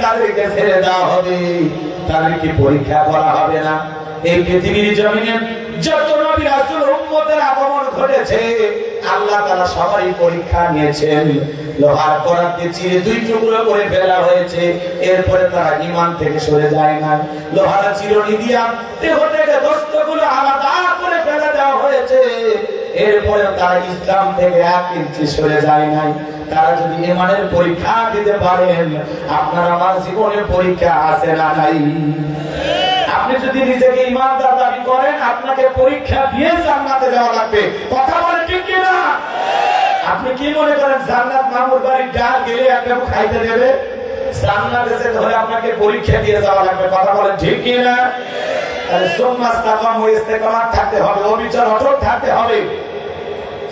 তাদেরকে ছেড়ে দেওয়া হবে, তাদেরকে পরীক্ষা করা হবে না। এই পৃথিবীর জমিনে যত নবী রাসূল উম্মতের আগমন ঘটেছে আল্লাহ তাআলা সবারই পরীক্ষা নিয়েছেন। লোহার কড়াতে চিরে দুই টুকরো করে ফেলা হয়েছে, এরপরে তারা ঈমান থেকে সরে যায় না। লোহার চিরুনি দিয়া দেহ থেকে দস্তগুলো আলাদা করে ফেলে দেওয়া হয়েছে, এরপরে তারা ইসলাম থেকে 1 ইঞ্চি সরে যায় নাই। তারা যদি ঈমানের পরীক্ষা দিতে পারেন, আপনার আমার জীবনের পরীক্ষা আছে না নাই? আপনি যদি নিজেকে ঈমানদার দাবি করেন, আপনাকে পরীক্ষা দিয়ে জান্নাতে যাওয়া লাগবে। কথা বলে ঠিক কি না? আপনি কি মনে করেন জান্নাত মামুর বাড়ির ডাল গেলে আপনাকে খাইতে দেবে? জান্নাতে যেতে হলে আপনাকে পরীক্ষা দিয়ে যাওয়া লাগবে। কথা বলেন ঠিক কি না? তাহলে সুন্নাত তাকাম ও ইস্তেকামাত থাকতে হবে, অবিচল অটল থাকতে হবে।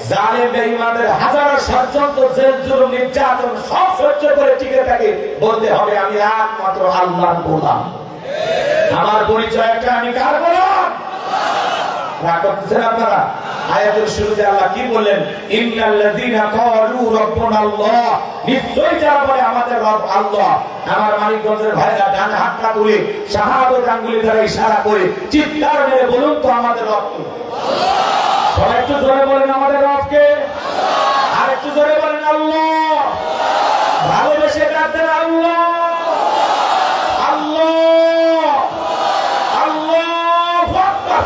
জালেম বেঈমানদের হাজার ষড়যন্ত্র, জেল জুলুম, নির্যাতন সব সহ্য করে টিকে থাকে, বলতে হবে আমি একমাত্র আল্লাহর গোলাম। আমার পরিচয় একটা, আমি কার গোলাম? রাগ করতেছেন আপনারা? আয়াতের শুরুতে আল্লাহ কি বললেন? ইন্নাল্লাযীনা ক্বালু রাব্বুনাল্লাহ, নিশ্চয়ই যারা বলে আমাদের রব আল্লাহ। আমার মানিকগঞ্জের ভাইরা ডান হাতটা তুলে শাহাদাত আঙ্গুলি দ্বারা ইশারা করে চিৎকার মেরে বলুন তো আমাদের রব কে? আল্লাহ। সবাই একটু জোরে বলেন আমাদের রব কে? আল্লাহ। আর একটু জোরে বলেন আল্লাহ। ভালোবেসে ডাকতেন আল্লাহ আল্লাহ আল্লাহু আকবার।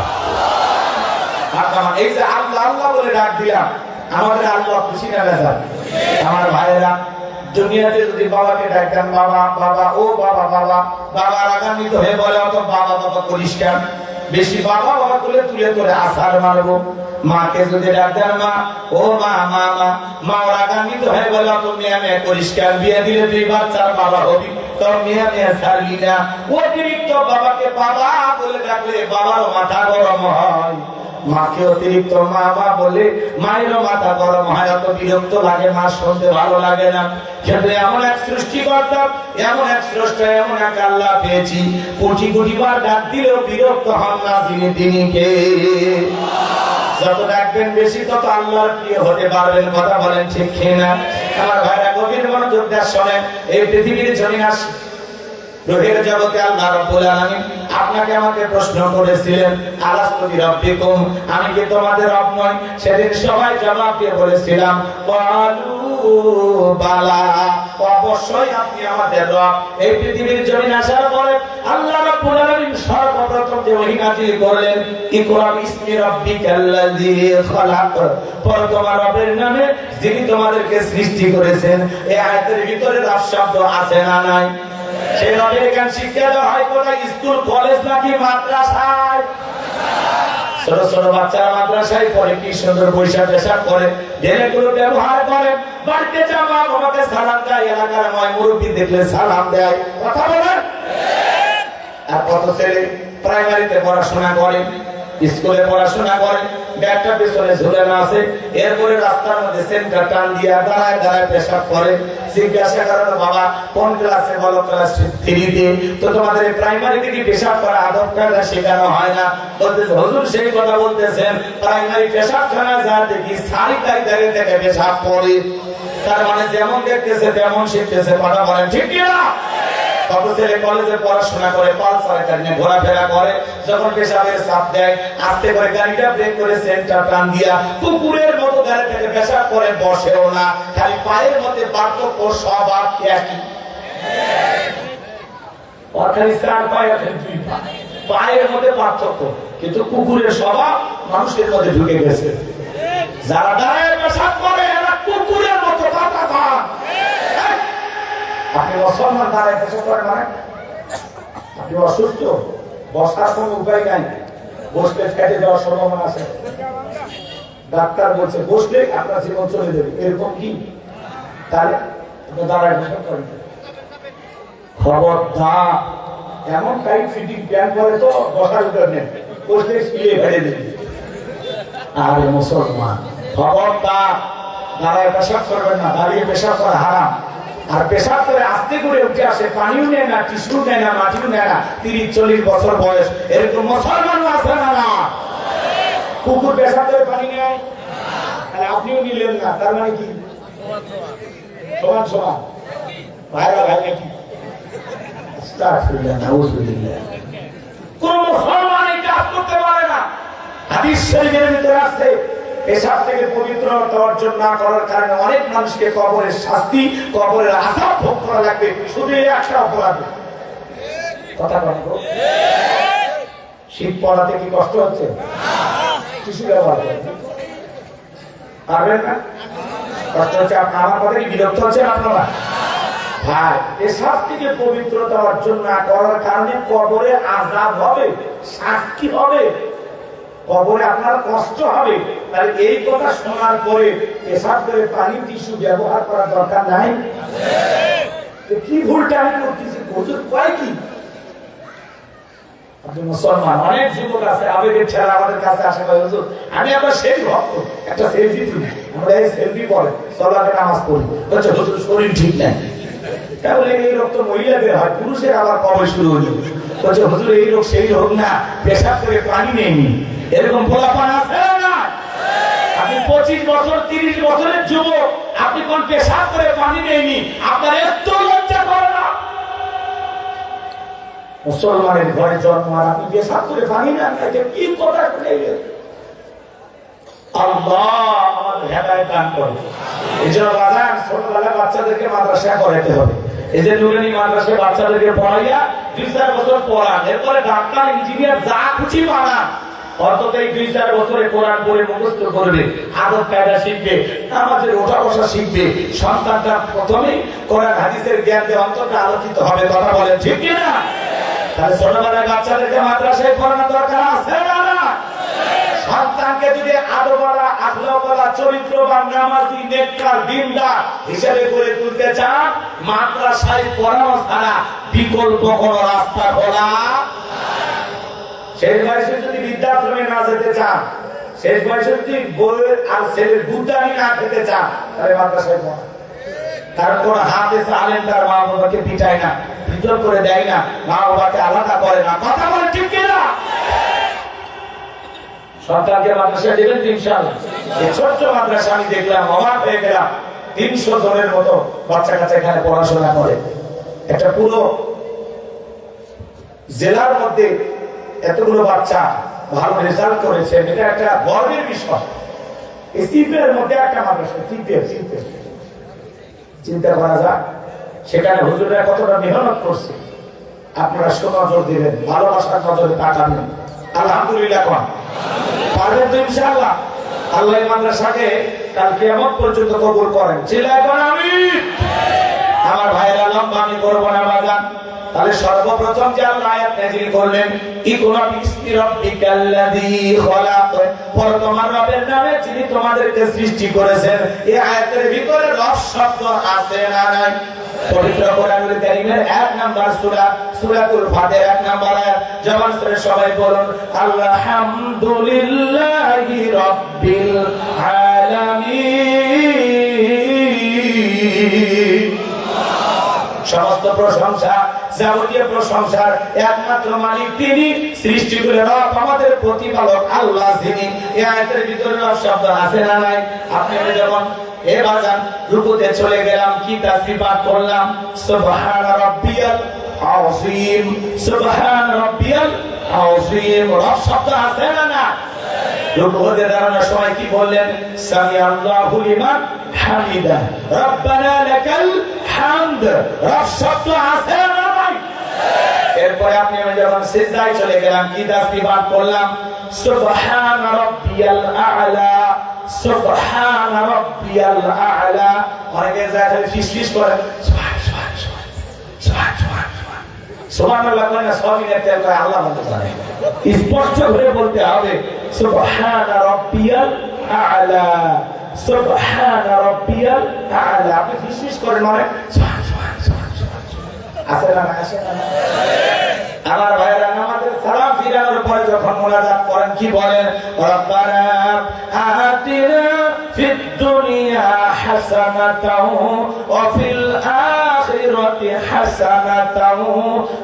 এই যে আল্লাহ আল্লাহ বলে ডাক দিলাম, আমাদের আল্লাহ খুশি না বেজার? আমার ভাইয়েরা, দুনিয়াতে যদি বাবাকে ডাকতেন বাবা বাবা, ও বাবা বাবা, বাবা রাগান্বিত হয়ে বলে অত বাবা বাবা করিস কেন? বেশি বাবা বাবা তুলে তুলে তোরে আছাড় মারবো। মাকে যদি ডাকতেন মা, ও মা মা মা, মা রাগান্বিত হয়ে বলে অত মেয়া মেয়া করিস কেন? বিয়ে দিলে তুই বাচ্চার বাবা হবি, তোর মেয়া মেয়া ছাড়বি না। অতিরিক্ত বাবাকে বাবা বলে ডাকলে বাবারও মাথা গরম হয়, মাকে অতিরিক্ত মা মা বলে মায়েরও মাথা গরম হয়, অত বিরক্ত লাগে, মা শুনতে ভালো লাগে না। কিন্তু এমন এক সৃষ্টিকর্তা, এমন এক স্রষ্টা, এমন এক আল্লাহ পেয়েছি, কোটি কোটি বার ডাক দিলেও বিরক্ত হন না তিনি কে? যত ডাকবেন বেশি তত আল্লাহর প্রিয় হতে পারবেন। কথা বলেন ঠিক কিনা? আমার ভাইরা গভীর মনোযোগ দিয়ে শোনেন। এই পৃথিবীর জমিন আসে রোহের জগতে আল্লাহ রাব্বুল আলামিন আপনাকে আমাকে প্রশ্ন করেছিলেন, আলাস্তু বিরাব্বিকুম, আমি কি তোমাদের রব নই? সেদিন সবাই জবাব দিয়ে বলেছিলাম ক্বালু বালা, অবশ্যই আপনি আমাদের রব। এই পৃথিবীর জমিন আসার পরে আল্লাহ রাব্বুল আলামিন সর্বপ্রথম যে ওহী নাযিল করলেন, ইকরা বিসমি রাব্বিকাল্লাযী খালাক, পর তোমার রবের নামে যিনি তোমাদেরকে সৃষ্টি করেছেন। এই আয়াতের ভিতরে রব শব্দ আছে না নাই? সেই রবের গান শিক্ষা দেওয়া হয় কোথায়? স্কুল কলেজ নাকি মাদ্রাসায়? ছোট ছোট বাচ্চারা মাদ্রাসায় পড়ে, কি সুন্দর বৈশাখ পেশাব করে, ঢেলেগুলো ব্যবহার করে, বাড়িতে যা মা বাবাকে সালাম দেয়, এলাকার ময় মুরব্বী দেখলে সালাম দেয়। কথা বলেন? আর কত ছেলে প্রাইমারিতে পড়াশোনা করে, স্কুলে পড়াশোনা করে, ব্যাগটা পেছনে ঝুলানো আছে, এরপরে রাস্তার মধ্যে সেন্টার টান দিয়ে দাঁড়ায় দাঁড়ায় পেশাব করে। জিজ্ঞাসা করেন বাবা কোন ক্লাসে? বলো ক্লাস 3-তে। তো তোমাদের প্রাইমারি থেকে পেশাব করা আদব কায়দা শেখানো হয় না? বলতেছে হুজুর সেই কথা বলতেছেন, প্রাইমারি পেশাবখানা যা দেখি সারি কায়দারে থেকে পেশাব করে। তার মানে যেমন দেখতেছে তেমন শিখতেছে। কথা বলেন ঠিক কি না? কত ছেলে কলেজে পড়াশোনা করে, পালসার গাড়ি নিয়ে ঘোরাফেরা করে, যখন পেশাবের চাপ দেয় আস্তে করে গাড়িটা ব্রেক করে সেন্টার টান দিয়া কুকুরের মতো গাড়ি থেকে পেশাব করে, বসেও না, খালি পায়ের মধ্যে পার্থক্য, সব আর একই। খালি 4 পায়ে আছে, 2 পা, পায়ের মধ্যে পার্থক্য, কিন্তু কুকুরের স্বভাব মানুষের মধ্যে ঢুকে গেছে। যারা দাঁড়ায় পেশাব করে এরা কুকুরের মতো কথা খান। আপনি মুসলমান দাঁড়ায় পেশাব করেন মানে আপনি অসুস্থ, বসার কোন উপায় নাই, বসলে ফেটে যাওয়ার সম্ভাবনা আছে। ডাক্তার বলছে বসলে আপনার জীবন চলে যাবে, এরকম কি? তাহলে দাঁড়ায় পেশাব করেন। খবরদার, এমন টাইট ফিটিং প্যান্ট পরে তো বসার উপায় নেই, বসলে শুয়ে ফেলে দেবে। আরে মুসলমান, খবরদার, দাঁড়ায় পেশাব করবেন না, দাঁড়িয়ে পেশাব করা হারাম। আর পেশাব করে আস্তে করে উঠে আসে, পানিও নেয় না, টিস্যু নেয় না, মাটিও নেয় না, 30-40 বছর বয়স, এরকম মুসলমানও আছে না? না, কুকুর পেশাব করে পানি নেয়, তাহলে আপনিও নিলেন না, তার মানে কি? সমান সমান ভাইরা ভাই নাকি? আস্তাগফিরুল্লাহ, নাউযুবিল্লাহ। কোন মুসলমান এই কাজ করতে পারে না। হাদিস শরীফের ভিতরে আছে পেশাব থেকে পবিত্রতা অর্জন না করার কারণে অনেক মানুষকে কবরের শাস্তি, কবরের আযাব ভোগ করা লাগবে শুধু এই একটা অপরাধে। কথা বলবো, শীত পড়াতে কি কষ্ট হচ্ছে? টিস্যু ব্যবহার করবেন, পারবেন না? কষ্ট হচ্ছে? আমার কথা কি বিরক্ত হচ্ছেন আপনারা? ভাই, পেশাব থেকে পবিত্রতা অর্জন না করার কারণে কবরে আযাব হবে, শাস্তি হবে, কবরে আপনার কষ্ট হবে। তাহলে এই কথা শোনার পরে পেশাব করে পানি টিস্যু ব্যবহার করার দরকার নাই? কি ভুলটা আমি করতেছি? হুজুর কয় কি? আপনি মুসলমান, অনেক যুবক আছে আবেগের ছেলে আমাদের কাছে আসে, হুজুর আমি আবার সেই ভক্ত, একটা সেলফি তুলি। আমরা এই সেলফি পরে সলাতে নামাজ পড়ি, বলছে হুজুর শরীর ঠিক নাই। তাহলে এই রোগ তো মহিলাদের হয়, পুরুষের আবার কবে শুরু হলো? বলছে হুজুর এই রোগ সেই রোগ না, পেশাব করে পানি নেয়নি। এরকম পোলাপান আছে না? আপনি 25 বছর 30 বছরের যুবক, আপনি কোন পেশাব করে পানি নেয়নি, আপনার এত লজ্জা করে না? মুসলমানের ঘরে জন্ম আর আপনি পেশাব করে পানি নেন, কি কথা শুনেলেন? আল্লাহ আমাদের হেদায়েত দান করুন। এই জন্য বাজান ছোটবেলায় বাচ্চাদেরকে মাদ্রাসা করাতে হবে। এই যে নুরানি মাদ্রাসায় বাচ্চাদেরকে পড়াইয়া 2-4 বছর পড়ান, এরপরে ডাক্তার ইঞ্জিনিয়ার যা খুশি বানান, অন্তত এই 2-4 বছরে কোরআন পড়ে মুখস্থ করবে, আদব কায়দা শিখবে, নামাজের ওঠা বসা শিখবে। সন্তানটা প্রথমেই কোরআন হাদিসের জ্ঞান দিয়ে অন্তরটা আলোকিত হবে। কথা বলেন ঠিক কি না? তাহলে ছোটবেলায় বাচ্চাদেরকে মাদ্রাসায় পড়ানোর দরকার আছে না? সন্তানকে যদি আদবওয়ালা, আখলাকওয়ালা, চরিত্রবান, নামাজি, নেককার, দিনদার হিসেবে গড়ে তুলতে চান, মাদ্রাসায় পড়ানো ছাড়া বিকল্প কোন রাস্তা খোলা। শেষ বয়সে যদি বৃদ্ধাশ্রমে না যেতে চান, শেষ বয়সে যদি বউয়ের আর ছেলের দুধদানি না খেতে চান, তাহলে মাদ্রাসায় পড়ান। কারণ কোন হাফেজ আলেম তার মা বাবাকে পিটায় না, পৃথক করে দেয় না, মা বাবাকে আলাদা করে না। কথা বলে ঠিক কিনা? সরকারকে মাদ্রাসা দেবেন ইনশাআল্লাহ। এই ছোট্ট মাদ্রাসা আমি দেখলাম, অবাক হয়ে গেলাম। 300 জনের মতো বাচ্চা কাচ্চা এখানে পড়াশোনা করে। একটা পুরো জেলার মধ্যে এতগুলো বাচ্চা ভালো রেজাল্ট করেছে, এটা একটা গর্বের বিষয়। এই সিপিএর মধ্যে একটা মাদ্রাসা, সিপিএর চিন্তা করা যায় সেখানে হুজুররা কতটা মেহনত করছে। আপনারা সুনজর দিবেন, ভালোবাসার নজরে তাকাবেন। আলহামদুলিল্লাহ কোন পারবেন তো ইনশাআল্লাহ। আল্লাহ মাদ্রাসাকে কাল কিয়ামত পর্যন্ত কবুল করেন। চিল্লায় কোন আমিন। আমার ভাইরা লম্বা আমি করব না বাজান। তাহলে সর্বপ্রথম যে আল্লাহ আয়াত নাযিল করলেন, ইকরা বিসমি রাব্বিকাল্লাযী খলাক, পর তোমার রবের নামে যিনি তোমাদেরকে সৃষ্টি করেছেন। এই আয়াতের ভিতরে রব শব্দ আছে না নাই? পবিত্র কোরআনুল কারীমের 1 নাম্বার সূরা সূরাতুল ফাতিহা 1 নাম্বার আয়াত। জবান করে সবাই বলুন আলহামদুলিল্লাহি রাব্বিল আলামিন। সমস্ত প্রশংসা, যাবতীয় প্রশংসার একমাত্র মালিক তিনি, সৃষ্টি করে রব আমাদের প্রতিপালক আল্লাহ যিনি। এই আয়াতের ভিতরে রব শব্দ আছে না নাই? আপনি যখন এবারে রুকুতে চলে গেলাম, কি তাসবিহ পাঠ করলাম? সুবহান রাব্বিয়াল আযীম, সুবহান রাব্বিয়াল আযীম। রব শব্দ আছে না না? রুকুতে দাঁড়ানোর সময় কি বললেন? সামি আল্লাহু লিমান হামিদা, রব্বানা লাকাল হামদ। রব শব্দ আছে না নাই? এরপরে আপনি যখন সিজদায় চলে গেলাম, কি তাসবিহ পাঠ করলাম? সুবহান রাব্বিয়াল আ'লা, সুবহান রাব্বিয়াল আ'লা। অনেকে যায় খালি ফিসফিস করে সুবহানাল্লাহ কয় না, সবই নেতে কয় আল্লাহ বলতে পারে। স্পষ্ট করে বলতে হবে সুবহান রাব্বিয়াল আ'লা, সুবহান রাব্বিয়াল আ'লা। আপনি ফিসফিস করেন মানে আসে না আসে না। আমার ভাইরা নামাজের সালাম ফিরানোর পরে যখন মুনাজাত করেন কি বলেন? রব্বানা আতিনা ফিদ দুনিয়া হাসানাতাও ওয়া ফিল আখিরাতি হাসানাতাও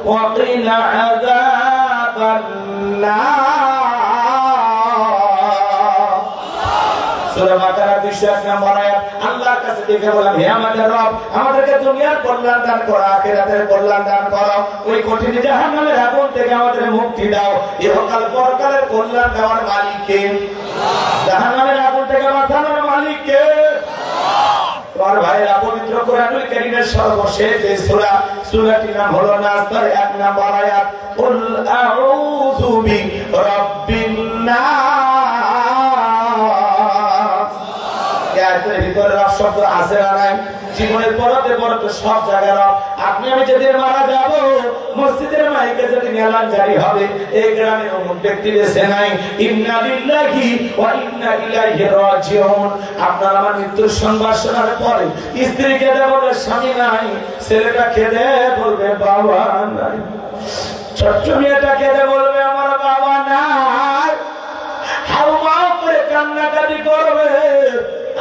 ওয়া কিনা আযাবান নার। সূরা বাকারা 201 নম্বর আয়াত। আল্লাহর কাছে দেখে বললাম, হে আমাদের রব, আমাদেরকে দুনিয়ার কল্যাণ দান করো, আখিরাতের কল্যাণ দান করো, ওই কঠিন জাহান্নামের আগুন থেকে আমাদের মুক্তি দাও। ইহকাল পরকালের কল্যাণ দেওয়ার মালিক কে? জাহান্নামের আগুন থেকে বাঁচানোর মালিক কে? তোমার ভাইয়েরা, পবিত্র কোরআনুল কারীমের সর্বশেষ যে সূরা, সূরাটির নাম হলো নাস, তার 1 নম্বর আয়াত, কুল আউযু বিরাব্বিন নাস। এর ভিতরে রব শব্দ আছে না নাই? জীবনের পরতে পরতে সব জায়গায় রব। আপনি আমি যেদিন মারা যাব, মসজিদের মাইকে যেদিন এলান জারি হবে, এই গ্রামের অমুক ব্যক্তি বেঁচে নাই, ইন্না লিল্লাহি ওয়া ইন্না ইলাইহি রাজিউন। আপনার আমার মৃত্যুর সংবাদ শোনার পরে স্ত্রী কেঁদে বলবে স্বামী নাই, ছেলেটা কেঁদে বলবে বাবা নাই, ছোট্ট মেয়েটা কেঁদে বলবে আমার বাবা নাই, হাউমাউ করে কান্নাকাটি করবে।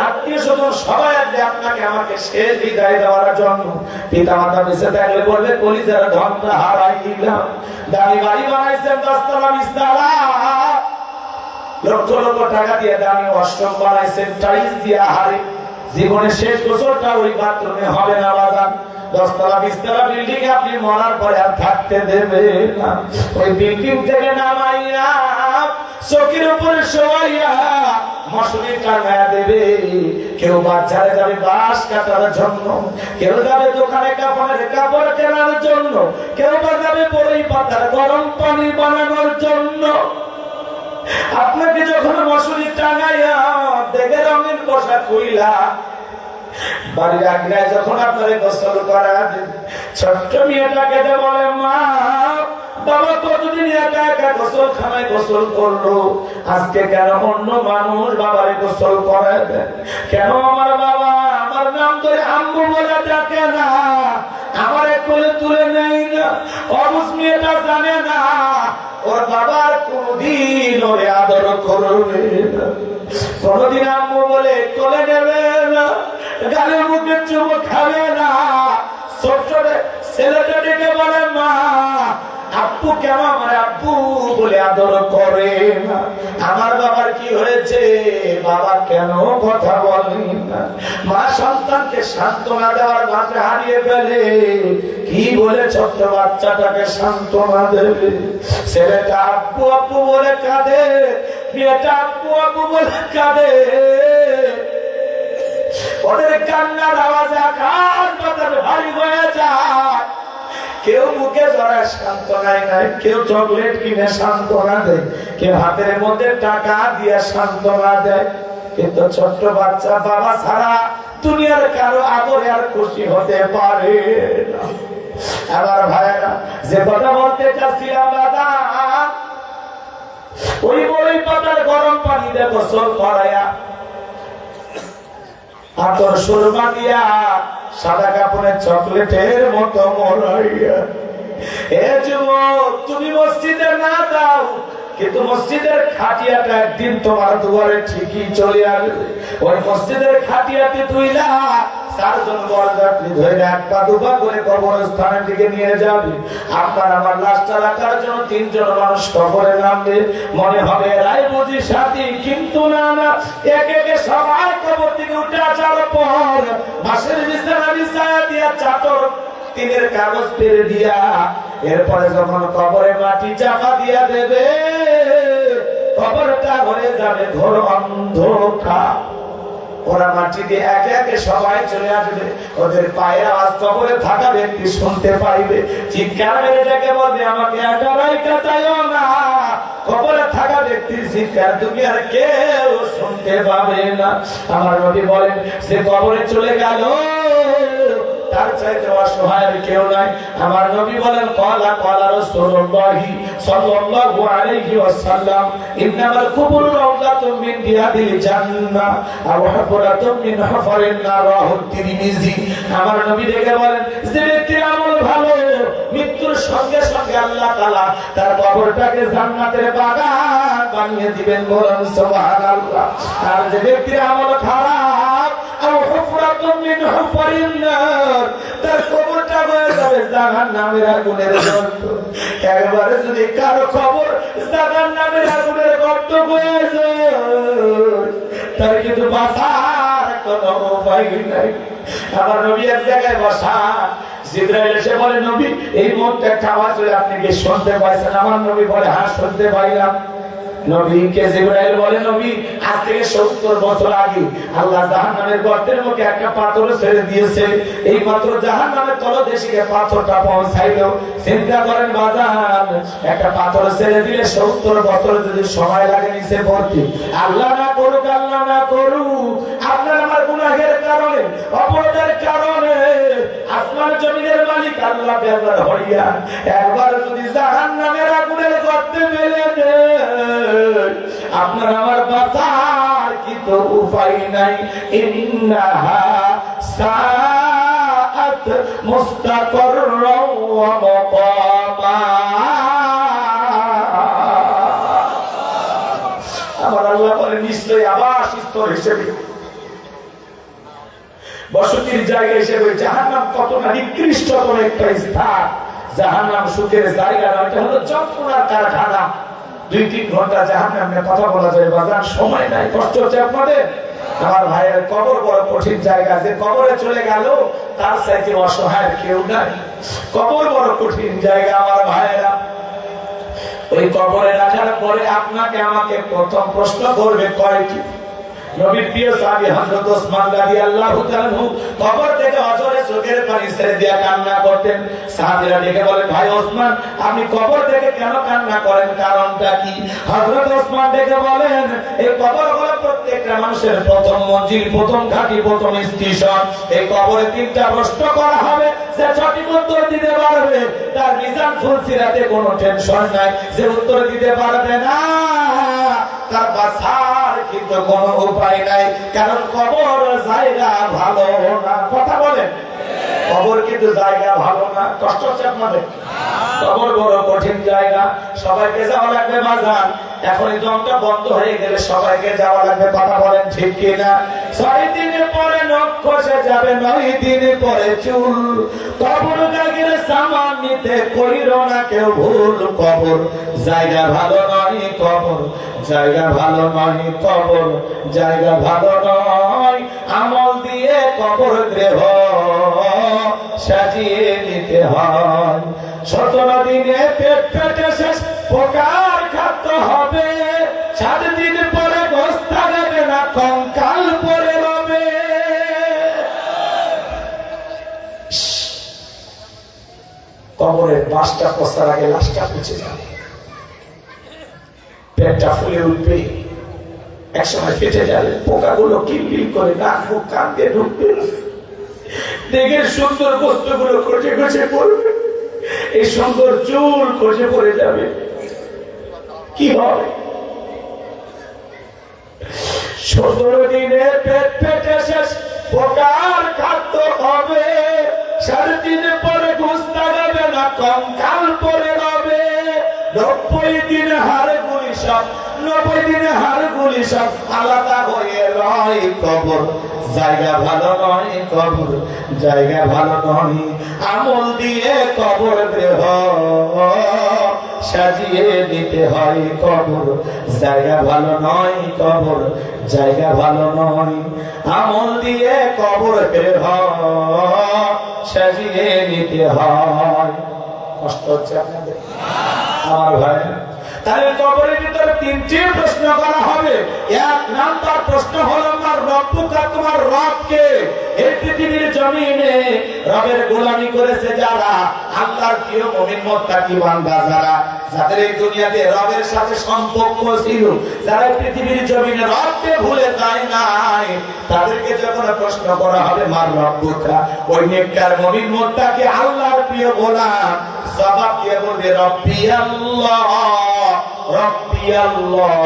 আত্মীয় স্বজন সবাই আসবে আপনাকে আমাকে শেষ বিদায় দেওয়ার জন্য। পিতা মাতা বেঁচে থাকলে বলবে কলিজার ধনটা হারাইলাম। দামি বাড়ি বানাইছেন 10 তলা 20 তলা, লক্ষ লক্ষ টাকা দিয়ে দামি অষ্টম বানাইছেন টাইলস দিয়ে, হারে জীবনের শেষ বছরটা ওই বাথরুমে হবে না বাজান। 10 তলা 20 তলা বিল্ডিং আপনি মরার পরে আর থাকতে দেবে না। ওই বিল্ডিং থেকে নামাইয়া চৌকির উপরে শোয়াইয়া মশারি টাঙায়া দেবে। কেউ বাজারে যাবে বাঁশ কাটার জন্য, কেউ যাবে দোকানে কাপড়ের কাপড় কেনার জন্য, কেউ বা যাবে বড়ই পাতার গরম পানি বানানোর জন্য। আপনাকে যখন মশারি টাঙাইয়া দেখে রঙিন পোশাক কইলা বাড়ির আগ্রায় যখন আপনারে গোসল করা, ছোট্ট মেয়েটাকে বলে মা বাবা কতদিন একা একা গোসল খানায় গোসল করলো, আজকে কেন অন্য মানুষ বাবারে গোসল করায় দেয়? কেন আমার বাবা আমার নাম ধরে আম্মু বলে ডাকে না, আমার কোলে তুলে নেই না? অবুঝ মেয়েটা জানে না ওর বাবার কোনদিন ওরে আদর করবে না, কোনদিন আম্মু বলে কোলে নেবে না, গালে মুখে চুমু খাবে না। ছোট্ট ছেলেটা ডেকে বলে মা আব্বু কেন আমার আব্বু বলে আদর করে না? আমার বাবার কি হয়েছে? বাবা কেন কথা বলেন না? মা সন্তানকে সান্ত্বনা দেওয়ার মাঝে হারিয়ে ফেলে, কি বলে ছোট্ট বাচ্চাটাকে সান্ত্বনা দেবে? ছেলেটা আব্বু আব্বু বলে কাঁদে, মেয়েটা আব্বু আব্বু বলে কাঁদে। ওদের কান্নার আওয়াজে আকাশ বাতাস ভারী হয়ে যায়। কেউ মুখে জড়ায় সান্ত্বনায় নাই, কেউ চকলেট কিনে সান্ত্বনা দেয়, কেউ হাতের মধ্যে টাকা দিয়ে সান্ত্বনা দেয়। কিন্তু ছোট্ট বাচ্চা বাবা ছাড়া দুনিয়ার কারো আদরে আর খুশি হতে পারে না। আমার ভাইয়েরা, যে কথা বলতে চাচ্ছিলাম দাদা, ওই বড়ই পাতার গরম পানিতে গোসল করাইয়া আতর সুরমা দিয়া সাদা কাপড়ে চকলেটের মতো মরাইয়া, এ যুবক তুমি মসজিদে না যাও, কিন্তু মসজিদের খাটিয়াটা একদিন তোমার দুয়ারে ঠিকই চলে আসবে। ওই মসজিদের খাটিয়াতে তুইলা 4 জন বরযাত্রী ধরে 1 পা 2 পা করে কবরস্থানের দিকে নিয়ে যাবে। আপনার আমার লাশটা রাখার জন্য 3 জন মানুষ কবরে নামবে। মনে হবে এরাই বুঝি সাথী, কিন্তু না না, এক একে সবাই কবর থেকে উঠে আসার পর বাঁশের বিছানা বিছায়া দিয়া চাদর তিনের কাগজ পেরে দিয়া, এরপরে যখন কবরে মাটি চাপা দিয়া দেবে, কবরটা ভরে যাবে ঘোর অন্ধকার। ওরা মাটি দিয়ে একে একে সবাই চলে আসবে, ওদের পায়ের আওয়াজ কবরে থাকা ব্যক্তি শুনতে পাইবে, চিৎকার মেরে ডেকে বলবে আমাকে একা রাইখা যাইও না। কবরে থাকা ব্যক্তির চিৎকার দুনিয়ার কেউ শুনতে পাবে না। আমার নবী বলেন, সে কবরে চলে গেল তার চাইতে অসহায় কেউ নাই। আমার নবী বলেন, ক্বালা ক্বালা রাসূলুল্লাহি সাল্লাল্লাহু আলাইহি ওয়াসাল্লাম, ইন্নামাল কুবুরু রাওদাতুম মিন রিয়াদিল জান্নাহ আও হুফরাতুম মিন হুফারিন নার, রাহু তিরমিজি। আমার নবী দেখে বলেন, যে ব্যক্তির আমল ভালো, মৃত্যুর সঙ্গে সঙ্গে আল্লাহ তাআলা তার কবরটাকে জান্নাতের বাগান বানিয়ে দিবেন, বলেন সুবহানাল্লাহ। আর যে ব্যক্তির আমল খারাপ, আও হুফরাতুম মিন হুফারিন নার, তার কবরটা হয়ে যাবে জাহান্নামের আগুনের গর্ত। একবারে যদি কারো কবর জাহান্নামের আগুনের গর্ত হয়ে যায়, তার কিন্তু বাঁচার কোনো উপায় নাই। আমার নবী এক জায়গায় বসা, জিবরাইল এসে বলে নবী এই মুহূর্তে একটা আওয়াজ হলে আপনি কি শুনতে পাইছেন? আমার নবী বলে হ্যাঁ শুনতে পাইলাম। নবীকে জিবরাইল বলে নবী আজ থেকে 70 বছর আগে আল্লাহ জাহান্নামের গর্তের মুখে একটা পাথর ছেড়ে দিয়েছে, এই মাত্র জাহান্নামের তলদেশে পাথরটা পৌঁছাইলো। চিন্তা করেন বাজান, একটা পাথর ছেড়ে দিলে 70 বছর যদি সময় লাগে নিচে পড়তে। আল্লাহ না করুক, আল্লাহ না করুক, আপনার আমার গুনাহের কারণে, অপরাধের কারণে আসমান জমিনের মালিক আল্লাহ বেজার হইয়া একবার যদি জাহান্নামের আগুনের গর্তে ফেলে দেয়, আপনার আমার বাঁচার কি তো উপায় নাই। ইন্নাহা সাআত মুস্তাকাররাও ওয়া মুকামা। আমার আল্লাহ বলে নিশ্চয়ই আবাস স্থল হিসেবে, বসতির জায়গা হিসেবে জাহান্নাম কতটা নিকৃষ্টতম একটা স্থান। জাহান্নাম সুখের জায়গা নয়, এটা হলো যন্ত্রণার কারখানা। 2-3 ঘন্টা জাহান্নামে কথা বলা যায় বাজার, সময় নাই। কষ্ট হচ্ছে আপনাদের? আমার ভাইয়ের কবর বড় কঠিন জায়গা, যে কবরে চলে গেল তার চাইতে অসহায় কেউ নাই। কবর বড় কঠিন জায়গা আমার ভাইয়েরা। ওই কবরে রাখার পরে আপনাকে আমাকে প্রথম প্রশ্ন করবে কয়টি? নবীর প্রিয় সাহাবী হযরত ওসমান রাদিয়াল্লাহু তাআলা কবর থেকে অঝরে চোখের পানি ছেড়ে দিয়া কান্না করতেন। সাহাবীরা ডেকে বলে ভাই ওসমান আপনি কবর থেকে কেন কান্না করেন, কারণটা কি? হযরত ওসমান ডেকে বলেন এই কবর হলো প্রত্যেকটা মানুষের প্রথম মঞ্জিল, প্রথম ঘাঁটি, প্রথম স্টেশন। এই কবরে 3টা প্রশ্ন করা হবে, যে সঠিক উত্তর দিতে পারবে তার মিজান ফুলসিরাতে কোনো টেনশন নাই। যে উত্তর দিতে পারবে না তার বাঁচার কিন্তু কোনো উপায় নাই, কারণ কবর জায়গা ভালো না। কথা বলেন, কবর কিন্তু জায়গা ভালো না। কষ্ট হচ্ছে আপনাদের? কবর বড় কঠিন জায়গা। সবাইকে যাওয়া লাগবে বাজার, এখন এই দমটা বন্ধ হয়ে গেলে সবাইকে যাওয়া লাগবে। কথা বলেন ঠিক কিনা? 6 দিন পরে নখ খসে যাবে, 9 দিন পরে চুল। কবর জাগির সামান নিতে কইরো না কেউ ভুল। কবর জায়গা ভালো নয়, কবর জায়গা ভালো নয়, কবর জায়গা ভালো নয়। আমল দিয়ে কবর গৃহ সাজিয়ে নিতে হয়। 17 দিনে পেট পেটে শেষ পোকার খাদ্য হবে। 7 দিন পরে বস্তা যাবে না, কঙ্কাল পরে রবে। কবরের বাসটা পচার আগে লাশটা পচে যাবে, পেটটা ফুলে উঠবে, একসময় ফেটে যাবে, পোকাগুলো কিলবিল করে নাক মুখ কান দিয়ে ঢুকবে, দেখে সুন্দর বস্তুগুলো খসে খসে পড়বে, এই সুন্দর চুল খসে পড়ে যাবে। কি হবে? 17 দিনে পেট পেটে শেষ পোকার খাদ্য হবে। 7 দিন পরে ঘুষতা যাবে না, কঙ্কাল পরে রবে। 90 দিন হাড়গুলি সব, 90 দিনে হাড়গুলি সব আলাদা হয়ে রয়। কবর জায়গা ভালো নয়, কবর জায়গা ভালো নয়। আমল দিয়ে কবর গৃহ সাজিয়ে দিতে হয়। কবর জায়গা ভালো নয়, কবর জায়গা ভালো নয়। আমল দিয়ে কবর গৃহ সাজিয়ে নিতে হয়। কষ্ট হচ্ছে আপনাদের আমার ভাই? তাহলে কবরের ভিতরে 3টি প্রশ্ন করা হবে। 1 নাম্বার প্রশ্ন হলো আমার রব্বুকা, তোমার রবকে। এই পৃথিবীর জমিনে রবের গোলামি করেছে যারা, আল্লাহর প্রিয় মুমিন মুত্তাকি বান্দা যারা, যাদের এই দুনিয়াতে রবের সাথে সম্পর্ক ছিল, যারা পৃথিবীর জমিনে রবকে ভুলে যায় নাই, তাদেরকে যখন প্রশ্ন করা হবে মার রব্বুকা, ওই নেককার মুমিন মুত্তাকি আল্লাহর প্রিয় গোলাম জবাব দিয়ে বলবে রব্বি আল্লাহ, রব্বি আল্লাহ,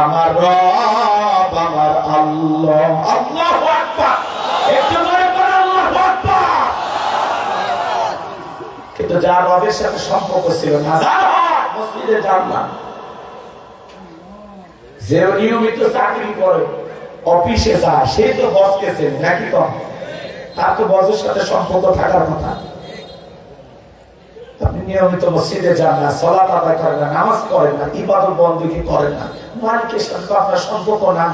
আমার রব আমার আল্লাহ। আল্লাহু আকবার, একটু জোরে বলেন আল্লাহু আকবার। কিন্তু যার রবের সাথে সম্পর্ক ছিল না, যার মসজিদে যান না, যে নিয়মিত চাকরি করে, অফিসে যায়, সেই তো বসকে চেনে নাকি কম? তার তো বসের সাথে সম্পর্ক থাকার কথা। আপনি নিয়মিত মসজিদে যান না, সালাত আদায় করেন না, নামাজ পড়েন না, ইবাদত বন্দেগী করেন না, মালিকের সাথে আপনার সম্পর্ক না।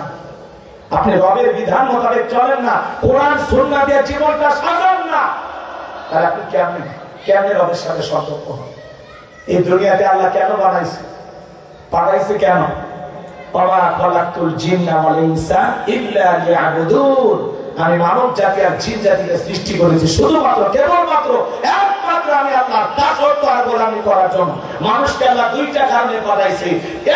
আপনি রবের বিধান মোতাবেক চলেন না, কোরআন সুন্নাহ দিয়ে জীবনটা সাজান না, তাহলে আপনি কেমনে রবের সাথে সম্পর্ক হবে? এই দুনিয়াতে আল্লাহ কেন পাঠাইছে কেন? আমি মানব জাতি আর জিন জাতিকে সৃষ্টি করেছি শুধুমাত্র কেবলমাত্র একমাত্র আমি আল্লাহর দাসত্ব আর গোলামি করার জন্য। মানুষকে আল্লাহ দুইটা কারণে পাঠাইছে।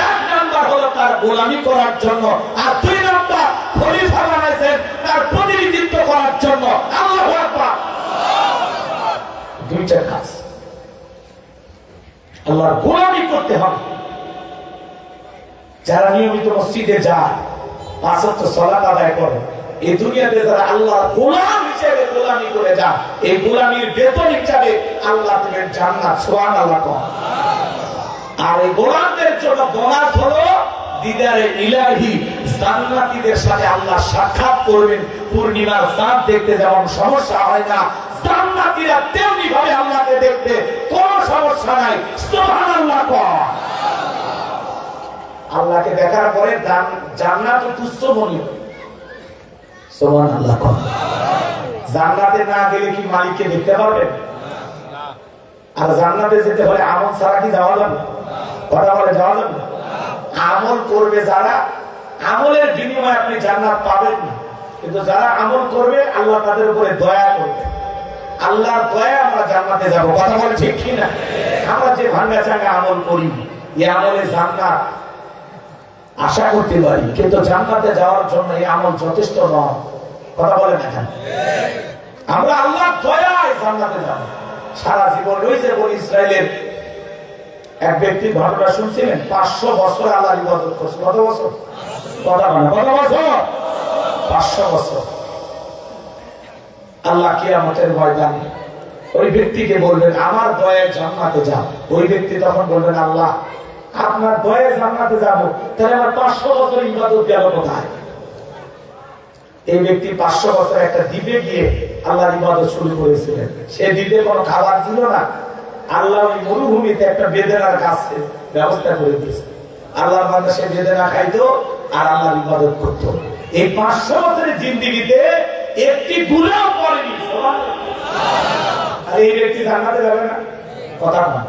এক নাম্বার হলো তার গোলামি করার জন্য, আর দুই নাম্বার খলিফা বানাইছেন তার প্রতিনিধিত্ব করার জন্য। আল্লাহু আকবার। দুইটা কাজ আল্লাহর গোলামি করতে হবে। যারা নিয়মিত মসজিদে যায়, পাঁচ ওয়াক্ত সালাত আদায় করে, এই দুনিয়াতে যারা আল্লাহর গোলাম হিসেবে গোলামি করে যান, এই গোলামির বেতন হিসাবে আল্লাহ তাদের জান্নাত। সুবহানাল্লাহ। আর এই গোলামদের জন্য বোনাস হলো দিদারে ইলাহি, জান্নাতীদের সাথে আল্লাহ সাক্ষাৎ করবেন। পূর্ণিমার চাঁদ দেখতে যেমন সমস্যা হয় না, জান্নাতীরা তেমনি ভাবে আল্লাহকে দেখতে কোনো সমস্যা নাই। সুবহানাল্লাহ। আল্লাহকে দেখার পরে জান্নাত তুচ্ছ মনে হয়। সুবহানাল্লাহ। জান্নাতে না গেলে কি মালিককে দেখতে পারবেন? আর জান্নাতে যেতে হলে আমল ছাড়া কি যাওয়া যাবে? কথা বলে যাওয়া যাবে? আমল করবে যারা, আমলের বিনিময়ে আপনি জান্নাত পাবেন না, কিন্তু যারা আমল করবে আল্লাহ তাদের উপরে দয়া করবে। আল্লাহর দয়া আমরা জান্নাতে যাব। কথা বলে ঠিক কিনা? আমরা যে ভাঙ্গা চাঙ্গা আমল করি, এই আমলে জান্নাত আশা করতে পারি, কিন্তু জান্নাতে যাওয়ার জন্য এই আমল যথেষ্ট নয়। কথা বলে না কেন? আমরা আল্লাহর দয়ায় জান্নাতে যাব। সারা জীবন রয়েছে বনি ইসরায়েলের এক ব্যক্তির ঘটনা শুনছিলেন, 500 বছর আল্লাহর ইবাদত করছে। কত বছর? কথা বলে কত বছর? 500 বছর। আল্লাহ কিয়ামতের ময়দানে ওই ব্যক্তিকে বলবেন আমার দয়ায় জান্নাতে যাও। ওই ব্যক্তি তখন বলবেন আল্লাহ আপনার দয়ায় জান্নাতে যাব, তাহলে আমার 500 বছর ইবাদত গেল কোথায়? এই ব্যক্তি 500 বছর একটা দ্বীপে গিয়ে আল্লাহর ইবাদত শুরু করেছিলেন। সেই দ্বীপে কোনো খাবার ছিল না। আল্লাহ ওই মরুভূমিতে একটা বেদেনার গাছের ব্যবস্থা করে দিয়েছে। আল্লাহর বান্দা সে বেদেনা খাইতো আর আল্লাহর ইবাদত করতো। এই 500 বছরের জিন্দেগিতে একটি গুনাহ করেনি। আর এই ব্যক্তি জান্নাতে যাবে না? কথা না।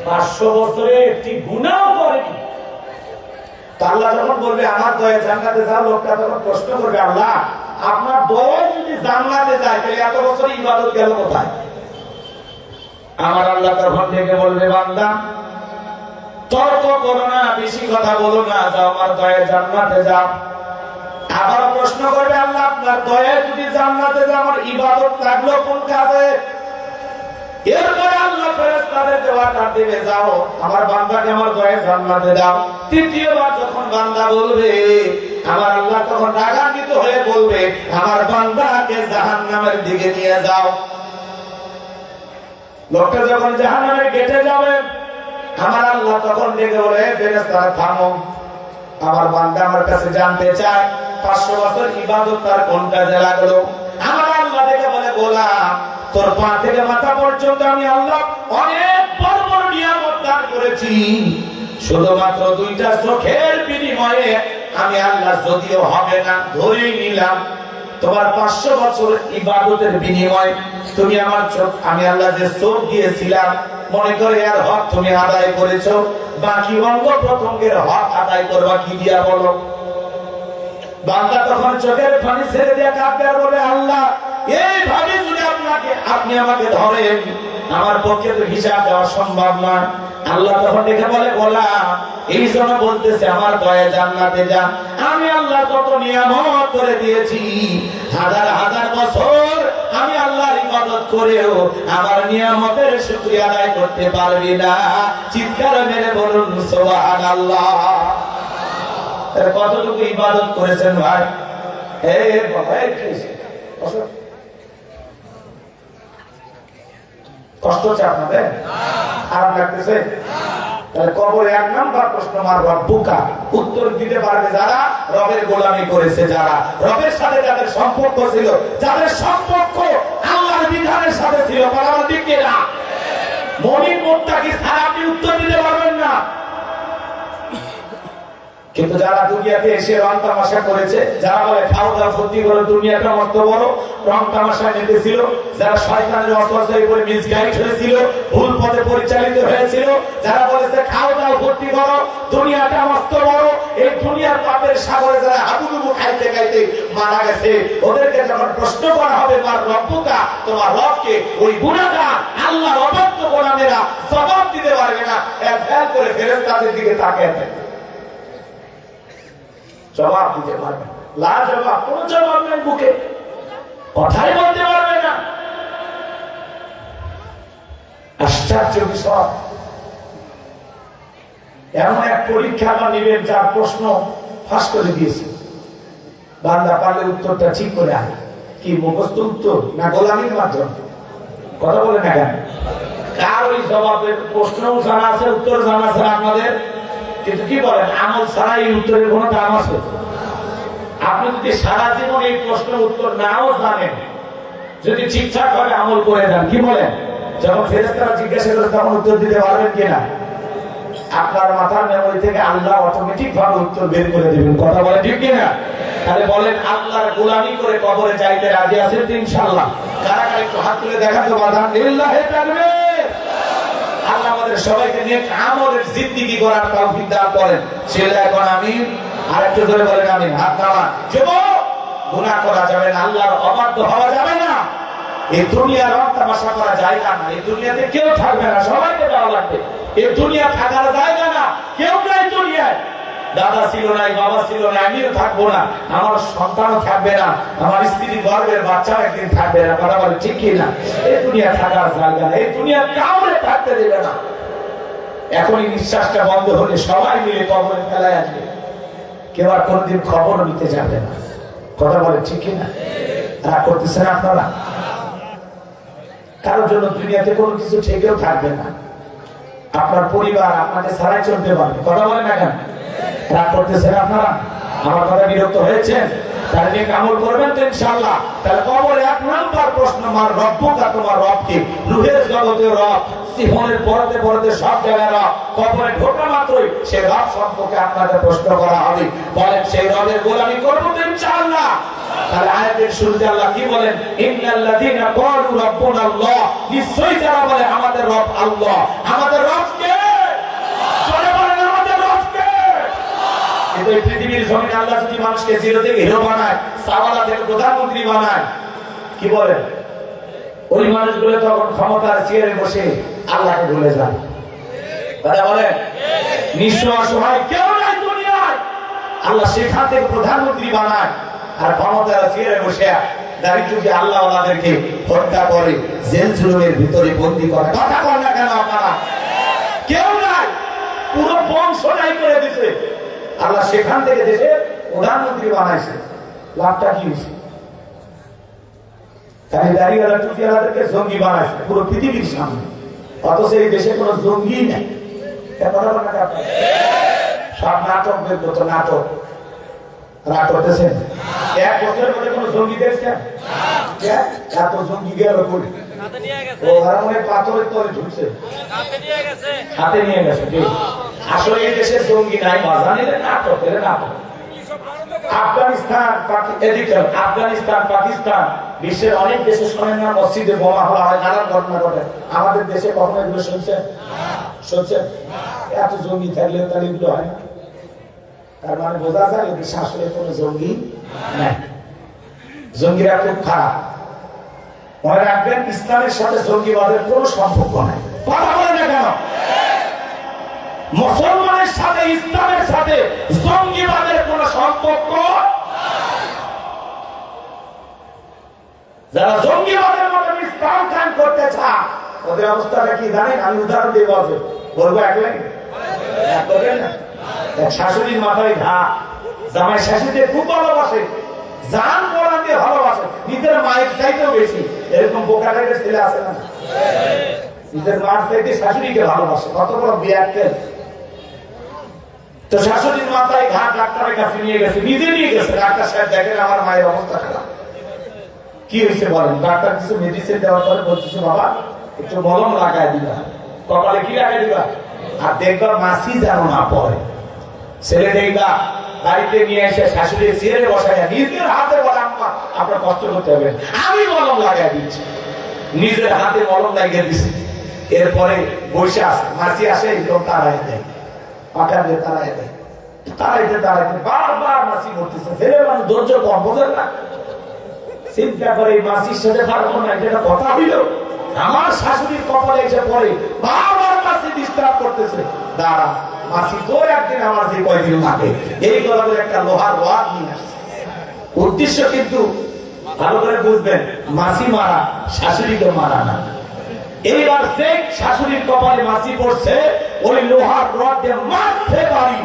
500 বছরে একটি গুনাহ করেনি। আল্লাহ যখন বলবে আমার দয়া জান্নাতে যাও, লোকটা তখন প্রশ্ন করবে আল্লাহ আপনার দয়া যদি জান্নাতে যায় তাহলে এত বছর ইবাদত গেল কোথায়? আমার আল্লাহ তখন থেকে বলবে বান্দা তর্ক করো না, বেশি কথা বলো না, যাও আমার দয়া জান্নাতে যাও। আবার প্রশ্ন করবে আল্লাহ আপনার দয়া যদি জান্নাতে যাও আমার ইবাদত লাগলো কোন কাজে? এরপরে আল্লাহ ফেরেশতাদেরকে অর্ডার দিবে যাও আমার বান্দাকে আমার দয়া জান্নাতে দাও। তৃতীয়বার যখন বান্দা বলবে আমার আল্লাহ তখন রাগান্বিত হয়ে বলবে আমার বান্দাকে জাহান্নামের দিকে নিয়ে যাও। লোকটা যখন জাহান্নামের গেটে যাবে আমার আল্লাহ তখন ডেকে বলে ফেরেশতারা থামো, আমার বান্দা আমার কাছে জানতে চায় 500 বছর ইবাদত তার কোন কাজে লাগলো। আমার আল্লাহ ডেকে বলে গোলাম তোর পা থেকে মাথা পর্যন্ত আমি আল্লাহ অনেক বড় বড় নিয়ামত দান করেছি, শুধুমাত্র 2টা চোখের বিনিময়ে আমি আল্লাহ যদিও হবে না ধরেই নিলাম তোমার 500 বছর ইবাদতের বিনিময় তুমি আমার চোখ, আমি আল্লাহ যে চোখ দিয়েছিলাম মনে করে এর হক তুমি আদায় করেছো, বাকি অঙ্গ প্রত্যঙ্গের হক আদায় করবা কি দিয়া বলো? বান্দা তখন চোখের পানি ছেড়ে দিয়ে কাঁদবে আর বলে আল্লাহ এইভাবে যদি আপনি আমাকে ধরেন আমার পক্ষে তো হিসাব দেওয়া সম্ভব নয়। আল্লাহ তখন দেখে বলে গোলাম এই জন্য বলতেছে আমার দয়া জান্নাতে যা। আমি আল্লাহ কত নিয়ামত করে দিয়েছি, হাজার হাজার বছর আমি আল্লাহর ইবাদত করেও আমার নিয়ামতের শুকরিয়া আদায় করতে পারবি না। চিৎকার মেরে বলুন সুবহানাল্লাহ। তাহলে কতটুকু ইবাদত করেছেন ভাই? বাবা কষ্ট হচ্ছে আপনাদের? খারাপ লাগতেছে? তাহলে কবরে 1 নাম্বার প্রশ্ন মারবা বুকা, উত্তর দিতে পারবে যারা রবের গোলামি করেছে, যারা রবের সাথে যাদের সম্পর্ক ছিল, যাদের সম্পর্ক আল্লাহর বিধানের সাথে ছিল। বলার দিক না মুমিন মুত্তাকি ছাড়া আপনি উত্তর দিতে পারবেন না। কিন্তু কিন্তু যারা দুনিয়াতে এসে রং তামাশা করেছে, যারা বলে খাও দাও ফুর্তি করো দুনিয়াটা মস্ত বড়, রং তামাশা নেমেছিল, যারা শয়তানের অসুস্থতায় পড়ে মিসগাইড হয়েছিল, ভুল পথে পরিচালিত হয়েছিল, যারা বলেছে খাও দাও ফুর্তি করো দুনিয়াটা মস্ত বড়, এই দুনিয়ার পাপের সাগরে যারা হাবুডুবু খাইতে খাইতে মারা গেছে, ওদেরকে যখন প্রশ্ন করা হবে মার রব্বুকা, তোমার রবকে, ওই গুনাহগার আল্লাহর অবাধ্য গোলামেরা জবাব দিতে পারবে না। এক করে ফেরেশতাদের দিকে তাকিয়ে থাকে, জবাব দিতে পারবে না, লা জবাব, কোন জবাব নেই, মুখে কথাই বলতে পারবে না। আশ্চর্য বিষয়, এমন এক পরীক্ষা বা নিবেন যার প্রশ্ন ফাঁস করে দিয়েছে, বান্দা পারলে উত্তরটা ঠিক করে আনে। কি মুখস্থ উত্তর না গোলামির মাধ্যমে? কথা বলে না কেন? কার ওই জবাবের প্রশ্নও জানা আছে, উত্তর জানা আছে আপনাদের, কিন্তু কি বলেন আমল ছাড়া এই উত্তরের কোনো দাম আছে? আপনি যদি সারা জীবন এই প্রশ্নের উত্তর নাও জানেন, যদি ঠিকঠাক ভাবে আমল করে যান, কি বলেন, যখন ফেরেশতারা জিজ্ঞাসা করে তখন উত্তর দিতে পারবেন কিনা? আপনার মাথার মেমোরি থেকে আল্লাহ অটোমেটিক ভাবে উত্তর বের করে দিবেন। কথা বলে ঠিক কিনা? তাহলে বলেন আল্লাহর গোলামি করে কবরে যাইতে রাজি আছেন তো ইনশাআল্লাহ? কারা কারা একটু হাত তুলে দেখান তো বাধা। লিল্লাহি তাকবীর। আল্লাহ আমাদের সবাইকে নেক আমলের জিন্দেগি করার তৌফিক দান করেন। ছেলে এখন আমিন, আর একটু ধরে বলেন আমিন। হাত নামান। যুবক, গুনাহ করা যাবে না, আল্লাহর অবাধ্য হওয়া যাবে না। এই দুনিয়ার রং তামাশা করা জায়গা না, এই দুনিয়াতে কেউ থাকবে না, সবাইকে যাওয়া লাগবে। এই দুনিয়া থাকার জায়গা না, কেউ নাই দুনিয়ায়। দাদা ছিল নাই, বাবা ছিল না, আমিও থাকবো না, আমার সন্তানও থাকবে না, আমার স্ত্রীর গর্ভের বাচ্চাও একদিন থাকবে না। কথা বলে ঠিক কিনা? এই দুনিয়া থাকার জায়গা না, এই দুনিয়া কাউরে থাকতে দেবে না। এখনই নিঃশ্বাসটা বন্ধ হলে সবাই মিলে কবরে ফেলায় আসবে, কেউ আর কোনদিন খবর নিতে যাবে না। কথা বলে ঠিক কিনা? রাগ করতেছেন আপনারা? কারোর জন্য দুনিয়াতে কোনো কিছু ঠেকেও থাকবে না। আপনার পরিবার আপনাকে ছাড়াই চলতে পারবে। কথা বলেন না কেন? রাগ করতেছেন আপনারা? আমার কথা বিরক্ত হয়েছেন? তাহলে নিয়ে আমল করবেন তো ইনশাআল্লাহ। তাহলে কবরে এক নাম্বার প্রশ্ন, আমার রব্বুকা, তোমার রবকে। রুহের জগতে রব, জীবনের পরতে পরতে সব জায়গায় রব। কবরে ঢোকা মাত্রই সেই রব সম্পর্কে আপনাকে প্রশ্ন করা হবে। বলেন সেই রবের গোলামি করবো তো ইনশাআল্লাহ? তাহলে আয়াতের শুরুতে আল্লাহ কি বলেন? ইন্নাল্লাযীনা ক্বালু রাব্বুনাল্লাহ, নিশ্চয়ই যারা বলে আমাদের রব আল্লাহ। আমাদের রব কে? জোরে বলেন আমাদের রব কে? কিন্তু এই পৃথিবীর জমিনে আল্লাহ যদি মানুষকে জিরো থেকে হিরো বানায়, সাওয়ালা থেকে প্রধানমন্ত্রী বানায়, কি বলেন? ওই মানুষগুলো তখন ক্ষমতার চেয়ারে বসে আল্লাহকে ভুলে যায়। কথা বলেন? নিঃস্ব অসহায় কেউ নাই দুনিয়ায়, আল্লাহ সেখান থেকে প্রধানমন্ত্রী বানায়, আর ক্ষমতার চেয়ারে বসে দারিদ্রকে আল্লাহ ওনাদেরকে হত্যা করে, জেল জুলুমের ভিতরে বন্দী করে। কথা বল না কেন আপনারা? কেউ নাই, পুরো বংশ নাই করে দিছে আল্লাহ, সেখান থেকে দেশে প্রধানমন্ত্রী বানাইছে। লাভটা কি হয়েছে? তাই দাঁড়িয়েওয়ালা টুপিওয়ালাদেরকে জঙ্গি বানাইছে পুরো পৃথিবীর সামনে, অথচ এই দেশে কোনো জঙ্গি নাই। কথা বল না কেন? সব নাটক বের করতো, নাটক। রাগ করতেছেন? এক বছরের মধ্যে কোন জঙ্গি দেখছেন? এত জঙ্গি গেল করি, ও হারামে পাথরের তলে ঢুকছে, হাতে নিয়ে গেছে। আসলে এই দেশে জঙ্গি নাই, মজা নিলে নাটক, নাটক। আফগানিস্তান, আফগানিস্তান, পাকিস্তান, বিশ্বের অনেক দেশে শোনেন না মসজিদে বোমা হওয়া হয়, নানান ঘটনা ঘটে। আমাদের দেশে কখনো এগুলো শুনছেন? শুনছেন? এত জঙ্গি থাকলে তাহলে এগুলো হয় না। তার মানে বোঝা যায় দেশে আসলে কোনো জঙ্গি নাই। জঙ্গিরা খুব খারাপ। মনে রাখবেন, ইসলামের সাথে জঙ্গিবাদের কোনো সম্পর্ক নাই। কথা বলেন না কেন? মুসলমানের সাথে ইসলামের সাথে জঙ্গিবাদের কোনো সম্পর্ক। যারা জঙ্গিবাদের মতো ইসলাম কায়েম করতে চায়, ওদের অবস্থাটা কি জানেন? আমি উদাহরণ দিয়ে বলবো এক লাইন। না, এক শাশুড়ির মাথায় ঘা, জামাই শাশুড়িকে খুব ভালোবাসে, জান পরাণ দিয়ে ভালোবাসে, নিজের মায়ের চাইতেও বেশি। এরকম বোকা টাইপের ছেলে আছে না? নিজের মার চাইতে শাশুড়িকে ভালোবাসে, কত বড় বিয়াক্কেল। তো শাশুড়ির মাথায় ঘা, ডাক্তারের কাছে নিয়ে গেছে, নিজে নিয়ে গেছে। ডাক্তার সাহেব দেখেন আমার মায়ের অবস্থা খারাপ, কি হয়েছে বলেন? ডাক্তার কিছু মেডিসিন দেওয়ার পরে বলতেছে, বাবা একটু মলম লাগাই দিবা, কপালে কি লাগাই দিবা, আর দেখবা মাছি যেন না পড়ে। ছেলে দেখবা বাড়িতে নিয়ে এসে শাশুড়ি চেয়ারে বসাইয়া নিজের হাতে বলে আম্মা আপনার কষ্ট করতে হবে, আমি মলম লাগাই দিচ্ছি। নিজের হাতে মলম লাগিয়ে দিচ্ছি। এরপরে বসে আসে, মাসি আসে, লোক তাড়াই দেয়, পাকা দিয়ে তাড়াই দেয়, তাড়াইতে তাড়াইতে বারবার মাসি করতেছে। ছেলে মানুষ ধৈর্য কম, বোঝেন না? চিন্তা করে এই মাসির সাথে পারবো না, এটা কথা হইল। আমার শাশুড়ির কপালে এসে পড়ে, বারবার মাসি ডিস্টার্ব করতেছে। দাঁড়া মাসি, তোর একদিন আমার যে কয়দিন থাকে এই কথা বলে একটা লোহার রড নিয়ে আসছে। উদ্দেশ্য কিন্তু ভালো করে বুঝবেন, মাসি মারা, শাশুড়িকে মারা না। এইবার যে শাশুড়ির কপালে মাসি পড়ছে, ওই লোহার রড দিয়ে মারতে পারি,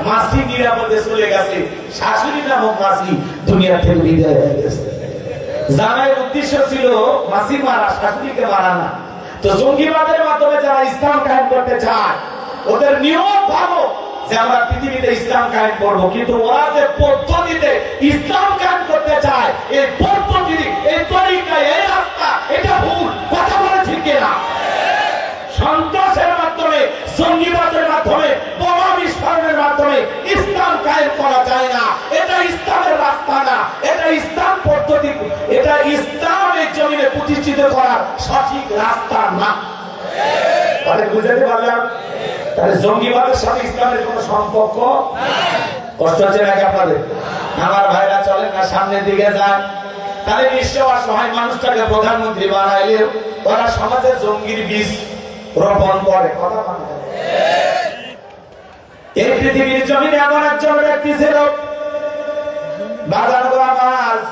মাসি নিরাপদে চলে গেছে, শাশুড়ি নামক মাসি দুনিয়া থেকে বিদায় হয়ে গেছে। জামাইয়ের উদ্দেশ্য ছিল মাসি মারা, শাশুড়িকে মারা না। তো জঙ্গিবাদের মাধ্যমে যারা ইসলাম কায়েম করতে চায়, ওদের নিয়ম ভালো যে আমরা পৃথিবীতে ইসলাম কায়েম করবো, কিন্তু ওরা যে পদ্ধতিতে ইসলাম কায়েম করতে চায়, এই পদ্ধতি, এই তরিকা, এই রাস্তা, এটা ভুল। কথা বলে ঠিক না? সন্ত্রাসের মাধ্যমে, জঙ্গিবাদের মাধ্যমে, বোমা বিস্ফোরণের মাধ্যমে ইসলাম কায়েম করা যায় না। এটা ইসলামের রাস্তা না, এটা ইসলাম পদ্ধতি, এটা ইসলামের জমিনে প্রতিষ্ঠিত করার সঠিক রাস্তা না। তাহলে বুঝতে পারলাম, তাহলে জঙ্গিবাদের সাথে ইসলামের কোন সম্পর্ক? কষ্ট হচ্ছে নাকি আপনাদের? আমার ভাইরা চলেন না, সামনের দিকে যান। তাহলে নিঃস্ব অসহায় মানুষটাকে প্রধানমন্ত্রী বানাইলে ওরা সমাজে জঙ্গির বীজ রোপণ করে। কথা বলে এই পৃথিবীর জমিনে এমন একজন ব্যক্তি ছিল, বাজার মাছ,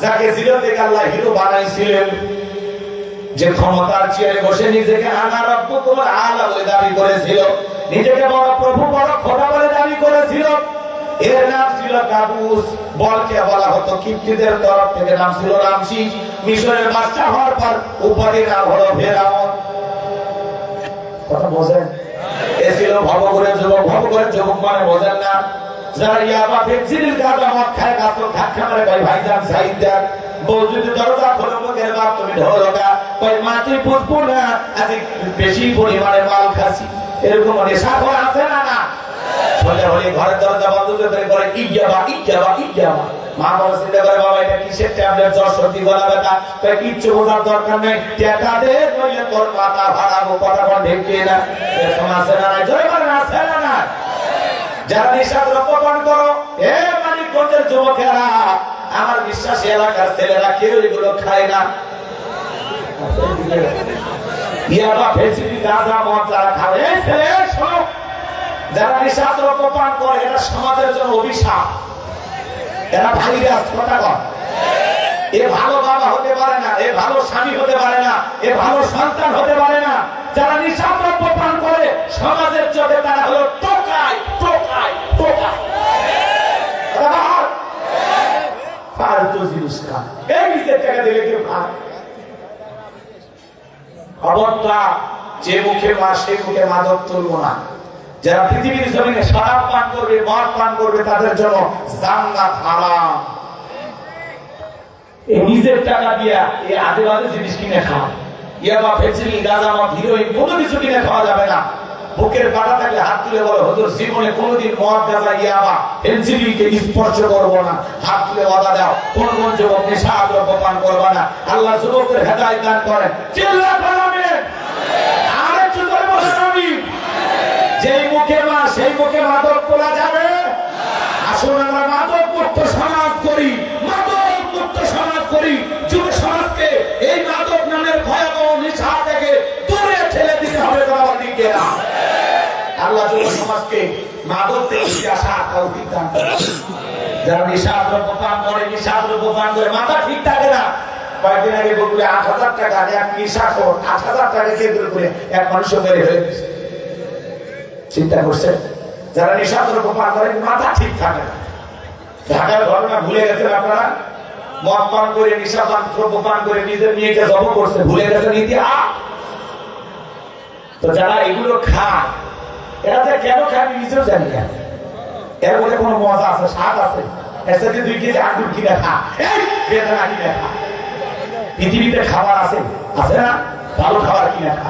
যাকে জিরো থেকে আল্লাহ হিরো বানাইছিলেন, যে ক্ষমতার চেয়ারে বসে নিজেকে আনা রব্বুকুল আলা বলে দাবি করেছিল, নিজেকে বড় প্রভু, বড় খোদা বলে দাবি করেছিল। এর নাম ছিল কাবুস। বলকে বলা হতো কিপ্তিদের তরফ থেকে নাম ছিল রামসিস। মিশরের বাদশা হওয়ার পর উপাধি নাম হলো ফেরাউন। কথা বোঝেন? এ ছিল ভবঘুরের যুবক। ভবঘুরের যুবক মানে বোঝেন না? যারা ইয়াবা ফেন্সিডিল গাঁজা মদ খায়, গাছল ধাক্কা মারে, ভাই ভাইজান সাইদ দেন, বউ যদি দরজা খোলো মুখের বাপ তুমি ঢোলকা, কই মাটি বুঝবো না, আজ বেশি পরিমাণে মাল খাসি, এরকম নেশাখোর আছে না? না ছোলে হলে ঘরের দরজা বন্ধ করে করে ইজ্জাবা ইজ্জাবা ইজ্জাবা। মা বলে চিন্তা করে, বাবা এটা কিসের ট্যাবলেট, জ্বর সর্দি গলা ব্যথা, তাই কিচ্ছু বোঝার দরকার নেই, টাকা দে নইলে তোর মাথা ভাড়াবো। কথা বল ঢেকে না? এরকম আছে না? জয় বলেন, আছে না? না যারা নেশার রোপণ করো, এ মানিকগঞ্জের যুবকেরা, আমার বিশ্বাস এলাকার ছেলেরা কেউ এগুলো খায় না। ইয়াবা ফেন্সিডিল গাঁজা মদ যারা খাবে, এই ছেলে শোনো, যারা নিশাদ রোপণ করে, এরা সমাজের জন্য অভিশাপ, এরা ভাইরাস। কথা কর, এ ভালো বাবা হতে পারে না, এ ভালো স্বামী হতে পারে না, এ ভালো সন্তান হতে পারে না। যারা নিশাদ রোপণ করে সমাজের চোখে তারা হলো টোকাই টোকাই টোকাই। ফালতু জিনিস খায়, এই নিজের টাকা দিলে কেউ খায়। খবরদার, যে মুখে মা সেই মুখে মাদক তুলবো না। যারা পৃথিবীর জমিনে শরাব পান করবে, মদ পান করবে, তাদের জন্য জান্নাত হারাম। এই নিজের টাকা দিয়া এই আজে বাজে জিনিস কিনে খাওয়া, ইয়াবা ফেন্সিডিল গাঁজা মদ হিরোইন কোনো কিছু কিনে খাওয়া যাবে না। বুকের পাটা থাকলে হাত তুলে বলে, হুজুর জীবনে কোনোদিন মদ গাঁজা ইয়াবা ফেন্সিডিলকে স্পর্শ করবো না। হাত তুলে ওয়াদা দাও, কোন কোন যুবক নেশা দ্রব্য পান করবে না। আল্লাহ যুবকের হেদায়েত দান করেন। চিল্লা আমিন। আরেকটু জোরে বলেন আমিন। যেই মুখে মা সেই মুখে মাদক তোলা যাবে। আসুন আমরা মাদক মুক্ত সমাজ করি, মাদক মুক্ত সমাজ করি। যুব সমাজকে এই মাদক নামের ভয়াবহ নেশা থেকে দূরে ঠেলে দিতে হবে। আল্লাহ যুব সমাজকে মাদক থেকে আসা তৌফিক দান করেন। যারা নেশা দ্রব্য পান করে, নেশা দ্রব্য পান করে মাথা ঠিক থাকে না। কয়েকদিন আগে বললে ৮,০০০ টাকা এক নেশাখোর, ৮,০০০ টাকা কেন্দ্র করে এক মানুষের বেড়ে হয়ে গেছে। চিন্তা করছেন? যারা নেশা দ্রব্য পান করে মাথা ঠিক থাকে না। ঢাকার ঘটনা ভুলে গেছেন আপনারা? মদ পান করে, নেশা পান দ্রব্য পান করে নিজের মেয়েকে জব করছে, ভুলে গেছেন ইতিহাস। তো যারা এগুলো খায়, এরা যে কেন খায় আমি নিজেও জানি না। এর মধ্যে কোনো মজা আছে, স্বাদ আছে। এর সাথে 2 কেজি আঙ্গুর কিনে খা, এই বেদনা কিনে খা। পৃথিবীতে খাবার আছে, আছে না? ভালো খাবার কিনে খা।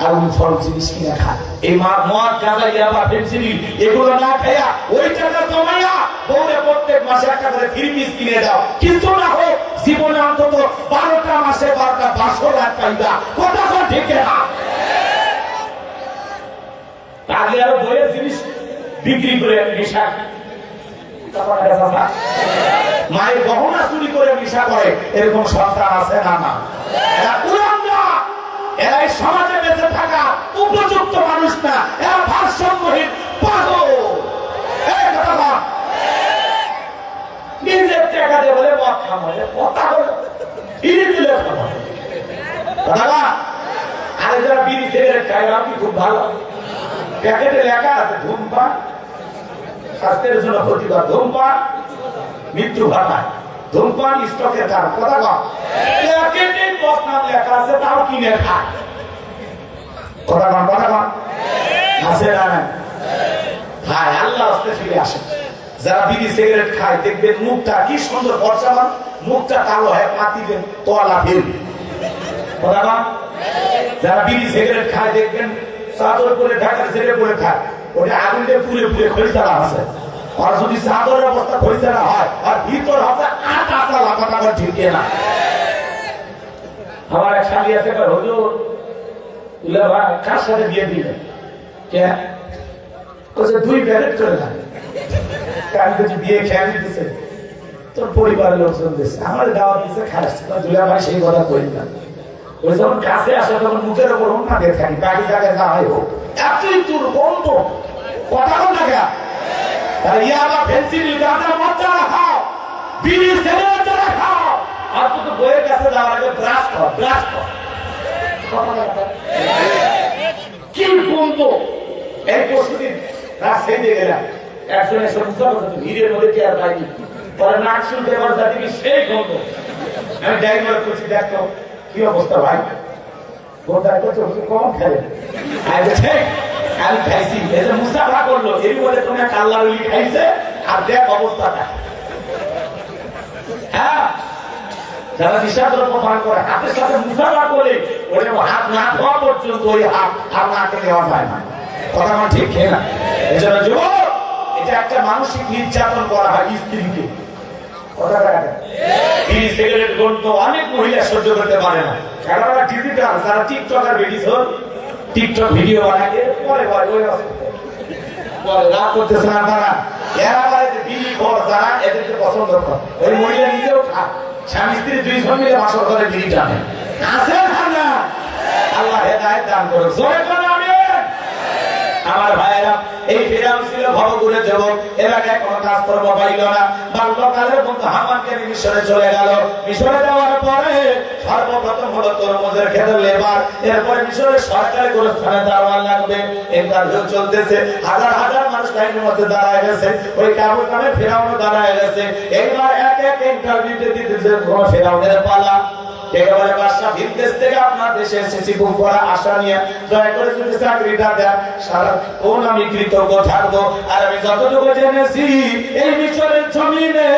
আগুন ফল জিনিস কিনে খায়। এই মদ গাঁজা ইয়াবা ফেন্সিডিল এগুলো না খাইয়া ওই টাকা জমাইয়া বউরে প্রত্যেক মাসে একটা করে 3 পিস কিনে দাও, কিছু না হোক জীবনে অন্তত 12টা মাসে 12টা 500 লাখ পাইবা। কথা কোন ঠিক না? আগে আরো বইয়ের জিনিস বিক্রি করে নেশা, মায়ের গহনা চুরি করে নেশা করে, এরকম সন্তান আছে না? না, এরা কুলাঙ্গা, এরা সমাজে বেঁচে থাকা উপযুক্ত মানুষ না, এরা ভারসাম্যহীন পাগল। নিজের টাকা দিয়ে বলে মদ খাবো, কথা বলে বিড়ি দিলে খাবো। আরে যারা বিড়ি সিগারেট খায় আপনি খুব ভালো, প্যাকেটে লেখা আছে ধূমপান স্বাস্থ্যের জন্য ক্ষতিকর, ধূমপান মৃত্যু ঘটায়, ধূমপান স্ট্রোকের কারণ। কথা কম প্যাকেটে বদনাম লেখা আছে, তাও কিনে খায়। কথা কম, কথা কম আছে না? হ্যাঁ, আল্লাহ আস্তে ফিরে আসে। যারা বিড়ি সিগারেট খায় দেখবেন মুখটা কি সুন্দর বর্ষাবান, মুখটা কালো হয়, মাটিতে তোয়ালা ফেল। কথা কম, যারা বিড়ি সিগারেট খায় দেখবেন চাদর করে ঢাকার ছেড়ে পড়ে খায়, ওটা আগুন দিয়ে পুড়ে পুড়ে খরিচালা আছে। আর যদি চাদরের অবস্থা খরিচালা হয় আর ভিতর হবে আটা চালা, কথা বল ঠিক না? আমার এক শালি আছে, হুজুর ভাই কার সাথে বিয়ে দিলেন? কে? 2 প্যাকেট করে না, বিয়ে খেয়াল দিতেছে, তোর পরিবারের লোকজন দিচ্ছে, আমার দাওয়া দিচ্ছে, খাস দুলা ভাই সেই কথা করি না। ওই যখন কাছে আসে তখন মুখের ওপর না দিয়ে থাকি, বাকি জায়গায় যা হয় হোক, এতই তোর বন্ধ কথা বল না। তাহলে ইয়াবা ফেন্সিডিল গাঁজা মদ যারা খাও, বিড়ি সিগারেট যারা খাও, আর তো বইয়ের কাছে যাওয়ার আগে ব্রাশ কর, ব্রাশ কর। কি বন্ধ এই প্রস্তুতি রাস্তায় দিয়ে গেলাম, একজনের সমস্যা করতে ভিড়ের মধ্যে কি আর পাইনি, পরে নাক শুনতে আমার জাতি সেই গন্ধ। আমি ড্রাইভার করছি, দেখো কি অবস্থা ভাই, কম খেলে আমি খাইছি, মুসাফা করলো, এই বলে তুমি কাল্লার খাইছে, আর দেখ অবস্থাটা। হ্যাঁ, যারা নিশা দ্রব্য পান করে হাতের সাথে মুসাফা করে, ওটা হাত না ধোয়া পর্যন্ত ওই হাত আর নাকে দেওয়া যায় না। কথা আমার ঠিক খেয়ে না? এই জন্য যুবক, এটা একটা মানসিক নির্যাতন করা হয় স্ত্রীকে। সিগারেট গন্ধ অনেক মহিলা সহ্য করতে পারে না, কারণ ওরা ডিজিটাল, যারা টিকটক আর ভিডিও টিকটক ভিডিও বানায় পরে রাগ করতেছে না তারা, এরা বাড়িতে বিড়ি খোর যারা এদেরকে পছন্দ করে, ওই মহিলা নিজেও খায়, স্বামী স্ত্রী 2 জন মিলে বাসর করে বিড়ি টানে। আছে না? আল্লাহ হেদায়েত দান করুক। জোরে করে আমিন। আমার ভাইয়েরা, এই ফিরাউন ছিল ভবঘুরে যুবক, এলাকায় কোনো কাজকর্ম পাইল না, বাল্যকালের মধ্যে হামানকে মিশরে চলে গেল। মিশরে যাওয়ার পরে সর্বপ্রথম হলো তরমুজের ক্ষেতের লেবার, এরপরে মিশরের সরকারি কোনো স্থানে দাঁড়ানো লাগবে, ইন্টারভিউ চলতেছে, হাজার হাজার মানুষ লাইনের মধ্যে দাঁড়ায় গেছে, ওই কাবুল নামে ফিরাউনও দাঁড়ায় গেছে। এইবার এক এক ইন্টারভিউ দিতেছে, ফিরাউনের পালা। একেবারে বাদশা বিদেশ থেকে আপনার দেশে এসেছি বুক করা আশা নিয়ে, দয়া করে যদি চাকরিটা দেন সারাক্ষণ আমি কৃতজ্ঞ থাকবো। আর আমি যতটুকু জেনেছি এই মিশরের জমিনে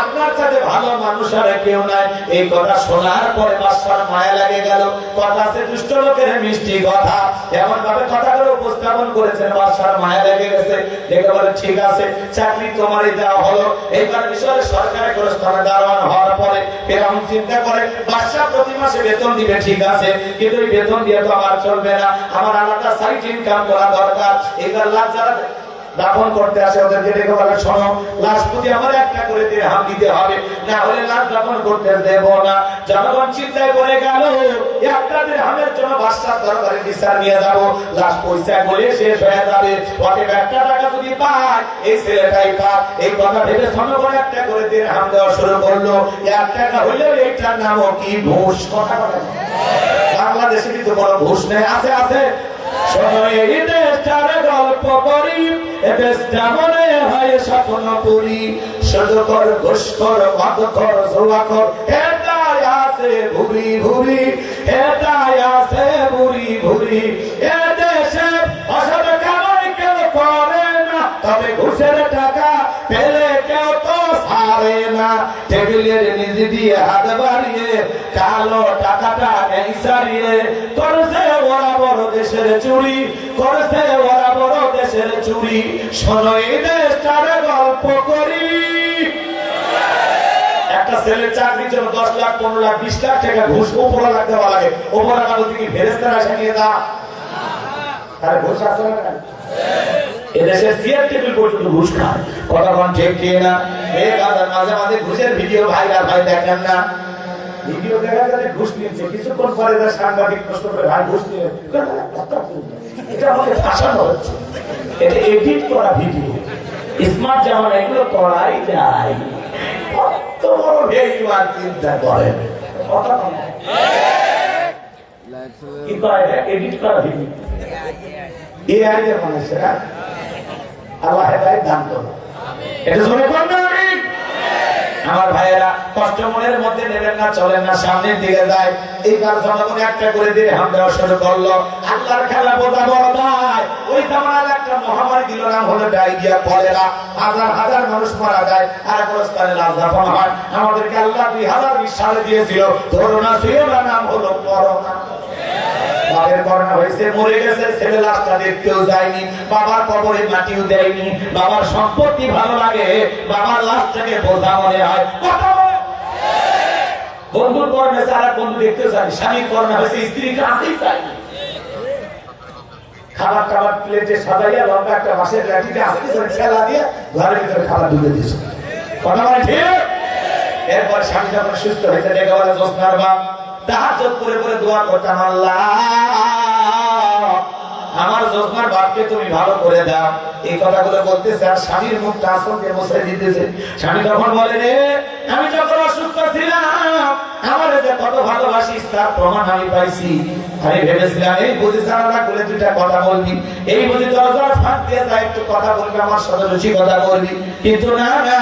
আপনার সাথে ভালো মানুষ আর কেউ নাই। এই কথা শোনার পরে বাদশার মায়া লাগে গেল। কথা আছে দুষ্ট লোকের মিষ্টি কথা, এমন ভাবে কথাগুলো উপস্থাপন করেছেন, বাদশার মায়া লেগে গেছে। দেখে বলে ঠিক আছে, চাকরি তোমারই দেওয়া হলো। এইবার মিশরের সরকারের কোনো স্থানে দাঁড়ানো হওয়ার পরে ফিরআউন চিন্তা করে, বাদশা প্রতি মাসে বেতন দিবে ঠিক আছে, কিন্তু এই বেতন দিয়ে তো আমার চলবে না, আমার আলাদা সাইড ইনকাম করা দরকার। এবার লাখ যারা দাফন করতে আসে ওদেরকে ডেকে বলে, শোনো, লাশ প্রতি আমার 1 টাকা করে দিরহাম দিতে হবে, না হলে লাশ দাফন করতে দেব না। জনগণ চিন্তায় পড়ে গেল, 1 দিরহামের জন্য বাদশার দরবারে বিচার নিয়ে যাব, লাশ পয়সা বলে শেষ হয়ে যাবে, ওকে 1 টাকা যদি পায় এই ছেলেটাই পাক। এই কথা ভেবে জনগণ 1 টাকা করে দিরহাম দেওয়া শুরু করলো। 1 টাকা হইলেও এইটার নামও কি ঘুষ। কথা বলে বাংলাদেশে কিন্তু বড় ঘুষ নেই, আছে আছে। এই দেশটার গল্প করি, এ দেশটা মনে হয় স্বপ্ন পুরি, শুধু কর ঘুষ কর মদ কর জুয়া কর, এটাই আছে ভুরি ভুরি, এটাই আছে ভুরি ভুরি। এ দেশে অসৎ কামাই কেউ করে না, তবে ঘুষের টাকা পেলে কেউ তো ছাড়ে না। টেবিলের নিজ দিয়ে হাত বাড়িয়ে কালো টাকাটা নেই সারিয়ে করছে ওরা বড় দেশের চুরি করেছে ওরা বড় দেশের চুরি শোনো এই দেশটারে গল্প করি একটা ছেলের চাকরির জন্য 10 লাখ 15 লাখ 20 লাখ টাকা ঘুষ উপরা লাগতে লাগে উপরা কাগজ কি ফেরেশতারা সানিয়ে দা তার ঘুষ আছে না এদেশের চেয়ার টেবিল পর্যন্ত ঘুষ খায় কথা কোন ঠিক কি না এই বাজার মাঝে মাঝে ঘুষের ভিডিও ভাইরাল ভাই দেখেন না ভিডিও দেখা যায় ঘুষ নিচ্ছে কিছুক্ষণ পরে তার সাংবাদিক প্রশ্ন করে ভাই ঘুষ নিয়ে এটা আমাকে ফাঁসানো হচ্ছে এটা এডিট করা ভিডিও স্মার্ট জামানা এগুলো করাই যায় কত বড় বেঈমান চিন্তা করেন কথা কোন কি করে এডিট করা ভিডিও এআই এর মানুষরা আল্লাহ হেদায়েত দান করুন এটা জোরে কোন আমিন আমার ভাইয়েরা কষ্ট মনের মধ্যে নেবেন না চলেন না সামনের দিকে যায় এইবার জনগণ একটা করে দিয়ে আমরা শুরু করলো আল্লাহর খেলা বোঝা বড় ভাই ওই জামানার একটা মহামারী দিল নাম হলো ডায়রিয়া কলেরা হাজার হাজার মানুষ মারা যায় আর গোরস্থানে লাশ দাফন হয় আমাদেরকে আল্লাহ 2020 সালে দিয়েছিল করোনা ছিল না নাম হলো করোনা বাবার করোনা হয়েছে মরে গেছে ছেলে লাশটা দেখতেও যায়নি বাবার কবরে মাটিও দেয়নি বাবার সম্পত্তি ভালো লাগে বাবার লাশটাকে বোঝা মনে হয় কথা বলে বন্ধুর করোনা সারা বন্ধু দেখতেও যায়নি স্বামীর করোনা হয়েছে স্ত্রীর কাছেই চায়নি খাবার খাবার প্লেটে সাজাইয়া লম্বা একটা বাঁশের লাঠিতে আস্তে করে ঠেলা দিয়ে ঘরের ভিতরে খাবার ঢুকে দিয়েছে কথা বলে ঠিক এরপর স্বামী যখন সুস্থ হয়েছে ডেকে বলে জোসনার বাপ তাহাজ্জুদ করে করে দোয়া করতাম আল্লাহ আমার জোসনার বাপকে তুমি ভালো করে দাও এই কথাগুলো বলতেছে আর স্বামীর মুখটা আসলকে মুছে দিতেছে স্বামী তখন বলে রে আমি যখন অসুস্থ ছিলাম আমার যে কত ভালোবাসিস তার প্রমাণ আমি পাইছি আমি ভেবেছিলাম এই বুঝি সারা করে দুইটা কথা বলবি এই বুঝি দরজার ফাঁক দিয়ে যা একটু কথা বলবি আমার সাথে রুচি কথা বলবি কিন্তু না না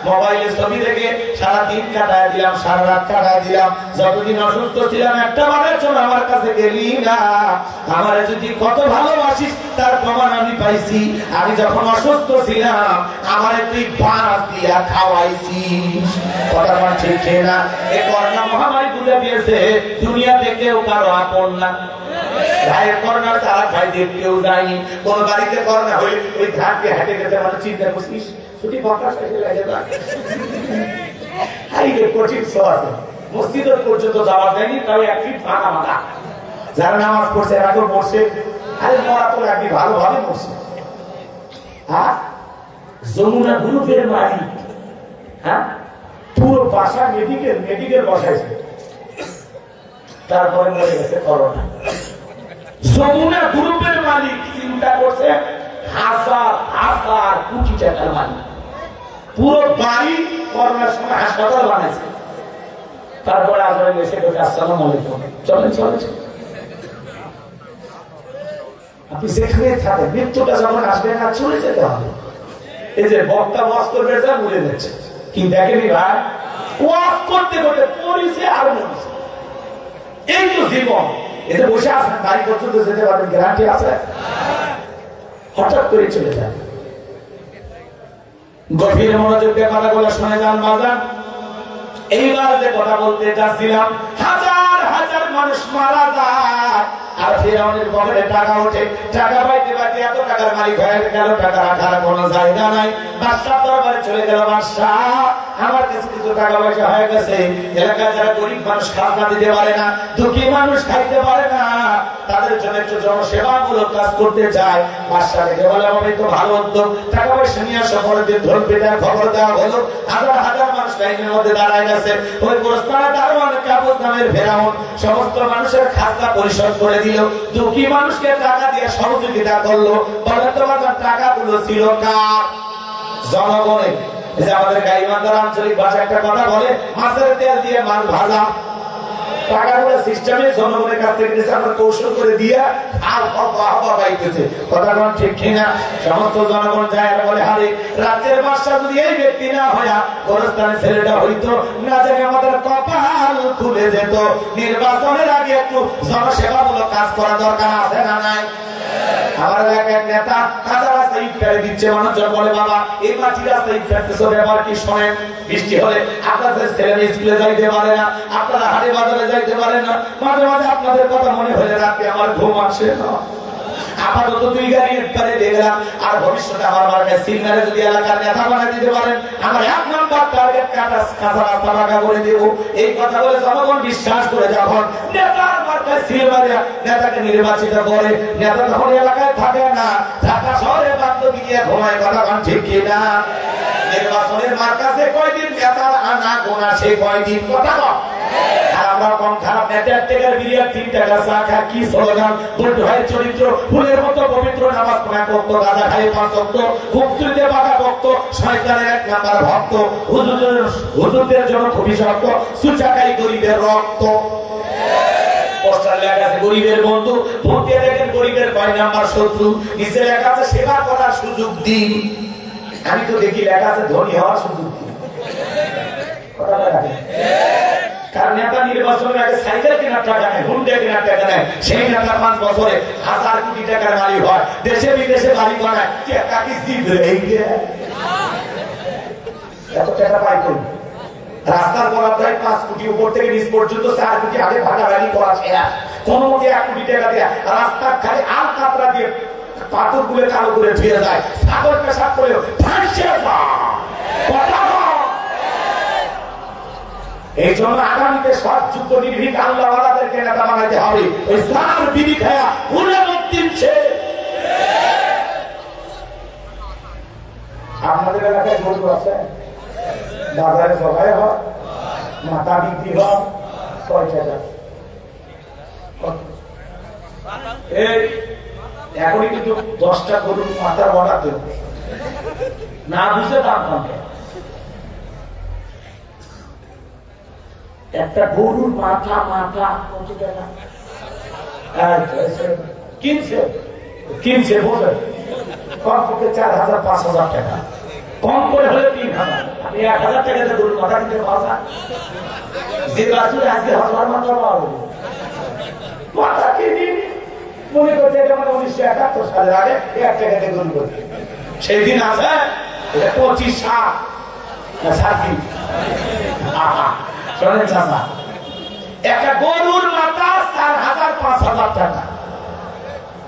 মোবাইলে ছবি দেখে সারা দিন কাটায় দিলাম সারা রাত কাটায় দিলাম যতদিন অসুস্থ ছিলাম একটা বারের জন্য আমার কাছে গেলি না আমারে যদি কত ভালোবাসিস তার প্রমাণ আমি পাইছি আমি যখন অসুস্থ ছিলাম আমারে তুই ভাত দিয়া খাওয়াইছিস কথা বল ঠিক না এই করোনা মহামারী বুঝে দিয়েছে দুনিয়াতে কেউ কারো আপন না ভাইয়ের করোনার তারা ভাই দেখতেও যায়নি কোন বাড়িতে করোনা হলে ওই ঘাট দিয়ে হেঁটে গেছে মানে চিন্তা করছিস ছুটি বকা শেষে লাগে না হাই রে কঠিন সওয়াল মসজিদ পর্যন্ত যাওয়া যায়নি তাও একটি ফাঁকা মাথা যারা নামাজ পড়ছে এরা তো পড়ছে আরে মরা তো একটি ভালোভাবে পড়ছে হ্যাঁ যমুনা গ্রুপের মালিক হ্যাঁ পুরো বাসা মেডিকেল বসাইছে তারপরে মরে গেছে করোনা যমুনা গ্রুপের মালিক চিন্তা করছে হাজার হাজার কোটি টাকার মালিক পুরো বাড়ি করোনার সময় হাসপাতাল বানাইছে তারপরে আজরাইল এসে বলে আসসালামু আলাইকুম চলেন চলেন আপনি যেখানে থাকেন মৃত্যুটা যখন আসবে না চলে যেতে হবে এই যে বক্তা ওয়াজ করবে যা ভুলে যাচ্ছে কি দেখেনি ভাই ওয়াজ করতে করতে পরিছে আর মরিছে এই তো জীবন এই যে বসে আছেন বাড়ি পর্যন্ত যেতে পারবেন গ্যারান্টি আছে হঠাৎ করে চলে যান গভীর মনোযোগ দিয়ে কথাগুলো শুনে যান বাজান এইবার যে কথা বলতে যাচ্ছিলাম হাজার হাজার মানুষ মারা যায় আর ফিরআউনের পকেটে টাকা ওঠে টাকা পাইতে পাইতে এত টাকার মালিক হয়ে গেল টাকা রাখার কোনো জায়গা নাই বাদশার দরবারে চলে গেল বাদশাহ আমার কাছে কিছু টাকা পয়সা হয়ে গেছে এলাকায় যারা গরিব মানুষ খাজনা দিতে পারে না দুঃখী মানুষ খাইতে পারে না তাদের জন্য একটু জনসেবামূলক কাজ করতে চায় বাদশাহ দেখে বলে আমি তো ভালো উদ্যোগ টাকা পয়সা নিয়ে আসা পরের দিন ধরবে দেওয়ার খবর দেওয়া হলো হাজার হাজার মানুষ লাইনের মধ্যে দাঁড়ায় গেছে ওই গোরস্থানে দারোয়ান কাবুস নামের ফেরাউন সমস্ত মানুষের খাজনা পরিশোধ করে দিল দুঃখী মানুষকে টাকা দিয়ে সহযোগিতা করলো বলে তোমার টাকাগুলো ছিল কার জনগণের যে আমাদের গাইবান্ধার আঞ্চলিক ভাষা একটা কথা বলে মাছের তেল দিয়ে মাছ ভাজা টাকাগুলো সিস্টেমে জনগণের কাছ থেকে আমরা কৌশল করে দিয়ে আর পাইতেছে কথা কোন ঠিক কিনা সমস্ত জনগণ যায় আর বলে আরে রাজ্যের বাদশা যদি এই ব্যক্তি না হয় গোরস্থানের ছেলেটা হইতো না জানি আমাদের কপাল খুলে যেত। নির্বাচনের আগে একটু জনসেবামূলক কাজ করা দরকার আছে না নাই? আমার এলাকার নেতা কাঁচা রাস্তা ইট ফেলে দিচ্ছে, মানুষজন বলে বাবা এই মাটি রাস্তা ইট ফেলতেছো, ব্যাপার কি শোনেন? বৃষ্টি হলে আপনাদের ছেলেরা স্কুলে যাইতে পারে না, আপনারা হাটে বাজারে যাইতে পারেন না, মাঝে মাঝে আপনাদের কথা মনে হলে রাতে আমার ঘুম আসে না। আপাতত 2 গাড়ি একবারে দেখলাম, আর ভবিষ্যতে আমার মার্কায় সিগনালে যদি এলাকার নেতা বানিয়ে দিতে পারেন, আমার 1 নম্বর টার্গেট কাঁচা রাস্তা পাকা করে দেব। এই কথা বলে জনগণ বিশ্বাস করে যখন নেতার মার্কায় সিলমারিয়া নেতাকে নির্বাচিত করে, নেতা তখন এলাকায় থাকে না, ঢাকা শহরে বান্ধবী নিয়ে ঘুমায়। কথা কোন ঠিক কিনা? নির্বাচনের মার্কাছে কয়দিন নেতার আনা গোনা সে কয়দিন কথা কম। আর আমরা কম খারাপ নেতার টেকার বিরিয়ার 3 টাকা চা খা কি স্লোগান, বলতে হয় চরিত্র ফুলের মতো পবিত্র, নামাজ পড়া ভক্ত, গাঁজা খাই 5 ওয়াক্ত, মুক্তিতে বাধা ভক্ত, শয়তানের 1 নাম্বার ভক্ত, হুজুরদের জন্য খুবই শক্ত, সুচাকাই গরিবের রক্ত। পোস্টার লেখা আছে গরিবের বন্ধু, ভোট দিয়ে দেখেন গরিবের 9 নাম্বার শত্রু। নিচে লেখা আছে সেবা করার সুযোগ দিন। আমি তো দেখি লেখা আছে ধনী হওয়ার সুযোগ দিন। কথাটা রাখেন, কারণ নেতা নির্বাচনের আগে সাইকেল কেনার টাকা নেই, হুন্ডা কেনার টাকা নেই, সেই নেতা 5 বছরে 1000 কোটি টাকার মালিক হয়, দেশে বিদেশে বাড়ি বানায়, টাকা জিতবে এত টাকা পাই করি। রাস্তার বরাবর 5 কোটি, উপর থেকে নিচ পর্যন্ত 4 কোটি আগে ভাগাভাগি করা শেষ। কোন মতে 1 কোটি টাকা দিয়ে রাস্তা খালি আল কাপড়া দিয়ে পাথর গুলে কালো করে ফিরে যায়, সাগর পেশাব করেও এই জন্য আগামীতে সব যুদ্ধ নির্ভীক আল্লাহওয়ালাদেরকে নেতা বানাইতে হবে। ওই সার বিড়ি খায়া ভুলে দিচ্ছে। আপনাদের এলাকায় গরু আছে, বাজারে জবাই হয়, মাথা বিক্রি হয়, 6 টাকা। এখনই কিন্তু 10টা গরুর মাথার অর্ডার দেব, না বুঝে দাম কমে। একটা গরুর মাথা কত টাকা কিনছে বলে কম পক্ষে 4000 5000 টাকা, কম করে হলে 3000। আপনি 1000 টাকাতে গরুর মাথা কিনতে পারবেন? যে বাছুর আজকে 1000 মাথা পাবো, মাথা কিনি মনে করছে এটা মানে 1971 সালের আগে 1 টাকাতে গরু করছে। সেই দিন আছে 25 সাথী শোনেন চাষা, একটা গরুর মাথা 4000 5000 টাকা।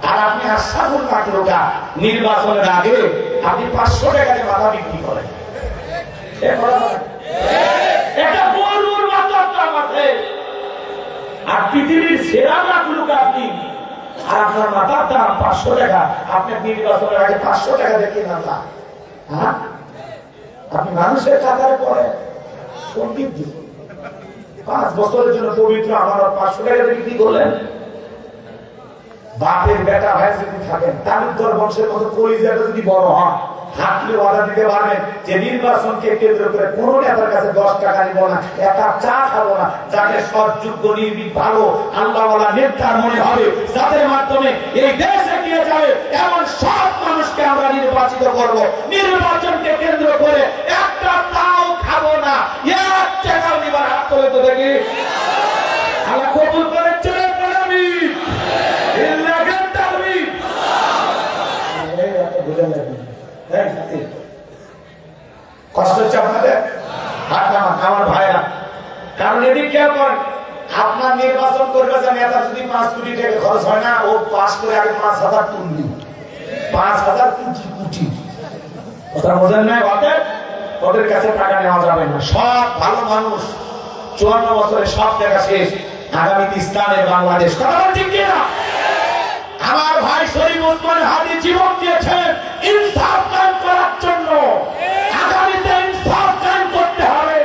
আর আপনি আশাফুল মাকলুকা নির্বাচনের আগে আপনি 500 টাকাতে মাথা বিক্রি করেন। একটা গরুর মাথার দাম আছে, আর পৃথিবীর সেরা মাকলুকা আপনি, আর আপনার মাথার দাম 500 টাকা। আপনি নির্বাচনের আগে 500 টাকা দেখে মাথা, হ্যাঁ আপনি মানুষের কাতারে পড়েন। 5 বছরের জন্য পবিত্র আমার 500 টাকা বিক্রি করলেন। বাপের বেটা ভাই যদি থাকেন, তালুকদার বংশের মতো কলিজাটা যদি বড় হয়, হাতলে অর্ডার দিতে পারবেন যে নির্বাচনকে কেন্দ্র করে কোন নেতার কাছে 10 টাকা নিব না, একটা চা খাবো না, যাকে সৎযোগ্য নির্ভীক ভালো আল্লাহওয়ালা নেতার মনে হবে, যাদের মাধ্যমে এই দেশ এগিয়ে যাবে, এমন সব মানুষকে আমরা নির্বাচিত করব। নির্বাচনকে কেন্দ্র করে একটা চাও খাবো না, 1 টাকাও নিবার হাত তুলে তো দেখি। আল্লাহ কবুল করে চলে আমি কষ্ট হচ্ছে আপনাদের আমার ভাইরা, কারণ এদিক খেয়াল করেন, আপনার নির্বাচন করবে যে নেতা যদি 5 কোটি টাকা খরচ হয় না, ও পাস করে আগে 5000 তুলবি, 5000 কোটি কথা বোঝেন না? ওদের কাছে টাকা নেওয়া যাবে না। সব ভালো মানুষ 54 বছরে সব দেখা শেষ, আগামীতে ইসলামের বাংলাদেশ। কথা ঠিক কিনা? আমার ভাই শরীফ ওসমান হাদি জীবন দিয়েছেন ইনসাফ কায়েম করার জন্য। আগামীতে ইনসাফ কায়েম করতে হবে।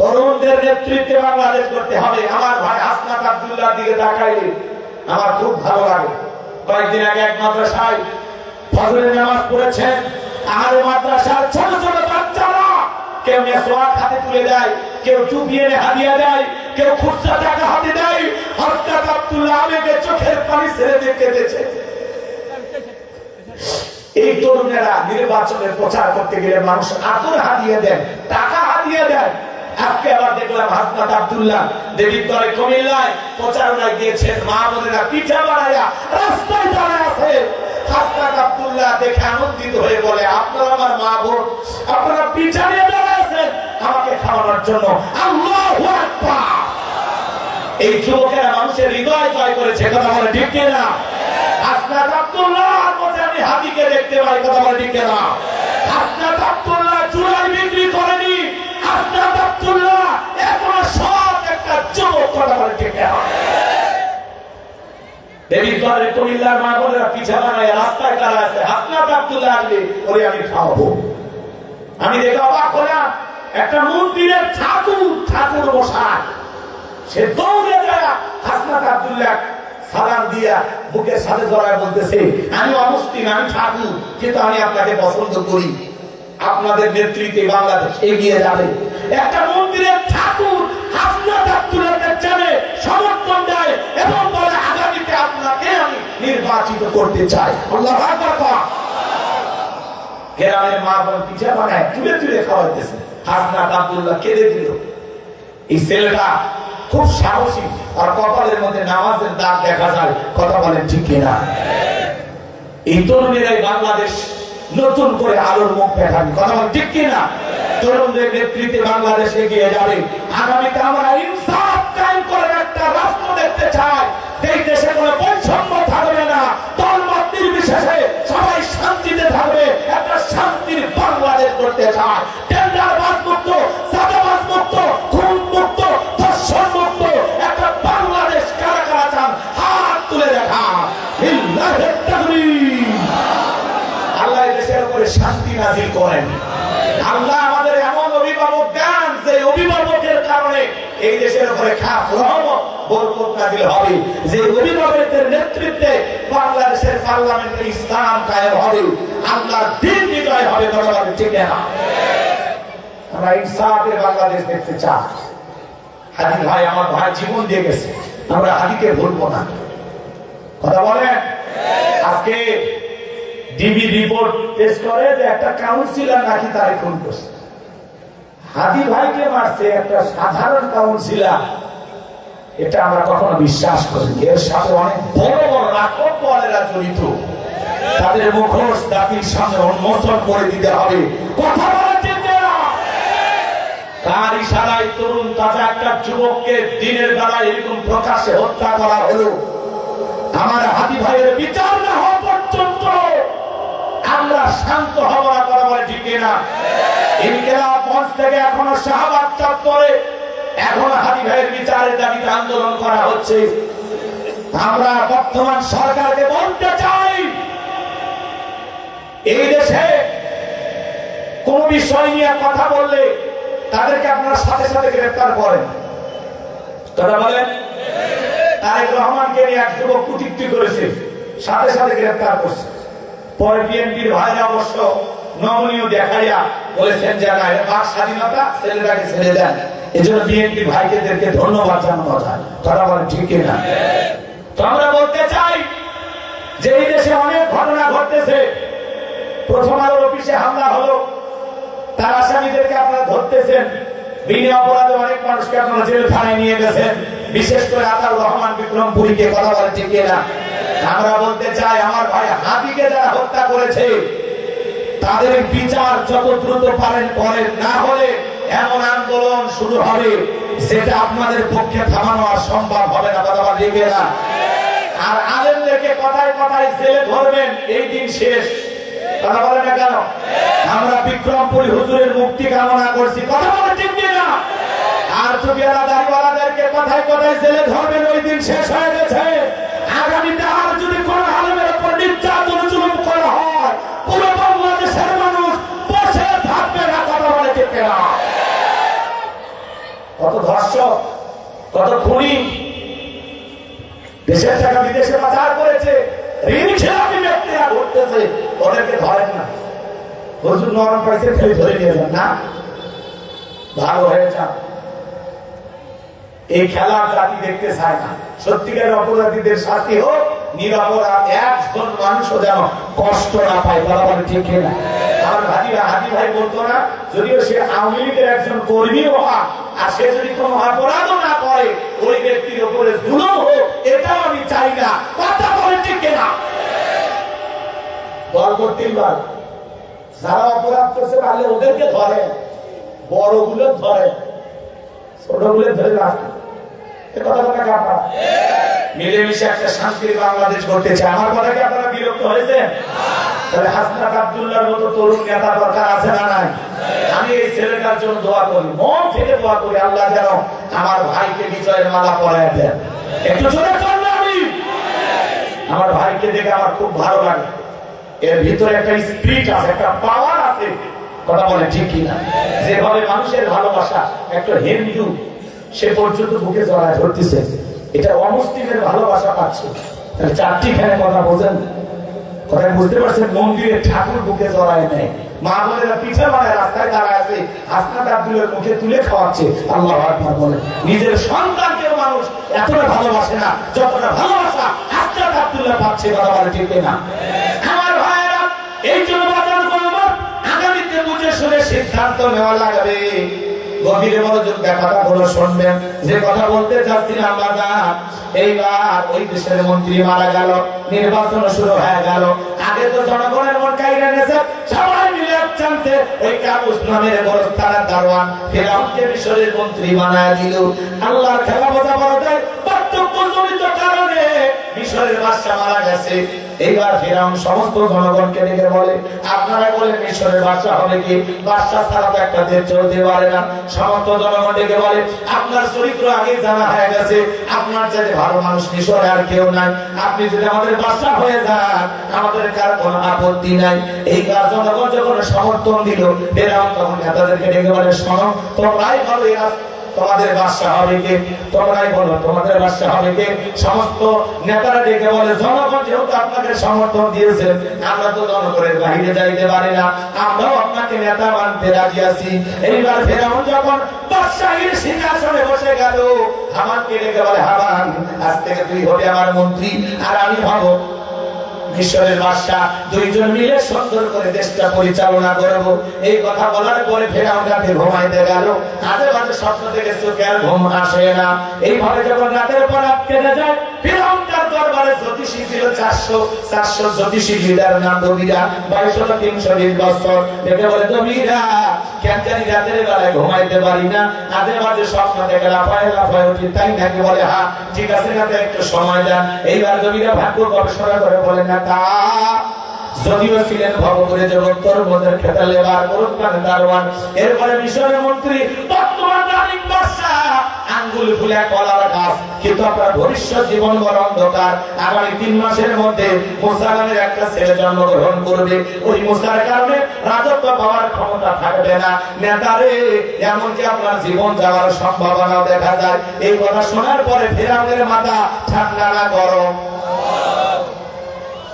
তরুণদের নেতৃত্বে বাংলাদেশ করতে হবে। আমার ভাই হাসনাত আব্দুল্লাহ দিকে তাকাইলে আমার খুব ভালো লাগে। কয়েকদিন আগে এক মাদ্রাসায় ফজরের নামাজ পড়েছেন, আর মাদ্রাসার ছোট ছোট বাচ্চারা কেউ মেসওয়াক হাতে তুলে দেয়, কেউ চুপিয়ে হাদিয়া দেয়, কেউ খুচরা টাকা হাতে দেয়। হাসনাত আব্দুল্লাহ আবেগে চোখের পানি ছেড়ে দিয়ে কেঁদেছে। এই তরুণেরা নির্বাচনের প্রচার করতে গেলে মানুষ আতর হাদিয়ে দেন, টাকা হাদিয়ে দেন, আজকে আবার দেখলাম হাসনাত আব্দুল্লাহ দেবীদ্বরে কুমিল্লায় প্রচারণায় গিয়েছেন, মা বোনেরা পিঠা বানায়া রাস্তায় দাঁড়ায় আছে। হাসনাত আব্দুল্লাহ দেখে আনন্দিত হয়ে বলে, আপনারা আমার মা বোন, আপনারা পিঠা নিয়ে দাঁড়ায় আছেন আমাকে খাওয়ানোর জন্য। আল্লাহু আকবার। এই যুবকেরা মানুষের হৃদয় জয় করেছে, কথা বলে ঠিক কিনা? হাসনাত আব্দুল্লাহ বলতে আমি হাতিকে দেখতে পাই, কথা বলে ঠিক কিনা? হাসনাত আব্দুল্লাহ চুলাই বিক্রি করেনি, হাসনাত আব্দুল্লাহ এখনো সৎ একটা যুবক, কথা বলে ঠিক কিনা? দেবীদ্বরে কুমিল্লার মা বোনেরা পিঠা বানায় রাস্তায় দাঁড়ায় আছে, হাসনাত আব্দুল্লাহ আসলে ওরে আমি খাওয়াবো। আমি দেখে অবাক হলাম, একটা মন্দিরের ঠাকুর বসায়, সে দৌড়ে যায় হাসনাত আব্দুল্লাহ সালাম দিয়া বুকের সাথে জড়ায় বলতেছে, আমি অমুসলিম, আমি ঠাকুর, কিন্তু আমি আপনাকে পছন্দ করি, আপনাদের নেতৃত্বে বাংলাদেশ এগিয়ে যাবে। একটা মন্দিরের ঠাকুর হাসনাত আব্দুল্লাহকে জানে, সমর্থন দেয় এবং বলে আগামীতে আপনাকে আমি নির্বাচিত করতে চাই। আল্লাহু আকবার। গ্রামের মা বোন পিঠা বানায় তুলে তুলে খাওয়াইতেছে, হাসনাত আব্দুল্লাহ কেঁদে দিল। এই ছেলেটা খুব সাহসী, আর কপালের মধ্যে নামাজের দাগ দেখা যায়, কথা বলেন ঠিক কিনা? এই তরুণেরাই বাংলাদেশ নতুন করে আলোর মুখ দেখাবে, কথা বলেন ঠিক কিনা? তরুণদের নেতৃত্বে বাংলাদেশ এগিয়ে যাবে। আগামীতে আমরা ইনসাফ কায়েম করে একটা রাষ্ট্র দেখতে চাই, এই দেশে কোনো বৈষম্য থাকবে না, দলমত নির্বিশেষে সবাই শান্তিতে থাকবে, একটা শান্তির বাংলাদেশ করতে চায়। টেন্ডারবাজ মুক্ত, চাঁদাবাজ মুক্ত, খুন মুক্ত, ধর্ষণ মুক্ত একটা বাংলাদেশ কারা কারা চান হাত তুলে দেখা। আল্লাহ দেশের উপরে শান্তি নাজিল করেন। আল্লাহ আমাদের এমন অভিভাবক দেন যে অভিভাবকের কারণে এই দেশের উপরে খাস রহমত বরকত নাজিল হবে, যে অভিভাবকদের নেতৃত্বে বাংলাদেশের পার্লামেন্টে ইসলাম কায়েম হবে, আল্লাহর দ্বীন বিজয় হবে, কথা বলেন ঠিক না? আমরা ইনসাফের বাংলাদেশ দেখতে চাই। হাদি ভাই আমার ভাই জীবন দিয়ে গেছে, আমরা হাদিকে ভুলবো না, কথা বলেন। আজকে ডিবি রিপোর্ট পেশ করে যে একটা কাউন্সিলর নাকি তারে খুন করছে। হাদি ভাইকে মারছে একটা সাধারণ কাউন্সিলর, এটা আমরা কখনো বিশ্বাস করি। এর সাথে অনেক বড় বড় রাক্ষস দলেরা জড়িত, তাদের মুখোশ জাতির সামনে উন্মোচন করে দিতে হবে, কথা বলেন ঠিক না? কার ইশারায় তরুণ তাজা একটা যুবককে দিনের বেলায় এরকম প্রকাশ্যে হত্যা করা হলো? আমার হাদি ভাইয়ের বিচার না হওয়া পর্যন্ত আমরা শান্ত হব না, কথা বলে ঠিক না? ইনকিলাব মঞ্চ থেকে এখনো শাহবাগ চত্বরে এখনো হাদি ভাইয়ের বিচারের দাবিতে আন্দোলন করা হচ্ছে। আমরা বর্তমান সরকারকে বলতে চাই, এই দেশে কোন বিষয় নিয়ে কথা বললে তাদেরকে আপনারা সাথে সাথে গ্রেফতার করেন, কথা বলেন। তারেক রহমানকে নিয়ে এক যুবক কুটিক্তি করেছে, সাথে সাথে গ্রেফতার করছে। পরে বিএনপির ভাইরা অবশ্য নমনীয় দেখাইয়া বলেছেন যে না, বাক স্বাধীনতা, ছেলেটাকে ছেড়ে দেন। এই জন্য বিএনপি ভাইদেরকে ধন্যবাদ জানানো যায়, কথা বলেন ঠিক না? তো আমরা বলতে চাই যে এই দেশে অনেক ঘটনা ঘটতেছে। প্রথম আলোর অফিসে হামলা হলো, তার আসামিদেরকে আপনারা ধরতেছেন, বিনা অপরাধে অনেক মানুষকে আপনারা জেলখানায় নিয়ে গেছেন, বিশেষ করে আতাউর রহমান বিক্রমপুরীকে, কথা বলেন ঠিক না? আমরা বলতে চাই আমার ভাই হাদিকে যারা হত্যা করেছে তাদের বিচার যত দ্রুত পারেন করেন, না হলে এমন আন্দোলন শুরু হবে যেটা আপনাদের পক্ষে থামানো আর সম্ভব হবে না, কথা বলেন ঠিক না? আর আলেমদেরকে কথায় কথায় জেলে ধরবেন, এই দিন শেষ, কথা বলে না কেন? আমরা বিক্রমপুরী হুজুরের মুক্তি কামনা করছি, কথা বলে ঠিক না? আর টুপিওয়ালা দাড়িওয়ালাদেরকে কথায় কথায় জেলে ধরবেন, ওই দিন শেষ হয়ে গেছে। আগামীতে আর যদি কোন আলেমের উপর নির্যাতন জুলুম করা হয়, পুরো বাংলাদেশের মানুষ বসে থাকবে না, কথা বলে ঠিক না? কত ধর্ষক, কত খুনি দেশের টাকা বিদেশে পাচার করেছে, ঋণ খেলাপি ব্যক্তিরা ঘটতেছে, ওদেরকে ধরেন না। হুজুর নরম পাইছে ফেলে ধরে নিয়ে যান না, ভালো হয়ে যান। এই খেলার জাতি দেখতে চায় না। সত্যিকারের অপরাধীদের শাস্তি হোক, নিরপরাধ একজন মানুষও যেন কষ্ট না পায়, কথা বলে ঠিক না? আর হাদি ভাই বলতো না, যদিও সে আওয়ামী লীগের একজন কর্মীও হয়, আর সে যদি কোনো অপরাধও না করে ওই ব্যক্তির উপরে জুলুম হোক, এটাও আমি চাই না। কথা বলে ঠিক কিনা? দল করতেই পারে, যারা অপরাধ করছে তাহলে ওদেরকে ধরে, বড়গুলো ধরে, ছোটগুলো ধরে রাখে। মিলেমিশে একটা শান্তির বাংলাদেশ করতে চায়। আমার কথা কি আপনারা বিরক্ত হয়েছেন? তাহলে হাসনাত আব্দুল্লাহর মতো তরুণ নেতা দরকার আছে না নাই? আমি এই ছেলেটার জন্য দোয়া করি, মন থেকে দোয়া করি, আল্লাহ যেন আমার ভাইকে বিজয়ের মালা পরায় দেন। একটু জোরে করলে আমি, আমার ভাইকে দেখে আমার খুব ভালো লাগে। এর ভিতরে একটা স্পিরিট আছে, একটা পাওয়ার আছে। কথা বলে ঠিক কিনা? যেভাবে মানুষের ভালোবাসা একটা হিন্দু সে পর্যন্ত বুকে জড়ায় ধরতেছে, এটা অমুসলিমের ভালোবাসা পাচ্ছে। তাহলে চারটি খানে কথা বোঝেন, কথা বুঝতে পারছেন? মন্দিরে ঠাকুর বুকে জড়ায় নেয়, মা বোনেরা পিঠা বানায় রাস্তায় দাঁড়ায় আছে, হাসনাত আব্দুল্লাহর মুখে তুলে খাওয়াচ্ছে। আল্লাহু আকবার বলে। নিজের সন্তানকে মানুষ এতটা ভালোবাসে না যতটা ভালোবাসা হাসনাত আব্দুল্লাহ পাচ্ছে। কথা বলে ঠিক কিনা? আমার ভাইয়েরা, এই জন্য বাজার করব, আগামীতে বুঝে শুনে সিদ্ধান্ত নেওয়া লাগবে। গভীরে মনোযোগ ব্যাপারটা হলো শুনবেন, যে কথা বলতে চাচ্ছিলাম বাজার। এইবার ওই দেশের মন্ত্রী মারা গেল, নির্বাচন শুরু হয়ে গেল। আগে তো জনগণের মন কাইরা গেছে, সবাই মিলে একসাথে ওই কাবুস নামের গোরস্থানের দারোয়ান ফেরাউনকে মিশরের মন্ত্রী বানায় দিল। আল্লাহর খেলা বোঝা বড় দেয়, পার্থক্যজনিত কারণে মিশরের বাদশা মারা গেছে। এইবার ফেরাউন সমস্ত জনগণকে ডেকে বলে, আপনারা বলেন মিশরের বাদশা হবে কি? বাদশা ছাড়া তো একটা দেশ চলতে পারে না। সমস্ত জনগণ ডেকে বলে, আপনার চরিত্র আগে জানা হয়ে গেছে, আপনার চাইতে ভালো মানুষ মিশরে আর কেউ নাই। আপনি যদি আমাদের বাদশা হয়ে যান আমাদের কার কোনো আপত্তি নাই। এইবার জনগণ যখন সমর্থন দিল, ফেরাউন তখন নেতাদেরকে ডেকে বলে, শোনো, তোমরাই ভালো, তোমাদের বাদশা হবে কে? তোমরাই বলো তোমাদের বাদশা হবে কে? সমস্ত নেতারা ডেকে বলে, জনগণ যেহেতু আপনাকে সমর্থন দিয়েছে, আমরা তো জনগণের বাহিরে যাইতে পারি না, আমরাও আপনাকে নেতা মানতে রাজি আছি। এইবার ফেরাউন যখন বাদশাহীর সিংহাসনে বসে গেল, হামানকে ডেকে বলে, হামান, আজ থেকে তুই হবে আমার মন্ত্রী আর আমি হব মিশরের বাদশা। দুইজন মিলে সুন্দর করে দেশটা পরিচালনা করব। এই কথা বলার পরে ফেরাউন রাতে ঘুমাইতে গেল। আজে বাজে স্বপ্ন দেখে চোখে আর ঘুম আসে না। এইভাবে যখন রাতের পর রাত কেটে যায়, ফেরাউন তার দরবারে জ্যোতিষী ছিল 400 জ্যোতিষী লিডার নাম দবিরা, 22,320 বছর। দেখে বলে, দবিরা কেন জানি রাতের বেলায় ঘুমাইতে পারি না, আজে বাজে স্বপ্ন দেখে লাফায় উঠি, তাই নাকি? বলে, হ্যাঁ ঠিক আছে, রাতে একটু সময় দেন। এইবার দবিরা ভাগ্য গবেষণা করে বলে, না যদিও ছিলেন ভবঘুরে জগত্তর মধ্যে খেতা লেবার গোরস্থানের দারোয়ান, এরপরে মিশরের মন্ত্রী, বর্তমান রানিং বাদশা, আঙ্গুল ফুলে কলার গাছ, কিন্তু আপনার ভবিষ্যৎ জীবন বড় অন্ধকার। আগামী 3 মাসের মধ্যে মুসা নামের একটা ছেলে জন্মগ্রহণ করবে। ওই মুসার কারণে রাজত্ব পাওয়ার ক্ষমতা থাকবে না। নেতারে, এমনকি আপনার জীবন যাওয়ার সম্ভাবনাও দেখা যায়। এই কথা শোনার পরে ফেরাউনের মাথা ঠান্ডা না গরম?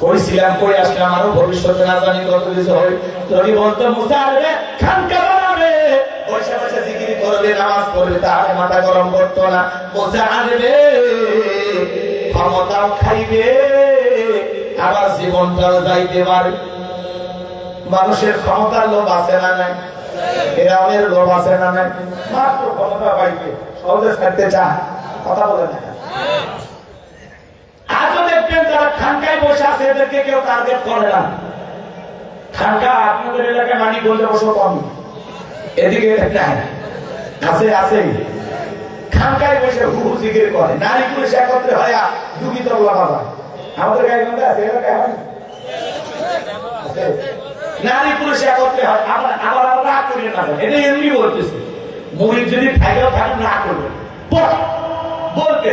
কইছিলাম, কই আসলাম, আরো ভবিষ্যতে না জানি কত কিছু হয়। যদি বলতো মুসা আসবে, খানকা বানাবে, বসে বসে জিকির করবে, নামাজ পড়বে, তাহলে মাথা গরম করতো না। মুসা আসবে, ক্ষমতাও খাইবে, আবার জীবনটাও যাইতে পারে। মানুষের ক্ষমতার লোভ আছে না নাই? ফেরাউনের লোভ আছে না নাই? মাত্র ক্ষমতা পাইবে, সহজে ছাড়তে চায়। কথা বলে না? আজও দেখবেন যারা খানকায় বসে আছে এদেরকে কেউ টার্গেট করে না। খানকা আপনাদের এলাকায় মানিকগঞ্জে বসে কম, এদিকে আছে খানকায় বসে হু হু জিকির করে, নারী পুরুষ একত্রে হয় দুগি তবলা বাজায়। আমাদের গায়ে আছে এলাকায় হয়, নারী পুরুষ একত্রে হয়। আবার আবার রাগ করি না, এটা এমনি বলতেছে। মুড়ি যদি থাকেও থাকে না করবে, বলতে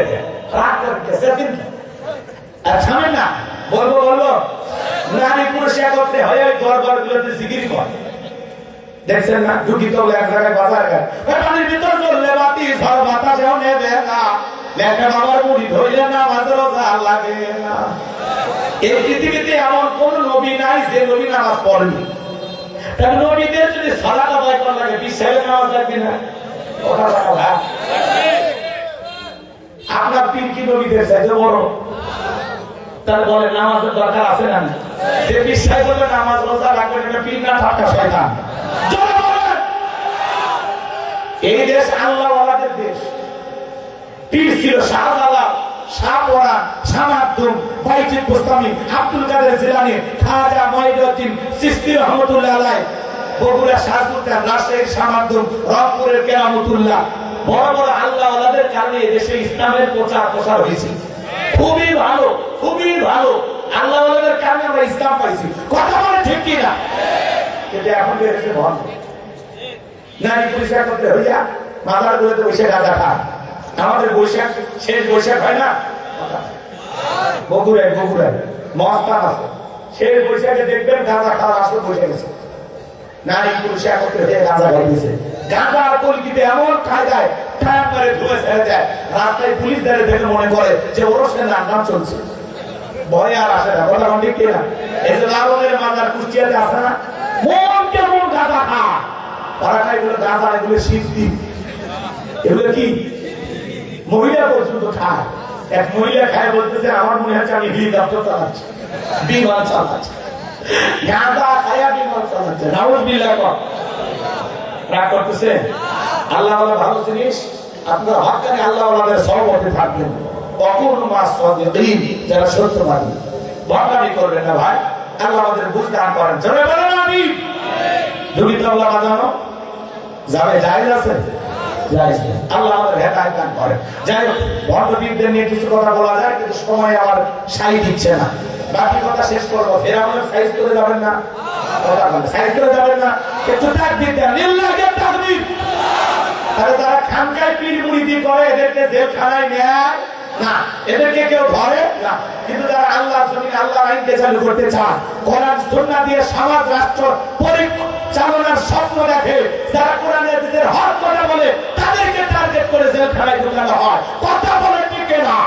রাগ করতেছে কিন্তু ছাড়েন না। বলবো নারী পুরুষ একত্রে হয়ে ওই দরবার গুলোতে জিকির করে। দেখছেন না, ঢুকি তো এক জায়গায় বাজার পানির ভিতর চললে বাতি ঝড় বাতাসেও নেবে না, লেখা বাবার মুড়ি ধরলে না মাঝেও যা লাগে না। এই পৃথিবীতে এমন কোন নবী নাই যে নবী নামাজ পড়েনি। তার নবীদের যদি সালাত আদায় করা লাগে, বিশ্বাসের নামাজ লাগবে না? আপনার পীর কি নবীদের চাইতে বড়? তাহলে বলে নামাজের দরকার আছে না? যে বিশ্বাস করবে নামাজ রোজা রাখবে এটা পীর না ঠাট্টা শয়তান। এই দেশ আল্লাহওয়ালাদের দেশ। পীর ছিল শাহজালাল, শাহপরান, শাহ মাকদুম, বাইতুল বুস্তামি, আব্দুল কাদের জিলানী, খাজা মঈনুদ্দিন চিশতি রহমাতুল্লাহ আলাইহি, বগুড়া শাহ সুলতান, রাজশাহীর শাহ মাকদুম, রংপুরের কেরামতুল্লাহ। বড় বড় আল্লাহওয়ালাদের কারণে এই দেশে ইসলামের প্রচার হয়েছে। খুবই ভালো, খুবই ভালো। আল্লাহওয়ালাদের কারণে আমরা ইসলাম পাইছি। কথা বলে ঠিক কি না? কিন্তু এখন বেড়েছে বন্ধ। নারী পরিষ্কার করতে হইয়া মাজারগুলোতে বসে গাঁজা খায়। আমাদের বৈশাখ শেষ বৈশাখ হয় না, বগুড়ায় মস্তান আছে, শেষ বৈশাখে দেখবেন গাঁজা খাওয়ার আসলে বসে গেছে। নারী পরিষ্কার করতে হয়ে গাঁজা খাইতেছে। গাঁজা কলকিতে এমন খায় যায়, টায়ার মারে ধুয়ে ছেড়ে যায়। রাস্তায় পুলিশ দাঁড়িয়ে দেখে মনে করে যে ওরসের নাম চলছে, ভয় আর আসে না। কথা ঠিক কিনা? এই যে লালনের মাজার কুষ্টিয়াতে আসে না, মন কেমন গাঁজা খায়। তারা খায় এগুলো গাঁজা, এগুলো সিদ্ধি, এগুলো কি মহিলা পর্যন্ত খায়। এক মহিলা খায় বলতেছে আমার মনে হচ্ছে আমি হেলিকপ্টার চালাচ্ছি, বিমান চালাচ্ছি। গাঁজা খায়া বিমান চালাচ্ছে। নাউজুবিল্লাহ। রাগ করতেছে। আল্লাহওয়ালা ভালো জিনিস। আপনারা হক্কানি আল্লাহওয়ালাদের সহমতে থাকবেন। অকুল মাস সাদিকিন, যারা সত্যবাদী। ভণ্ডামি করবেন না ভাই। আল্লাহ আমাদের বুঝ দান করেন। জোরে বলেন আমিন। দুই তবলা বাজানো যাবে, জায়েজ আছে? জায়েজ। আল্লাহ আমাদের হেদায়েত দান করেন। যাই হোক, ভণ্ডবিদদের নিয়ে কিছু কথা বলা যায়, কিন্তু সময় আমার সাই দিচ্ছে না। বাকি কথা শেষ করবো। ফেরাউনের সাইজ করে যাবেন না, কথা বলেন, সাইজ করে যাবেন না। একটু তাকবীর দেন, লিল্লাহি তাকবীর। আরে যারা খানকায় পীর মুরিদি করে এদেরকে জেলখানায় নেয় না, এদেরকে কেউ ধরে না। কিন্তু যারা আল্লাহর জমিনে আল্লাহর আইনকে চালু করতে চায়, কোরআন সুন্নাহ দিয়ে সমাজ রাষ্ট্র পরিচালনার স্বপ্ন দেখে, যারা কোরআনের হাদিসের হক কথা বলে, তাদেরকে টার্গেট করে জেলখানায় ঢোকানো হয়। কথা বলে ঠিক না?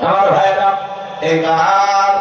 আমার ভাইরা, এইবার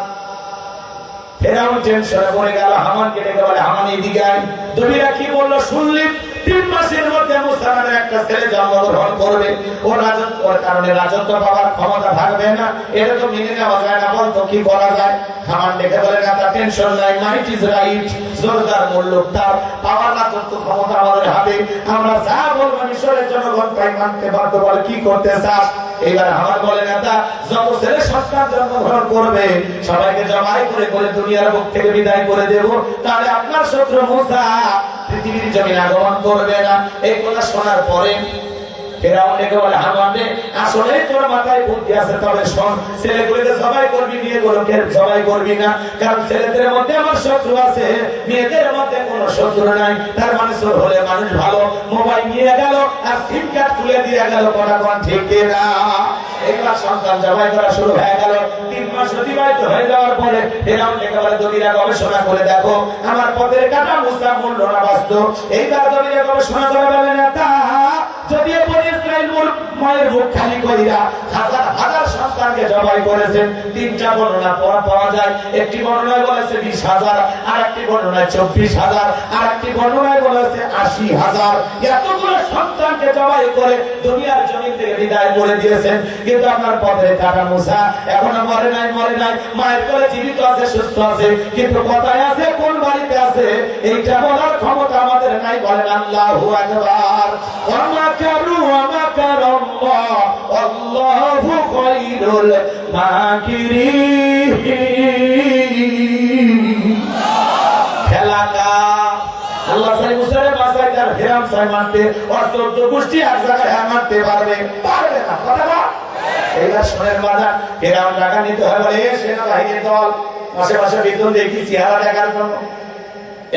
ফেরাউন টেনশনে পড়ে গেল। হামানকে ডেকে বলে, হামান এদিকে আয়। নবীরা কি বললো শুনলি? 3 মাসের মধ্যে মুসা নামের একটা ছেলে জন্মগ্রহণ করবে। ও রাজত্বের কারণে রাজত্ব পাওয়ার ক্ষমতা থাকবে না। এটা তো মেনে নেওয়া যায় না। বলতো কি করা যায়? হামান ডেকে বলে, না তার টেনশন নাই, মাইট ইজ রাইট, জোরদার মূল্যক তার পাওয়ার রাজত্ব ক্ষমতা আমাদের হাতে। আমরা যা বলবো মিশরের জনগণ তাই মানতে বাধ্য। বলে কি করতে চাস? এইবার আমার বলে, নেতা যত ছেলে সন্তান জন্মগ্রহণ করবে সবাইকে জবাই করে করে দুনিয়ার বুক থেকে বিদায় করে দেব। তাহলে আপনার শত্রু মুসা পৃথিবীর জমিনে আগমন করবে না। এই কথা শোনার পরে ফেরাউন ডেকে বলে, হামানে আসলে তোর মাথায় বুদ্ধি আছে, তবে শোন, ছেলেগুলোকে জবাই করবি, মেয়েগুলোকে জবাই করবি না। কারণ ছেলেদের মধ্যে আমার শত্রু আছে, মেয়েদের মধ্যে কোনো শত্রু নাই। তার মানে চোর হলে মানুষ ভালো, মোবাইল নিয়ে গেল আর সিম কার্ড তুলে দিয়ে গেল। কথা কোন ঠিক না? এবার সন্তান জবাই করা শুরু হয়ে গেল। 3 মাস অতিবাহিত হয়ে যাওয়ার পরে ফেরাউন ডেকে বলে, দলিরা গবেষণা করে দেখো আমার পথের কাটা মুসা মূল্য না বাস্তব। এইবার দলিরা গবেষণা করে বলে, নেতা যদি বলি ইসরাইল মায়ের মুখ খালি কইরা হাজার হাজার সন্তানকে জবাই করেছেন। 3টা বর্ণনা পাওয়া যায়। একটি বর্ণনায় বলেছে 20,000, আর একটি বর্ণনায় 24,000, আর একটি বর্ণনায় বলেছে 80,000। এতগুলো সন্তানকে জবাই করে দুনিয়ার জমিন থেকে বিদায় করে দিয়েছেন। কিন্তু আপনার পথের কাটা মুসা এখনো মরে নাই, মায়ের কোলে জীবিত আছে, সুস্থ আছে। কিন্তু কোথায় আছে, কোন বাড়িতে আছে, এইটা বলার ক্ষমতা আমাদের নাই। বলেন আল্লাহু আকবার। ওয়ামাকারু ওয়ামাকারাল্লাহ আল্লাহু খায়রুল মাকিরিন। খেলাটা আল্লাহ সাই মুসারে মাসাই তার হেরাম সাই মানতে, আর 14 গোষ্ঠী এক জায়গায় মানতে পারবে না। কথা না? এইবার শোনেন বাজার, ফেরাউন টাকা নিতে হয় বলে সেনাবাহিনীর দল মাসে মাসে বেতন দেখি চেহারা দেখার জন্য।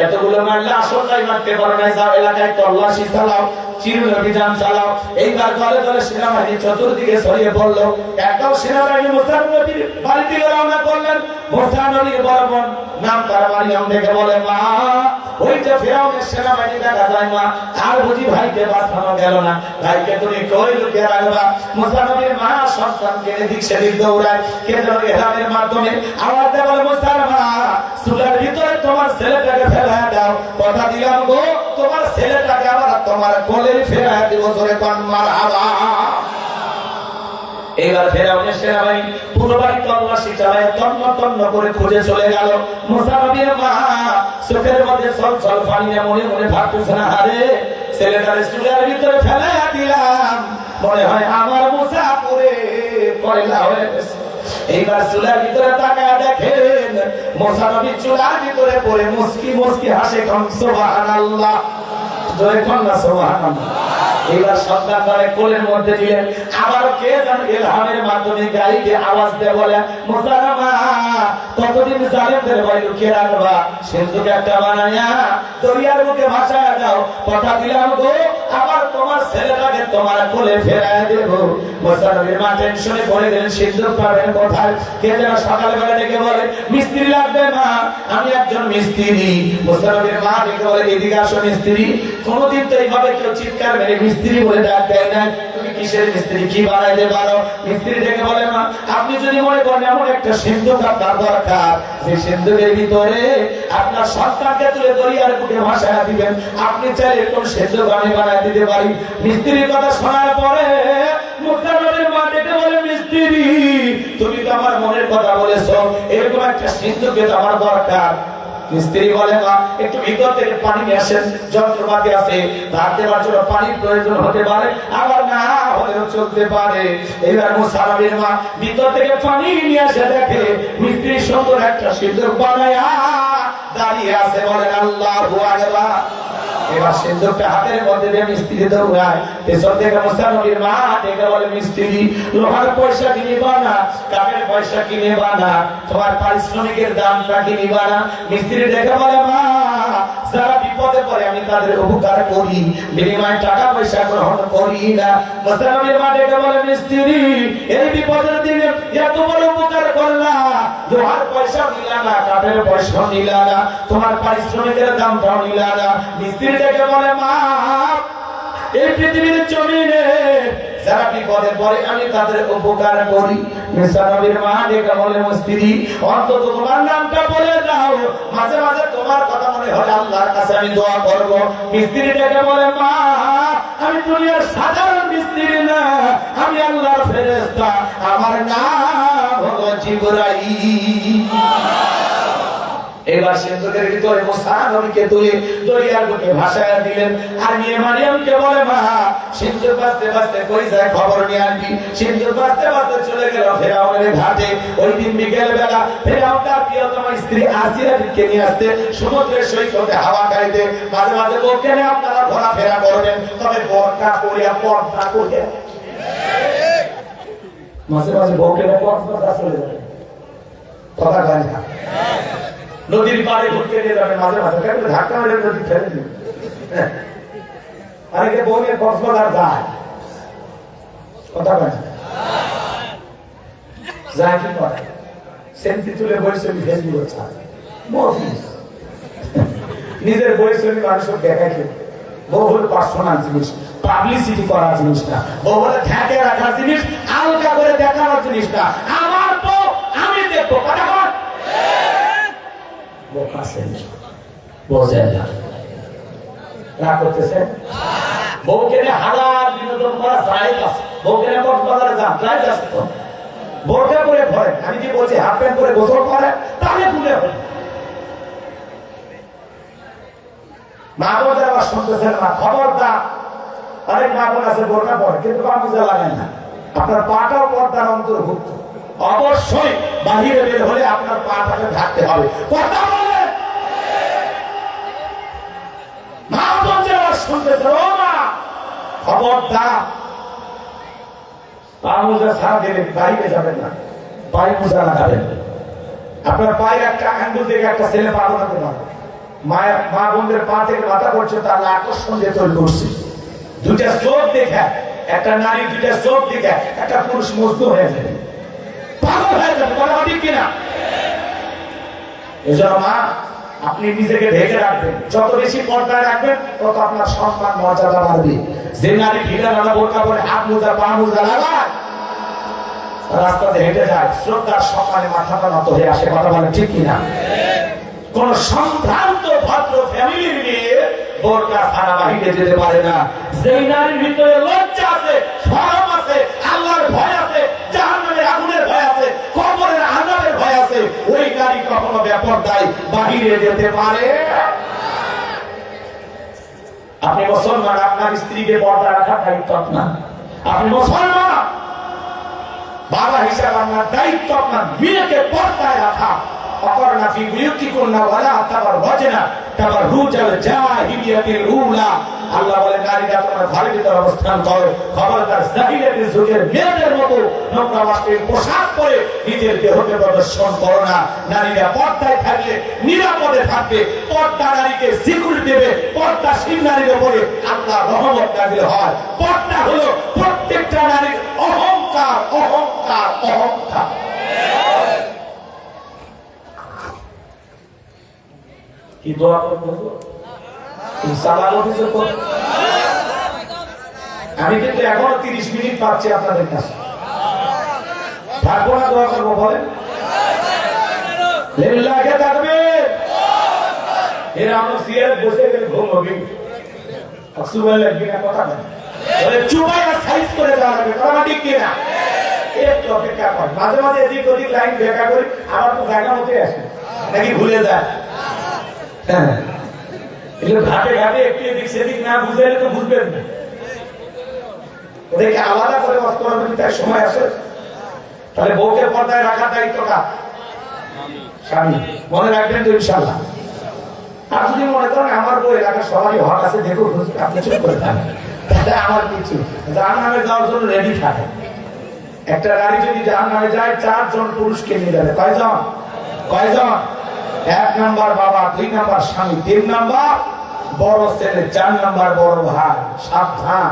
এতগুলো মারলে আসলটাই মারতে পারো না। যাও এলাকায় তল্লাশি চালাও, চিরুল অভিযান চালাও। এইবার দলে দলে সেনাবাহিনী চতুর্দিকে ছড়িয়ে পড়লো। একদম সেনাবাহিনী মুসা নবীর বাড়ির দিকে রওনা করলেন। মুসা নবীর বড় বোন নাম তার মারিয়াম ডেকে বলে, মা ওই যে ফেরাউনের সেনাবাহিনী দেখা যায় মা, আর বুঝি ভাইকে বাঁচানো গেল না? ভাইকে তুমি কই লুকিয়ে রাখবা? মুসা নবীর মা সন্তানকে এদিক সেদিক দৌড়ায়, কেন্দ্র এলানের মাধ্যমে আওয়াজ দেয়, বলে মুসার মা চুলার ভিতরে তোমার ছেলেটাকে ফেলা দাও। কথা দিলাম গো, তোমার ছেলেটাকে আবার তোমার কোলে ফেরা দিব। জোরে কোন মারহাবা। এবার ফেরাউনের সেনাবাহিনী পুরো বাড়ি তল্লাশি চালায় তন্ন তন্ন করে খুঁজে চলে গেল। মুসা নবীর মা চোখের মধ্যে ছলছল পানি মনে মনে ভাবতেছে না, আরে ছেলেটারে চুলার ভিতরে ফেলাইয়া দিলাম, মনে হয় আমার মুসা পুরে কয়লা হয়ে গেছে। এইবার চুলার ভিতরে তাকায় দেখেন মুসা নবী চুলার ভিতরে পড়ে মুস্কি মুস্কি হাসে, কোন সুবহানাল্লাহ, জোরে কোন না সুবহানাল্লাহ। এবার সন্তান ধরে কোলের মধ্যে দিলেন, আবার কে যেন ইলহামের মাধ্যমে গাড়িতে আওয়াজ দিয়ে বলে, মুসা মা কতদিন জালেমদের ভয় লুকিয়ে রাখবা, সিন্ধুকে একটা বানাইয়া দরিয়ার বুকে ভাসায় দাও, কথা দিলাম গো আবার তোমার ছেলেটাকে তোমার কোলে ফেরায় দেব। মুসা নবীর মা টেনশনে পড়ে গেলেন, সিন্ধুক পাবেন কোথায়? কে যেন সকালবেলা ডেকে বলে, মিস্ত্রি লাগবে মা, আমি একজন মিস্ত্রি। মুসা নবীর মা ডেকে বলে, এদিকে আসো মিস্ত্রি। কোনদিন তো এইভাবে কেউ চিৎকার মেরে মিস্ত্রি বলে ডাক দেয় না, তুমি কিসের মিস্ত্রি, কি বানাইতে পারো? মিস্ত্রি ডেকে বলে, মা আপনি যদি মনে করেন এমন একটা সিন্ধুক আপনার দরকার, যে সিন্ধুকের ভিতরে আপনার সন্তানকে তুলে দরিয়ার বুকে ভাসায় দিবেন, আপনি চাইলে কোন সিন্ধুক আমি বানায় দিতে পারি। মিস্ত্রির কথা শোনার পরে মুসা নবীর মা ডেকে বলে, মিস্ত্রি তুমি তো আমার মনের কথা বলেছো, এরকম একটা সিন্ধুকে তো আমার দরকার। মিস্ত্রি বলে, মা একটু ভিতর থেকে পানি নিয়ে আসেন, যন্ত্রপাতি আছে, তার দেওয়ার জন্য পানির প্রয়োজন হতে পারে, আবার না হলেও চলতে পারে। এবার মুসা নবীর মা ভিতর থেকে পানি নিয়ে আসে, দেখে মিস্ত্রি সুন্দর একটা সিন্ধুক বানায়া দাঁড়িয়ে আছে, বলেন আল্লাহু আকবার। এবার সিন্ধুকটা হাতের মধ্যে দিয়ে মিস্ত্রি দৌড়ায়, পেছন থেকে মুসা নবীর মা ডেকে বলে, মিস্ত্রি লোহার পয়সা কিনিবা না, কাঠের পয়সা কিনিবা না, তোমার পারিশ্রমিকের দামটা কিনিবা না। মিস্ত্রি ডেকে বলে, মা যারা বিপদে পড়ে আমি তাদের উপকার করি, বিনিময়ে টাকা পয়সা গ্রহণ করি না। মুসা নবীর মা ডেকে বলে, মিস্ত্রি এই বিপদের দিনে এত বড় উপকার করলা, লোহার পয়সা নিলা না, কাঠের পয়সা নিলা না, তোমার পারিশ্রমিকের দামটাও নিলা না। মিস্ত্রি ডেকে বলে, মা এই পৃথিবীর জমিনে যারা বিপদে পড়ে আমি তাদের উপকার করি। মুসা নবীর মা ডেকে বলে, মিস্ত্রি অন্তত তোমার নামটা বলে দাও, মাঝে মাঝে তোমার কথা মনে হয় আল্লাহর কাছে আমি দোয়া করব। মিস্ত্রি ডেকে বলে, মা আমি দুনিয়ার সাধারণ মিস্ত্রি না, আমি আল্লাহর ফেরেশতা, আমার নাম হলো জিবরাইল। এবার সিন্ধুকের ভিতরে মুসা নবীকে তুলে দরিয়ার বুকে ভাসায় দিলেন, আর মেয়ে মারিয়ামকে বলে, মা সিন্ধুক বাজতে বাজতে কই যায় খবর নিয়ে আনবি। সিন্ধুক বাজতে বাজতে চলে গেল ফেরাউনের ঘাটে। ওই দিন বিকেল বেলা ফেরাউন তার প্রিয়তম স্ত্রী আসিয়াকে নিয়ে আসতে সমুদ্রের সৈকতে হাওয়া খাইতে। মাঝে মাঝে বউকে নিয়ে আপনারা ঘোরাফেরা করবেন, তবে বোরকা পরিয়া পর্দা করে, মাঝে মাঝে বউকে নিয়ে পর্দা চলে যাবে, কথা কয় না। নদীর পাড়ে ঘুরতে নিয়ে যাবে, মাঝে মাঝে ধাক্কা মেরে নদী ফেলে দিবে। আরেকে বউ নিয়ে কক্সবাজার যায়, কথা কয় না, যায় কি করে, সেলফি তুলে বই ছবি ফেসবুকে ছাড়ে, নিজের বই ছবি মানুষকে দেখায়। বউ হলো পার্সোনাল জিনিস, পাবলিসিটি করার জিনিস না, বউ হলো ঢেকে রাখার জিনিস, আলগা করে দেখানোর জিনিস না। আমার বউ আমি দেখবো, কথা কয় বউকে হালাল বিনোদন করা জায়েজ আছে, বউকে কক্সবাজারে যান জায়েজ আছে তো, বোরকা পরে ঘরে, আমি কি বলছি হাফ প্যান্ট পরে গোসল করে তাহলে ভুলে হবে। মা বোন আবার শুনতেছেন না, খবরদার। অনেক মা বোন আছে বোরকা পরে কিন্তু পা মোজা লাগায় না, আপনার পাটাও পর্দার অন্তর্ভুক্ত। অবশ্যই বাহিরে বের হলে আপনার পাটাকে ঢাকতে হবে, কথা বলে। মা বোন যারা শুনতেছে, ও মা খবরদার, পা মোজা ছাড়া দিলে বাইরে যাবেন না, পায়ে মোজা লাগাবেন। আপনার পায়ের একটা আঙ্গুল থেকে একটা ছেলে পা বানাতে পারে, মায়ের মা বোনদের পা থেকে মাথা পড়ছে, তার আকর্ষণ দিয়ে তৈরি করছে। দুইটা চোখ দেখে একটা নারী, দুইটা চোখ দেখে একটা পুরুষ মজদুর হয়ে যাবে, পাগল হয়ে যাবে, কথা ঠিক কিনা? এজন্য মা আপনি নিজেকে ঢেকে রাখবেন, যত বেশি পর্দায় রাখবেন তত আপনার সম্মান মর্যাদা বাড়বে। যে নারী ঢিলা ঢালা বোরকা পরে হাত মোজা পা মোজা লাগায় রাস্তাতে হেঁটে যায়, শ্রদ্ধার সম্মানে মাথাটা নত হয়ে আসে, কথা বলে ঠিক কিনা? কোন সম্ভ্রান্ত ভদ্র ফ্যামিলির মেয়ে বোরকা ছাড়া বাহিরে যেতে পারে না। যেই নারীর ভিতরে লজ্জা আছে, শরম আছে, আল্লাহর ভয় আছে, ফিরে যেতে পারে। আপনি মুসলমান, আপনার স্ত্রীকে পর্দা রাখার দায়িত্ব আপনার। আপনি মুসলমান, বাবা হিসাবে আপনার দায়িত্ব আপনার মেয়েকে পর্দায় রাখা। অকরনা ফি বুয়ুতিকুন্না ওয়ালা তাবাররাজনা তাবাররুজাল জাহিলিয়াতিল উলা। আল্লাহ বলেন নারীরা তোমরা ঘরের ভিতরে অবস্থান করো, খবরদার জাহিলিয়াতের যুগের মেয়েদের মতো নোংরা অশ্লীল পোশাক পরে নিজের দেহকে প্রদর্শন করো না। নারীরা পর্দায় থাকলে নিরাপদে থাকবে, পর্দা নারীকে সিকিউরিটি দেবে। পর্দাশীল নারীর উপরে আল্লাহর রহমত নাযিল হয়। পর্দা হলো প্রত্যেকটা নারীর অহংকার, অহংকার, অহংকার। কি দোয়া করবো? আমি কিন্তু এখনো 30 মিনিট পাচ্ছি আপনাদের কাছে। থাকবো না, দোয়া করবো বলেন। লিল্লাহি তাকবীর। এর আমরা সিয়ারত বসে গেলে ঘুম হবে, সুবহান লাগবে না, কথা না বলে চুপায়া সাইজ করে দেওয়া লাগবে, কথা ঠিক কি না? একটু অপেক্ষা কর, মাঝে মাঝে এদিক ওদিক লাইন দেখা করি, আবার তো জায়গা মতো আসে নাকি ভুলে যায়। হ্যাঁ, এগুলো ঘাটে ঘাটে একটু এদিক সেদিক না বুঝলে তো বুঝবেন না। ওদেরকে আলাদা করে ওয়াজ করানোর তার সময় আছে। তাহলে বউকে পর্দায় রাখার দায়িত্ব কার? স্বামী। মনে রাখবেন তো ইনশাআল্লাহ। আর যদি মনে করেন আমার বউ এলাকার সবারই হক আছে, দেখুন আপনি চুপ করে থাকেন, তাহলে আমার কিছু জাহান্নামে যাওয়ার জন্য রেডি থাকে। একটা গাড়ি যদি জাহান্নামে যায় 4 জন পুরুষকে নিয়ে যাবে। কয়জন? কয়জন? 1 নাম্বার বাবা, 2 নাম্বার স্বামী, 3 নাম্বার বড় ছেলে, 4 নাম্বার বড় ভাই। সাবধান,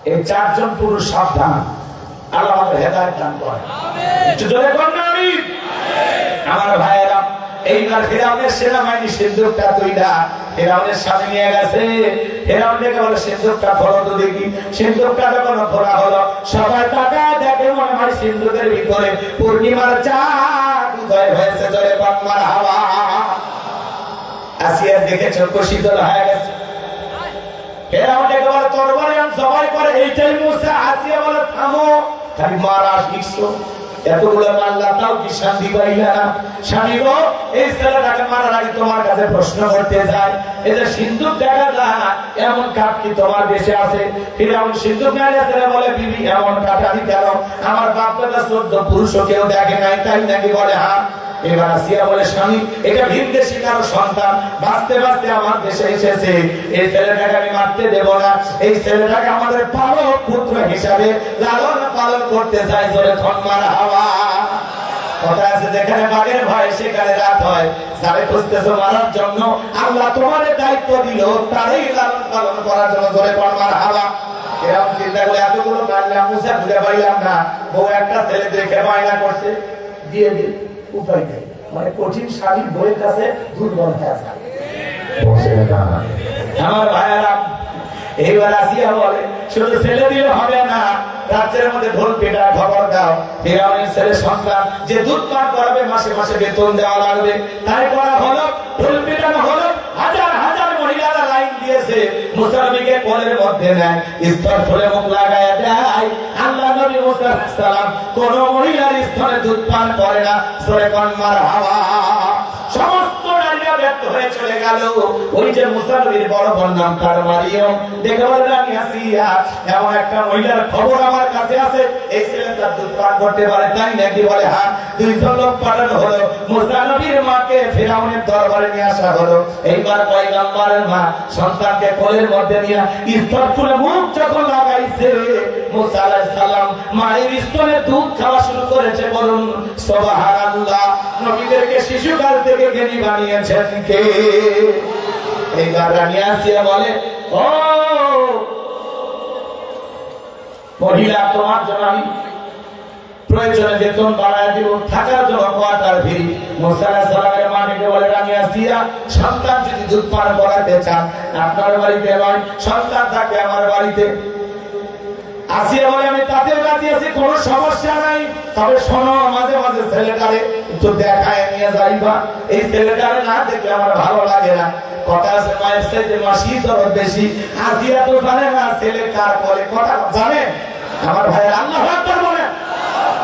এই 4 জন পুরুষ সাবধান। আল্লাহ আমাদের হেদায়েত দান করেন। একটু জোরে বলুন আমিন। আমার ভাইয়েরা, এইবার ফিরআউনের সেনাবাহিনী সিন্দুকটা তৈরা ফিরআউনের সামনে নিয়ে গেছে। ফিরআউন দেখে বলে সিন্দুকটা খোলো তো দেখি। সিন্দুকটা যখন খোলা হলো, সবাই তাকায় দেখে মনে হয় সিন্দুকের ভিতরে পূর্ণিমার চাঁদ উদয় হয়েছে। জোরে বল মারহাবা। আসিয়া দেখে চক্ষু শীতল হয়ে গেছে। ফিরআউন দেখে বলে তরবারি আন, সবাই করে এইটাই মুসা। আসিয়া বলে থামো, খালি মারা শিখছো, এতগুলো মাল্লা তাও কি শান্তি পাইলা না? স্বামী গো, এই ছেলেটাকে মারার আগে তোমার কাছে প্রশ্ন করতে যায়, এই যে সিন্দুক দেখা যায় এমন কাঠ কি তোমার দেশে আছে? ফিরআউন সিন্দুক নাড়িয়ে ছেলে বলে বিবি এমন কাঠ আনি কেন? আমার বাপ দাদা 14 পুরুষও কেউ দেখে নাই, তাই নাকি? বলে হ্যাঁ। এবার আসিয়া বলে স্বামী, এটা ভিনদেশী কারো সন্তান, বাঁচতে বাঁচতে আমার দেশে এসেছে। এই ছেলেটাকে আমি মারতে দেব না। এই ছেলেটাকে আমাদের পালক পুত্র হিসাবে লালন পালন করতে চাই। জোরে খন মারহাবা। কথা আছে, যেখানে বাঘের ভয় সেখানে রাত হয়। যারে খুঁজতেছো মারার জন্য আল্লাহ তোমাদের দায়িত্ব দিল, তারই লালন পালন করার জন্য। জোরে খন মারহাবা। এরকম চিন্তা করে এতগুলো মারলাম, মুসা খুঁজে পাইলাম না। বউ একটা ছেলে দেখে বায়না করছে, দিয়ে দিই, উপায় নেই। মানে কঠিন স্বামীর বইয়ের কাছে দুর্বল হয়ে যায়। আমার ভাইয়েরা, এইবার আসিয়া বলে শুধু ছেলে দিলে হবে না, রাজ্যের মধ্যে ঢোল পেটা খবর দাও। ফিরআউনের ছেলে সন্তান যে দুধ পান করাবে, মাসে মাসে বেতন দেওয়া লাগবে। তাই করা হলো, ঢোল পেটানো হলো। হাজার হাজার মহিলারা লাইন দিয়েছে, মুসা নবীকে কোলের মধ্যে নেয়, স্তর ধরে মুখ লাগায় দেয়। আল্লাহ নবী মুসা আলাইহিস সালাম কোন মহিলার স্তরে দুধ পান করে না। জোরে কোন মারহাবা। সমস্ত নারীরা ব্যর্থ হয়ে চলে গেল। ওই যে মুসা নবীর বড় বোন নাম তার মারিয়ম, দেখে বলে রানী আসিয়া এমন একটা মহিলার খবর আমার কাছে আছে, এই ছেলেটা দুধ পান করতে পারে, তাই নাকি? বলে হ্যাঁ। 200 লোক পাঠানো হলো, মুসা নবীর মাকে ফিরআউনের দরবারে নিয়ে আসা হলো। এইবার পয়গম্বরের মা সন্তানকে কোলের মধ্যে নিয়ে স্তর তুলে মুখ যখন লাগাইছে, মুসা আলাইহিস সালাম মায়ের স্তনে দুধ খাওয়া শুরু করেছে। বলুন সুবহানাল্লাহ। নবীদেরকে শিশুকাল থেকে জ্ঞানী বানিয়েছেন কে? এইবার রানী আসিয়া বলে, ও মহিলা, তোমার জন্য আমি প্রয়োজনে বেতন বাড়ায় দিব, থাকার জন্য কোয়ার্টার ফ্রি। মুসা আলাইহিস সালামের মা ডেকে বলে, রানী আসিয়া, সন্তান যদি দুধ পান করাতে চান আপনার বাড়িতে নয়, সন্তান থাকে আমার বাড়িতে। আসিয়া বলে, আমি তাতেও রাজি আছি, কোনো সমস্যা নাই। তবে শোনো, মাঝে মাঝে ছেলেটারে একটু দেখায় নিয়ে যাইবা। এই ছেলেটারে না দেখলে আমার ভালো লাগে না। কথা আছে, মায়ের চাইতে মাসি দরদ বেশি। আসিয়া তো জানে না ছেলে কার বলে, কথা জানে? আমার ভাইয়ের আল্লাহু আকবার বলে।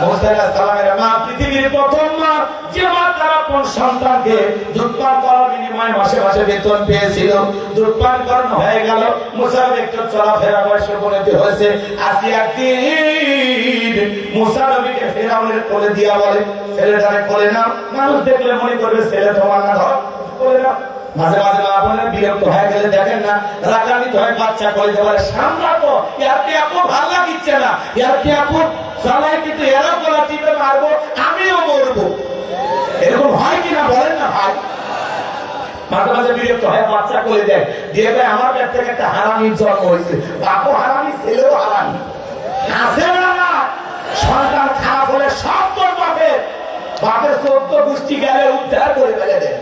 মুসা আলাইহিস সালামের মা পৃথিবীর প্রথম মা, যে মা তার আপন সন্তানকে দুধ পান করার বিনিময়ে মাসে মাসে বেতন পেয়েছিল। দুধ পান করানো হয়ে গেল, মুসার একটু চলাফেরা বয়সে উপনীত হয়েছে। আসি একদিন মুসা নবীকে ফিরআউনের কোলে দিয়া বলে, ছেলেটারে কোলে নাও। মানুষ দেখলে মনে করবে ছেলে তোমার না, ধর কোলে নাও। মাঝে মাঝে মা বোনের বিরক্ত হয়ে গেলে দেখেন না, রাগান্বিত হয়ে বাচ্চা কোলে দিয়ে বলে, সামলাতো, ইয়ারকে আপু ভালো লাগিচ্ছে না, ইয়ারকে আপু সবাই কিন্তু এরা বলা চিপে মারবো, আমিও মরবো। এরকম হয় কিনা বলেন না ভাই? মাঝে মাঝে বিরক্ত হয়ে বাচ্চা কোলে দেয়, দিয়ে দেয় আমার পেট থেকে একটা হারামির জন্ম হয়েছে, বাপু হারামি, ছেলেও হারামি। আছে না সন্তান খারাপ হলে সব তোর বাপের, বাপের 14 গোষ্ঠী গেলে উদ্ধার করে ফেলে দেয়।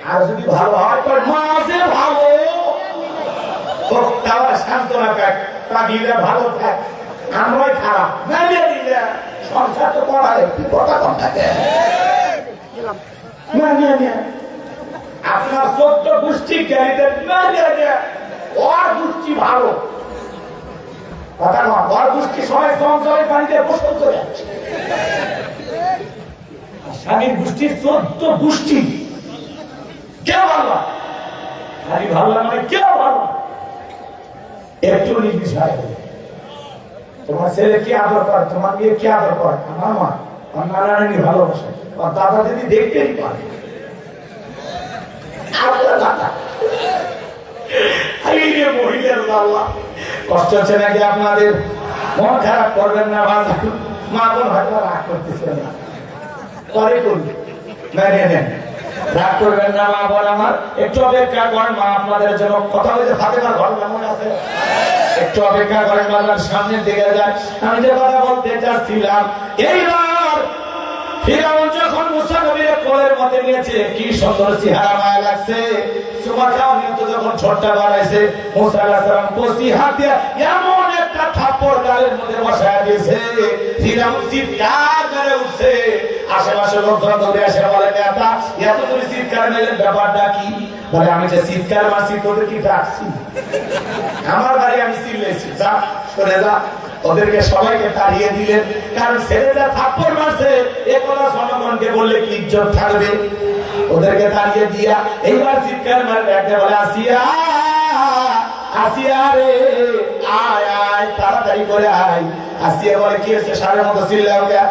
আর যদি ভালো হয় তোর মাঝে ভালো, সান্ত্বনা পাক, দিলে ভালো থাক, আমরাই খারাপ না দিলে সংসার তো করা একটু কথা কম থাকে। আপনার 14 গোষ্ঠী জ্ঞানীতে ওর গোষ্ঠী ভালো কথা নয়, ওর গোষ্ঠী সবাই সংসারের পানিতে গোসল করে যাচ্ছে। স্বামীর গোষ্ঠীর 14 গোষ্ঠী কেউ ভালো, খালি ভালো মানে কেউ ভালো। একটু বিষয় তোমার ছেলে কি আদর করে, তোমার মেয়ে কি আদর করে, আমার মা আমার নানা নানি ভালোবাসে, আর দাদা দিদি দেখতেই পারে। কষ্ট হচ্ছে নাকি আপনাদের? মন খারাপ করবেন না, মা বোন হয়তো রাগ করতেছেন না, পরে করবে, রাগ করবেন না মা বোন আমার। একটু অপেক্ষা করেন, মা আপনাদের জন্য কথা বলতে ফাতেমার ঘর কেমন আছে, একটু অপেক্ষা করেন, বাবার সামনের দিকে যান। আমি যে কথা বলতে চাচ্ছিলাম, এইবার ফিরআউন যখন মুসা নবীর কোলের মধ্যে নিয়েছে, কি সুন্দর চেহারা মায়া লাগছে। সুমা খাওয়া নিয়ত যখন ছোট্টা বাড়াইছে, মুসা আলাইহিস সালাম কচি হাত দিয়ে এমন একটা থাপ্পড় গালের মধ্যে বসায় দিয়েছে, ফিরআউন চিৎকার করে উঠছে। আশেপাশে লোকজন দৌড়ে আসে, বলে নেতা এত করে চিৎকার মেলে ব্যাপারটা কি? বলে আমি যে চিৎকার মারছি তোদের কি ডাকছি? আমার বাড়ি আমি চিল্লেছি, যা সরে যা। ওদেরকে সবাইকে তাড়িয়ে দিলেন, কারণ ছেলেরা থাপ্পড় মারছে, এ কথা জনগণকে বললে কি ইজ্জত থাকবে। ওদেরকে তাড়িয়ে দিয়া এইবার চিৎকার মারবে, একটা বলে আসিয়া আসিয়া রে, আয় আয় তাড়াতাড়ি করে আয়। আসিয়া বলে কি হয়েছে? সারের মতো চিল্লাও কে?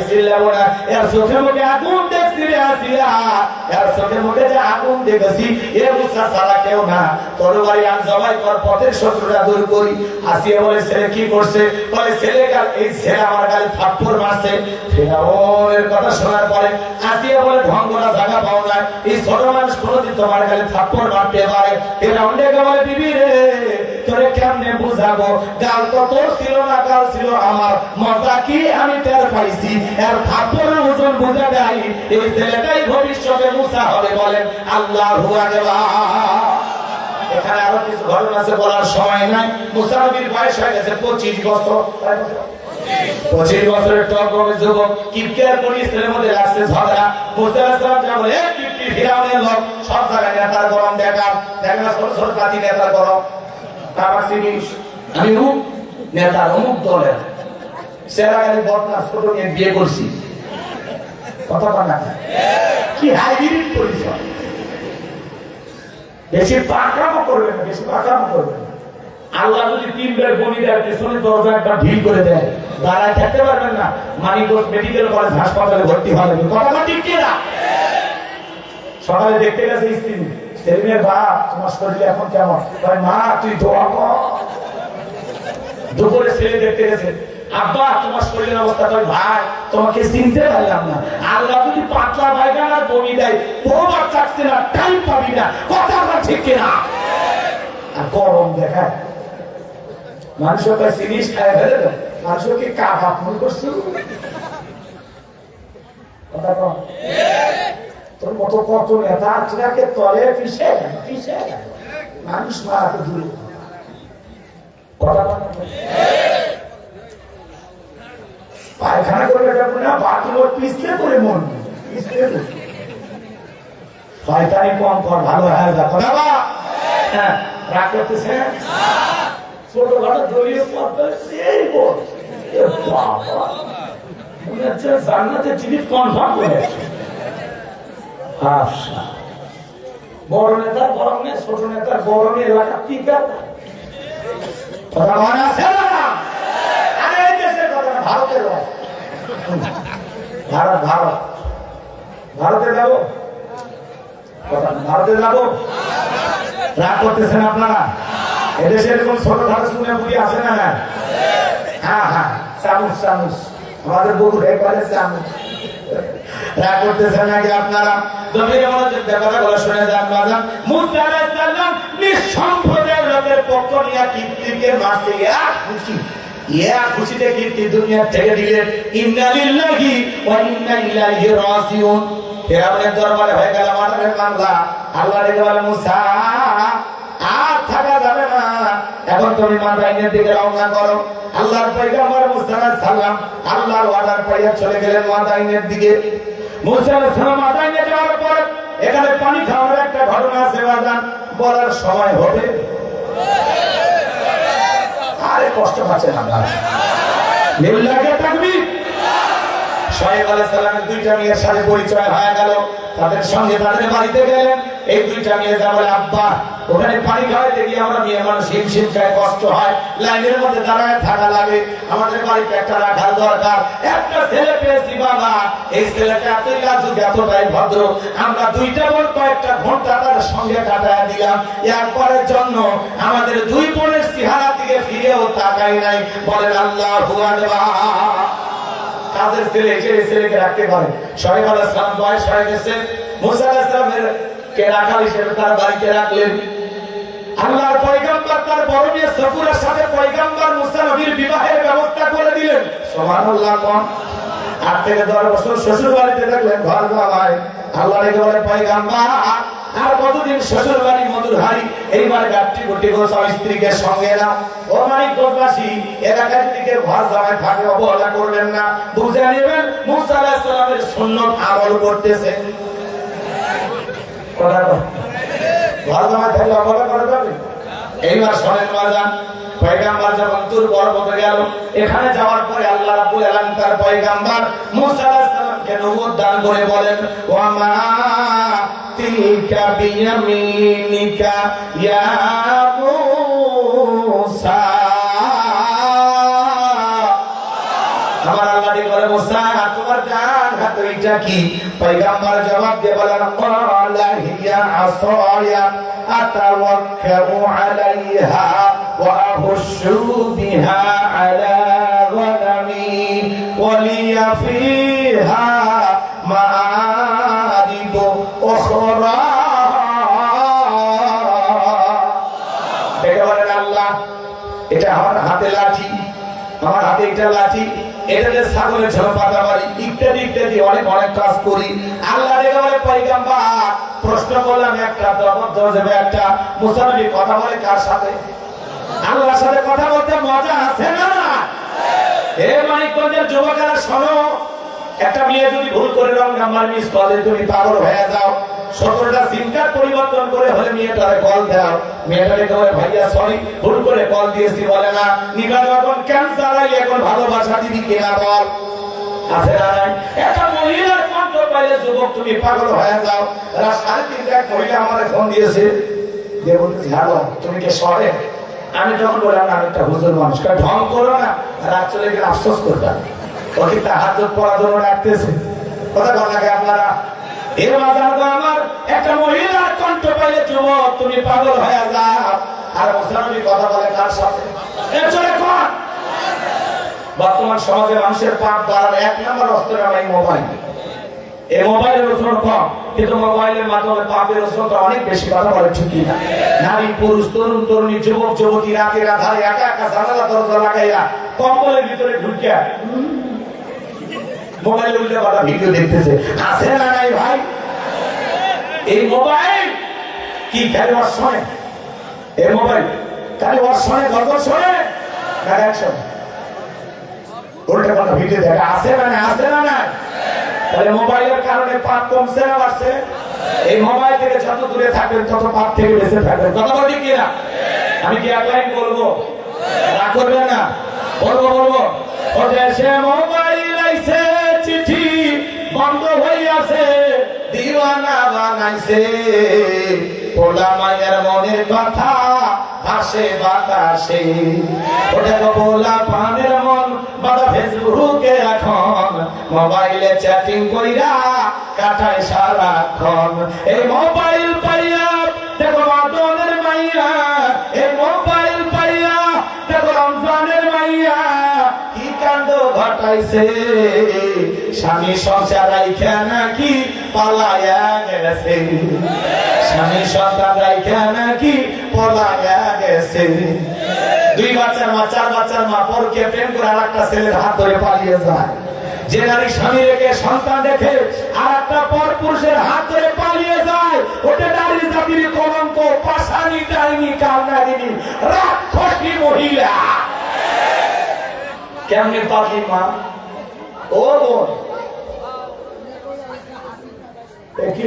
চিল্লাবো না, এর চোখের মুখে আগুন দেখছি রে আসিয়া, এর চোখের মুখে যে আগুন দেখেছি, এ মুসা ছাড়া কেউ না, তরবারি আন জবাই কর, পথের শত্রুরা দূর করি। আসিয়া বলে ছেলে কি করছে? বলে ছেলে এই ছেলে আমার গালে থাপ্পড় মারছে। ফিরআউনের কথা শোনার পরে আসিয়া বলে ঢঙ্গনা জায়গা পাও না, এই ছোট মানুষ কোনোদিন তোমার গালে থাপ্পড় মারতে পারে? ফিরআউন ডেকে বলে বিবি রে, তোরে কেমনে বুঝাবো, গাল তো তোর ছিল না, গাল ছিল আমার। মজা কি আমি টের পাইছি, এর থাপ্পড়ের ওজন বুঝা দেয়, এই ছেলেটাই ভবিষ্যতে মুসা হবে। বলেন আল্লাহু আকবার। এখানে আরো কিছু ঘটনা আছে, বলার সময় নাই। মুসা নবীর বয়স হয়ে গেছে 25 বছর। 25 বছরের টকবকে যুবক, কিপ্তিয়ার পরিস্থিতির মধ্যে লাগছে ঝগড়া। মুসা আলাইহিস সালাম যা বলে, কিপ্তি ফিরআউনের লোক, সব জায়গায় নেতার গরম দেখান, দেখেন ছোট ছোট পাতি নেতার গরম। আমার জিনিস আমি নেতার অমুক দলের সেরাগারি বদনা ছোট নিয়ে বিয়ে করছি, কথা বলা কি হাইব্রিড পরিচয়। বেশি পাকড়ামো করবে না, বেশি পাকড়ামো করবে না। আল্লাহ যদি 3 বের বনি দেয়, পেছনে দরজা একটা ঢিল করে দেয়, দাঁড়ায় থাকতে পারবেন না। মানিকগঞ্জ মেডিকেল কলেজ হাসপাতালে ভর্তি হবে, কথাটা ঠিক কিনা? সকালে দেখতে গেছে স্ত্রী, সেলিমের বাপ তোমার শরীরে এখন কেমন? মা তুই দোয়া কর। দুপুরে ছেলে দেখতে গেছে, আব্বা তোমার শরীরের অবস্থা, ভাই তোমাকে চিনতে পারলাম না। আল্লাহ যদি পাতলা পায়খানা বমি দেয়, বহুবার চাচ্ছে না, টাইম পাবি না, কথাটা ঠিক কিনা? আর গরম দেখায়, মানুষকে জিনিস খায় ফেলে দেয়, মানুষকে কাপ আপন করছে। কথা কম, তোর মতো কত নেতা আছে তলে পিছিয়ে গেল, পিছিয়ে গেল, মানুষ মারাতে দূরে। কথা পায়খানা করে যাবো না, বাথরুম পিছলে করে মন পিছলে শয়তানি কম কর, ভালো হয়ে যা। কথা হ্যাঁ, রাগ করতেছে ছোটখাটো দলীয় পদ এই বল জান্নাতে টিকিট কনফার্ম করেছে। আচ্ছা, বড় নেতার গরমে, ছোট নেতার গরমে এলাকা কি কথা মনে আছে না? আরে এই দেশের কথা না, ভারতের ভারত ভারত ভারতে যাবো, ভারতে যাবো। রাগ করতেছেন আপনারা? এদেশে এরকম ছোট ধারে শুনে বুঝি আছে না? না, হ্যাঁ হ্যাঁ, চামচ চামচ, আমাদের বহু একবারে চামচ। রাগ করতেছেন নাকি আপনারা? ব্যাপারগুলো শুনে যান বাজান। মুসা আলাইহিস সালাম নিঃসম্প্রদায়ের লোকের পক্ষ নিয়ে কীর্তিকে মাসে এক খুশি, খুশিতে কীর্তি দুনিয়া থেকে দিলেন। ইন্না লিল্লাহি ওয়া ইন্না ইলাইহি রাজিউন। ফিরআউনের দরবারে হয়ে গেল মানবের মামলা। আল্লাহ রেখে বলে, মুসা আর থাকা যাবে না, এখন তুমি মাদাইনের দিকে রওনা করো। আল্লাহর পয়গম্বর মুসা আলাইহিস সালাম আল্লাহর ওয়াদার পাইয়া চলে গেলেন মাদাইনের দিকে। মুসা আলাইহিস সালাম মাদাইনে যাওয়ার পর এখানে পানি খাওয়ার একটা ঘটনা আছে বাজান, বলার সময় হবে? আরে কষ্ট পাচ্ছেন আপনারা? লিল্লাহি তাকবীর। শোয়েব আলাইহিস সালামের দুইটা মেয়ের সাথে পরিচয় হয়ে গেল। তাদের সঙ্গে তাদের বাড়িতে গেলেন। এই দুইটা মেয়ে যা বলে, আব্বা ওখানে পানি খাওয়াইতে গিয়ে আমরা মেয়ে মানুষ হিমশিম খায়, কষ্ট হয়, লাইনের মধ্যে দাঁড়ায় থাকা লাগে, আমাদের বাড়িতে একটা রাখার দরকার। একটা ছেলে পেয়েছি বাবা, এই ছেলেটা এতই লাজুক, এতটাই ভদ্র, আমরা দুইটা বোন কয়েকটা ঘন্টা তার সঙ্গে কাটায় দিলাম। এরপরের জন্য আমাদের দুই বোনের চেহারা দিকে ফিরেও তাকাই নাই। বলেন আল্লাহু আকবার। কাজের ছেলে ছেলেকে রাখতে পারে। শোয়েব আলাইহিস সালাম বয়স হয়ে গেছে, মুসা আলাইহিস সালামের কে রাখাল হিসেবে তার বাড়িতে রাখলেন। আল্লাহর পয়গম্বর তার বড় মেয়ে সফুরের সাথে পয়গম্বর মুসা নবীর বিবাহের ব্যবস্থা করে দিলেন। সুবহানাল্লাহ। 8 থেকে 10 বছর শ্বশুর বাড়িতে থাকলেন, ঘর জামাই। আল্লাহ রেখে বলে, পয়গম্বর আর কতদিন শ্বশুর বাড়ি মধুর হাড়ি, এইবার গাঠটি গুটি গোছাও, স্ত্রীকে সঙ্গে নাও। ও মানিকগঞ্জবাসী, এলাকার দিকে ঘর জামাই থাকে, অবহেলা করবেন না, বুঝে নেবেন মুসা আলাইহিস সালামের সুন্নাত আমল করতেছেন। কথা ঘর জামাই থাকলে অবহেলা করা যাবে? এইবার শোনেন বাজান, পয়গম্বর যখন তুর পর্বত গেল, এখানে যাওয়ার পরে আল্লাহ রাব্বুল আলামিন তার পয়গম্বর মুসা আলাইহিস সালামকে নবুয়ত দান করে বলেন, ওয়া মা তিলকা বিয়ামিনিকা ইয়া মুসা। আমার আল্লাহ বলে, মুসা তোমার ডান হাতে এটা কি? পয়গম্বর জবাব দিয়ে বলেন, ক্বালা হিয়া আসায়া আতাওয়াক্কালু আলাইহা ওয়া আহুশু বিহা আলা গনামি ওয়া লিয়া ফিহা মাআরিব উখরা। দেখে বলেন, আল্লাহ এটা আমার হাতে লাঠি, আমার হাতে এটা লাঠি, এটাতে ছাগলের ঝোল পাতা মারি, ইত্যাদি ইত্যাদি অনেক অনেক কাজ করি। আল্লাহ রেখে বলে, পয়গম্বর প্রশ্ন করলাম একটা, জবাব দেবে একটা। মুসা নবী কথা বলে কার সাথে? আল্লাহর সাথে কথা বলতে মজা আছে না? হে মানিকগঞ্জের যুবকেরা শোনো, একটা মেয়ে যদি ভুল করে রং নাম্বার মিস করে, তুমি পাগল হয়ে যাও, 17টা সিম কার্ড পরিবর্তন করে হলে মেয়েটারে কল দাও। মেয়েটারে কবে, ভাইয়া সরি ভুল করে কল দিয়েছি, বলে না নিগার এখন ক্যান্সার আইলে এখন ভালোবাসা দিবি কিনা বল? আছে না নাই? একটা মহিলার কণ্ঠ পাইলে যুবক তুমি পাগল হয়ে যাও। রাত 3:30 এক মহিলা আমারে ফোন দিয়েছে, দিয়ে বলতেছি, হ্যালো তুমি কে শহরে? আমি তখন বললাম, আমি একটা হুজুর মানুষ, ঢং করো না, রাত চলে গেলে আফসোস করতাম। ওকে তাহাজ্জুদ পড়ার জন্য ডাকতেছে, কথা বল নাকি আপনারা? এর মাঝে আমার একটা মহিলার কণ্ঠ পাইলে যুবক তুমি পাগল হয়ে যাও। আর মুসা নবী কথা বলে কার সাথে? বর্তমান সমাজে মানুষের পাপ দ্বারা 1 নম্বর অস্ত্র এই মোবাইল। এই মোবাইলের ওজন কম, কিন্তু মোবাইলের মাধ্যমে পাপের ওজনটা অনেক বেশি। কথা বলে ঠিক না? নারী পুরুষ তরুণ তরুণী যুবক যুবতী রাতের আধারে একা একা জানালা দরজা লাগাইয়া কম্বলের ভিতরে ঢুকিয়া মোবাইলে উল্টে পাল্টা ভিডিও দেখতেছে। আছে না নাই ভাই? এই মোবাইল কি খালি ওর শোনে? এই মোবাইল খালি ওর শোনে, গল্প শোনে না একশন উল্টে পাল্টা ভিডিও দেখে। আছে না না? আছে না না? তাহলে মোবাইলের কারণে পাপ কমছে না বাড়ছে? এই মোবাইল থেকে যত দূরে থাকবেন তত পাপ থেকে বেঁচে থাকবেন। কথা বলি কিনা? আমি কি এক লাইন বলবো? রাগ করবেন না? বলবো বলবো ও দেশে মোবাইল আইছে চিঠি বন্ধ হইয়াছে দিওয়ানা বানাইছে পোলা মায়ের মনের কথা ভাসে বাতাসে ওটা পোলা পানের মন বাবা ফেসবুকে এখন মোবাইলে চ্যাটিং কইরা কাটায় সারাক্ষণ এই মোবাইল পাইয়া দেখো মাদনের মাইয়া এই মোবাইল পাইয়া দেখো রমজানের মাইয়া কি কাণ্ড ঘটাইছে স্বামী সংসার রাইখা নাকি পালায়া গেছে স্বামী সন্তান রাইখা নাকি পলায়া গেছে দুই বাচ্চার মা চার বাচ্চার মা পরকে প্রেম করে আর একটা ছেলের হাত ধরে পালিয়ে যায় যে নারী স্বামী রেখে সন্তান রেখে আর একটা পর পুরুষের হাত ধরে পালিয়ে যায় ওটা নারী জাতির কলঙ্ক পাশানি ডাইনি কালনাগিনী রাক্ষসী মহিলা কেমনে পাবি মা ও বোন কি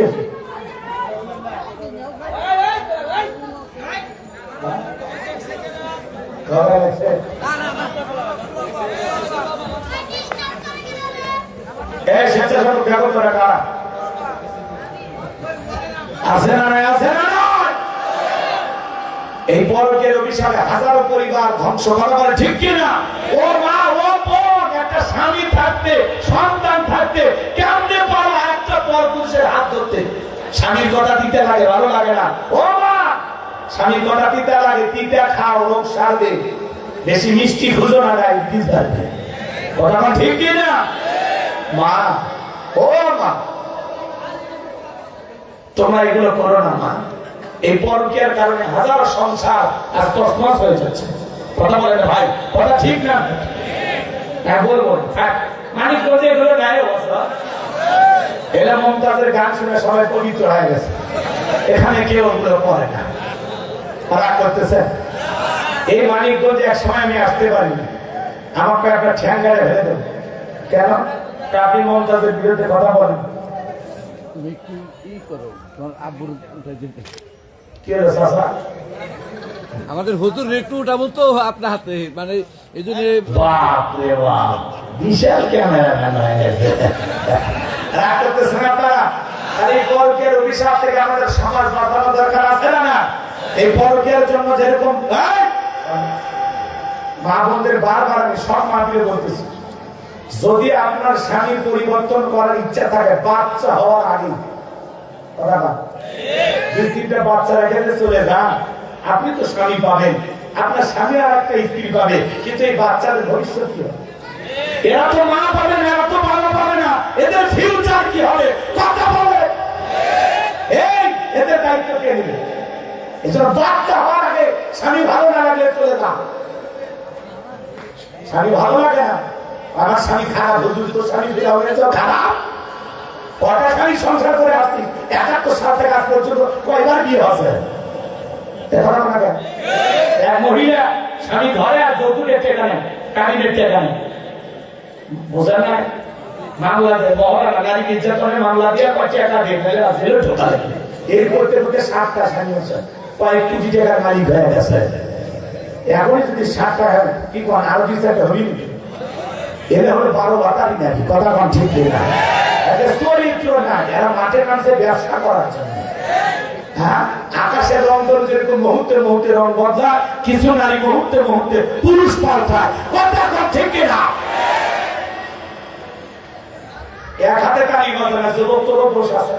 এই পরকের অভিশাপে হাজারো পরিবার ধ্বংস করা বলে ঠিক কিনা ও মা ও বোন একটা স্বামী থাকতে সন্তান থাকতে কেমনে পারো একটা পর পুরুষের হাত ধরতে স্বামীর কথা দিতে লাগে ভালো লাগে না ও মা স্বামীর কথা দিতে লাগে তিতা খাও রোগ সারবে বেশি মিষ্টি খুঁজো না গায়ে দিতে কথা ঠিক কিনা মা ও মা তোমরা এগুলো করো না মা এই পরকীয়ার কারণে হাজার সংসার আজ তছনছ হয়ে যাচ্ছে কথা বলেন ভাই কথা ঠিক না হ্যাঁ বলবো মানিকগঞ্জে এগুলো নাই অবস্থা এলা মমতাজের গান শুনে সবাই পবিত্র হয়ে গেছে এখানে কেউ ওগুলো করে না রাগ করতেছে এই মানিকগঞ্জে এক সময় আমি আসতে পারিনি আমাকে একটা ঠ্যাঙ্গারে ফেলে দেব কেন আপনি মমতাজের বিরুদ্ধে কথা বলেন আমাদের হুজুর একটু উঠাবো তো আপনার হাতে মানে এই জন্য বাপরে বাপ বিশাল ক্যামেরাম্যান হয়ে গেছে রাগ করতেছেন আপনারা এই পরকের অভিশাপ থেকে আমাদের সমাজ বাঁচানো দরকার আছে না এই পরকের জন্য যেরকম মা বোনদের বারবার আমি সব মাটিয়ে বলতেছি যদি আপনার স্বামীর পরিবর্তন করার ইচ্ছা থাকে বাচ্চা হওয়ার আগে দুই তিনটা বাচ্চা রেখে চলে যান আপনি তো স্বামী পাবেন আপনার স্বামী আর একটা স্ত্রী পাবে কিন্তু এই বাচ্চাদের ভবিষ্যৎ কি হবে এরা তো মা পাবে না এরা তো বাবা পাবে না এদের ফিউচার কি হবে কথা বলে এই এদের দায়িত্ব কে নেবে এজন্য বাচ্চা হওয়ার আগে স্বামী ভালো না লাগলে চলে যান স্বামী ভালো লাগে না আমার স্বামী খারাপ হুজুর তো স্বামী ফিরা হয়ে যাও খারাপ কটা স্বামী সংসার করে আসছি 71 সাল থেকে আজ পর্যন্ত কয়বার বিয়ে হয়েছে এক মহিলা স্বামী ঘরে আর যৌতুকের টাকা নেই কাবিনের টাকা নেই বোঝা না মামলা দেয় মহড়া নারী নির্যাতনের মামলা দিয়ে 5 টাকা দিয়ে ফেলে আসলে ঢোকালে এর করতে করতে 7টা স্বামী আছে কয়েক কোটি টাকার মালিক হয়ে গেছে এখনই যদি 7টা কি কোন আরো 2 টাকা হবি এরা হলো 12 বাটারি নাকি কথা কোন ঠিক না এদের চরিত্র না এরা মাঠে নামছে ব্যবসা করার জন্য হ্যাঁ আকাশের রং ধরে যেরকম মুহূর্তে মুহূর্তে রং বদলা কিছু নারী মুহূর্তে মুহূর্তে পুরুষ পাল্টায় কথা কোন ঠিক না এক হাতে কালি বাজে না যুবক তোর বসে আছে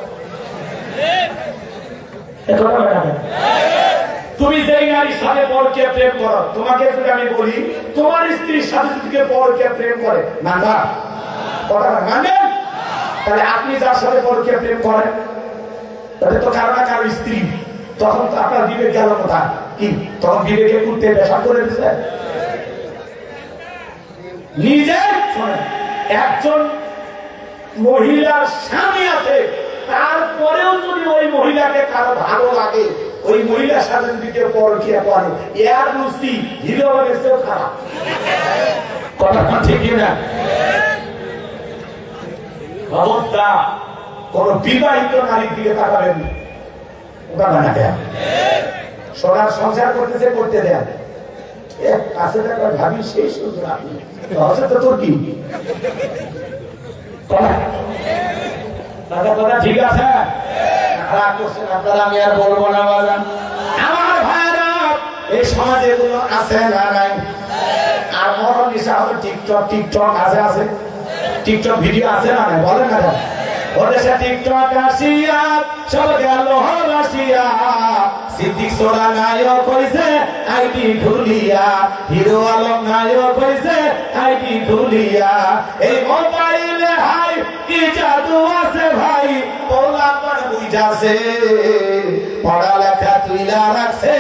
তুমি যেই নারীর সাথে পরকে প্রেম করো তোমাকে যদি আমি বলি তোমার স্ত্রীর সাথে যদি পরকে প্রেম করে মানবা কথা মানবেন তাহলে আপনি যার সাথে পরকে প্রেম করেন তাহলে তো কারো না কারো স্ত্রী তখন তো আপনার বিবেক গেল কোথায় কি তখন বিবেকে উঠতে পেশা করে দিচ্ছে নিজে একজন মহিলার স্বামী আছে তারপরেও যদি ওই মহিলাকে কারো ভালো লাগে ওই মহিলার সাথে যদি কেউ পরকিয়া করে এর রুচি হিরো এসেও খারাপ কথা ঠিক না খবরটা কোন বিবাহিত নারীর দিকে তাকাবেন সোনার সংসার করতেছে করতে দেন কাছে দেখা ভাবি সেই সুন্দর আপনি তো তোর কি কথা ঠিক আছে রাগ করছেন আপনারা, আমি আর বলবো না বাজান। আমার ভাইরা এই সমাজে এগুলো আছে না নাই? আর বড় নিশা হলো টিকটক আছে টিকটক ভিডিও আছে না নাই? বলেন না ওদেশে টিকটক আসিয়া সব গেল রাশিয়া, সিদ্দিক সোরা নায়ক হইছে আইডি ভুলিয়া, হিরো আলম নায়ক হইছে আইডি ভুলিয়া। এই মোবাইলে হাই কি জাদু আছে ভাই, পোলা পর বুঝাছে পড়ালেখা তুইলা রাখছে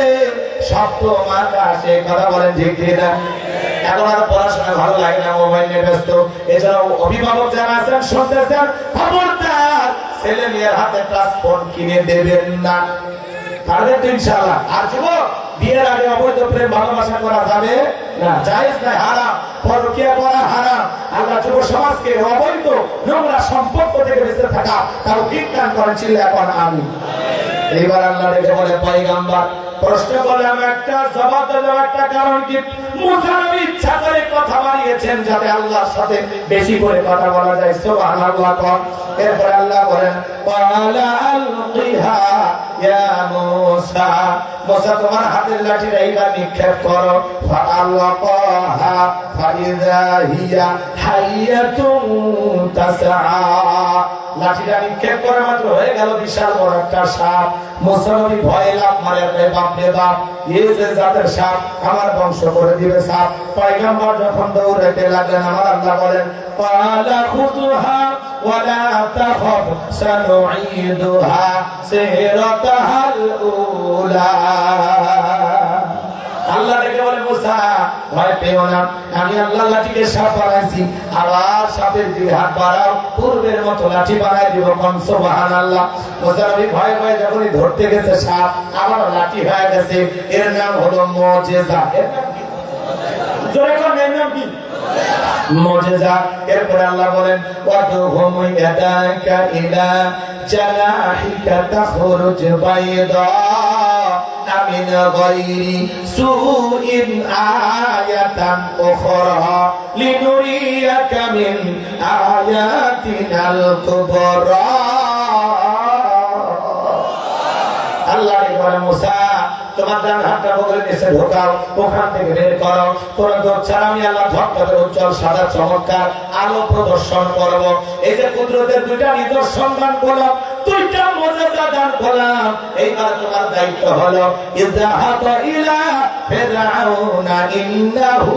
সব তো মাকাশে। কথা বলেন ঠিক কিনা? এখন আর পড়াশোনা ভালো লাগে না, মোবাইল নিয়ে ব্যস্ত। এছাড়াও অভিভাবক যারা আছেন শুনতেছেন, খবরদার ছেলে মেয়ের হাতে টাচ ফোন কিনে দেবেন না, পারবেন তো ইনশাআল্লাহ। আর যুবক বিয়ের আগে অবৈধ প্রেম ভালোবাসা করা যাবে না, জায়েজ নাই, হারাম। পরকীয়া করা হারাম। আল্লাহ যুব সমাজকে অবৈধ নোংরা সম্পর্ক থেকে বেঁচে থাকা তাও বিজ্ঞান করেন ছিল। এখন আমি এইবার আল্লাহ রেখে বলে পয়গম্বর প্রশ্ন করলাম একটা, জবাব দিলাম একটা, কারণ কি মুসা নবী ইচ্ছা করে কথা বাড়িয়েছেন যাতে আল্লাহর সাথে বেশি করে কথা বলা যায়। সুবহানাল্লাহ। এরপরে আল্লাহ বলেন ওয়ালা আলকিহা ইয়া মুসা, মুসা তোমার হাতের লাঠিটা এইবার নিক্ষেপ করো। ফাআলকাহা ফাইযা হিয়া হাইয়াতুন তাসআ, লাঠিটা নিক্ষেপ করে মাত্র হয়ে গেল বিশাল বড় একটা সাপ। মুসা নবী ভয়ে লাফ মারে, বাপ রে বাপ, এই যে জাতের সাপ আমার বংশ করে দিবে সাপ। পয়গম্বর যখন দৌড়াতে লাগলেন, আমার আল্লাহ বলেন ক্বালা খুযুহা ওয়ালা তাখাফ সানুঈদুহা সিরাতাহাল উলা। আল্লাহ ডেকে বলে মুসা ভয় পেও না, আমি আল্লাহ লাঠিকে সাপ বানাইছি, আবার সাপের দিকে হাত বাড়াও, পূর্বের মতো লাঠি বানাই দিব। কোন সুবহানাল্লাহ। মুসা নবী ভয় ভয়ে যখনই ধরতে গেছে সাপ আবার লাঠি হয়ে গেছে। এর নাম হলো মুজিজা। এর নাম কি? জোরে কোন এর নাম কি? মুজিজা। এরপরে আল্লাহ বলেন ওয়াদহুম ইয়াদাকা ইলা জানাহিকা তাখরুজ বাইদা মিন গায়রি সুইন আয়াতান উখরা লিনুরিয়াকা মিন আয়াতিনাল কুবরা। আল্লাহ বলে মুসা তোমার ডান হাতটা বগলের নিচে ঢোকাও, ওখান থেকে বের করো। তোর দোষ ছাড়া আমি আল্লাহ ঝকঝকে উজ্জ্বল সাদা চমৎকার আলো প্রদর্শন করব। এই যে কুদরতের দুইটা নিদর্শন দান করলাম, দুইটা মুজিজা দান করলাম, এইবার তোমার দায়িত্ব হলো ইযহাব ইলা ফিরআউনা ইন্নাহু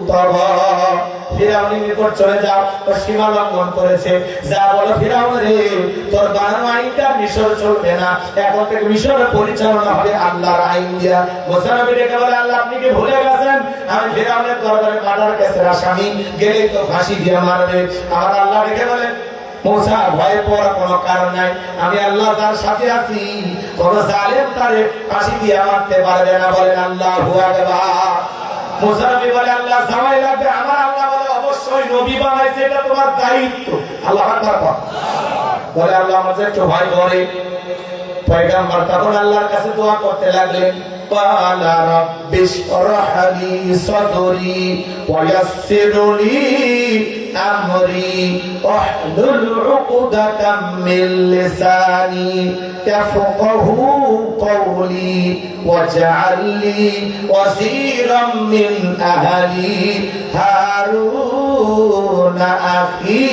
তাগা, ফিরআউনের নিকট চলে যাও, ও সীমা লঙ্ঘন করেছে। যা বলো ফিরআউন রে, তোর বানানো আইনটা মিশর চলবে না, এখন থেকে মিশরের পরিচালনা হবে আল্লাহর আইন দিয়া। মুসা নবী ডেকে বলে আল্লাহ আপনি কি ভুলে গেছেন আমি ফিরআউনের দরবারে মার্ডার কেসের আসামি, গেলেই তো ফাঁসি দিয়ে মারবে। আমার আল্লাহ ডেকে বলেন মুসা ভয় পাওয়ার কোনো কারণ নাই, আমি আল্লাহ তার সাথে আছি, কোন জালেম তারে ফাঁসি দিয়ে মারতে পারবে না। বলেন আল্লাহু আকবার। মুসা নবী বলে আল্লাহ সময় লাগবে। আমার আল্লাহ বলে অবশ্যই নবী বানাইছে, এটা তোমার দায়িত্ব। আল্লাহ আকবার বলে আল্লাহ আমাদের একটু ভয় করে। পয়গম্বর তখন আল্লাহর কাছে দোয়া করতে লাগলেন ক্বালা রাব্বিশরাহ লি সাদরি ওয়া ইয়াসসির লি আমরি ওয়াহলুল উকদাতাম মিন লিসানি ইয়াফকাহু কওলি ওয়াজআল লি ওয়াসীরাম মিন আহলি হারুন আখি।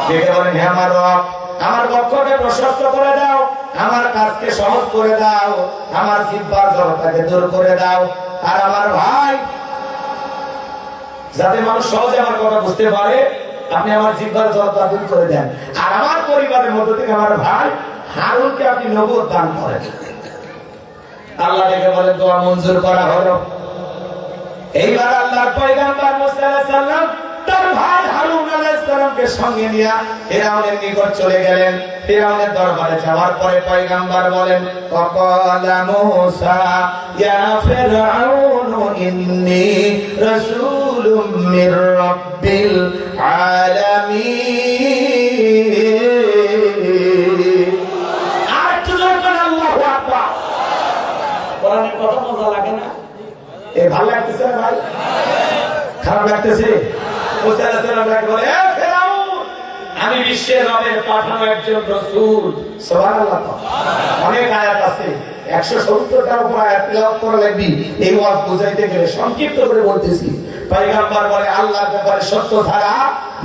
দেখে বলেন হে আমার রব, আমার বক্ষকে প্রশস্ত করে দাও, আমার কাজকে সহজ করে দাও, আমার জিহ্বার জড়তাকে দূর করে দাও। আর আমার ভাই, যাতে মানুষ সহজে আমার কথা বুঝতে পারে, আপনি আমার জিহ্বার জড়তা দূর করে দেন। আর আমার পরিবারের মধ্য থেকে আমার ভাই হারুনকে আপনি নবুয়ত দান করেন। আল্লাহ দেখে বলে দোয়া মঞ্জুর করা হলো। এইবার আল্লাহর পয়গম্বর মুসা আলাইহিস সালাম তার ভাই হারুন আলাইহিস সালামকে সঙ্গে নিয়ে ফিরআউনের নিকট চলে গেলেন। ফিরআউনের দরবারে যাওয়ার পরে পয়গম্বর বলেন ক্বালা মুসা ইয়া ফিরআউন ইন্নী রাসূলুম মির রাব্বিল আলামিন। আর একটু জোরে বলেন আল্লাহু আকবার। কোরআনে মজা লাগে না? এ ভালো লাগতেছে না ভাই? খারাপ লাগতেছে? মুসা আলাইহিস সালাম বলে, এ ফেরাউন, আমি বিশ্বের রবের পাঠানো একজন রাসূল। সুবহানাল্লাহ। অনেক আয়াত আছে, 170টার উপর আয়াত তেলাওয়াত করা লাগবে এই ওয়াজ বুঝাইতে গেলে। সংক্ষিপ্ত করে বলতেছি। পয়গম্বর বলে, আল্লাহর ব্যাপারে সত্য ছাড়া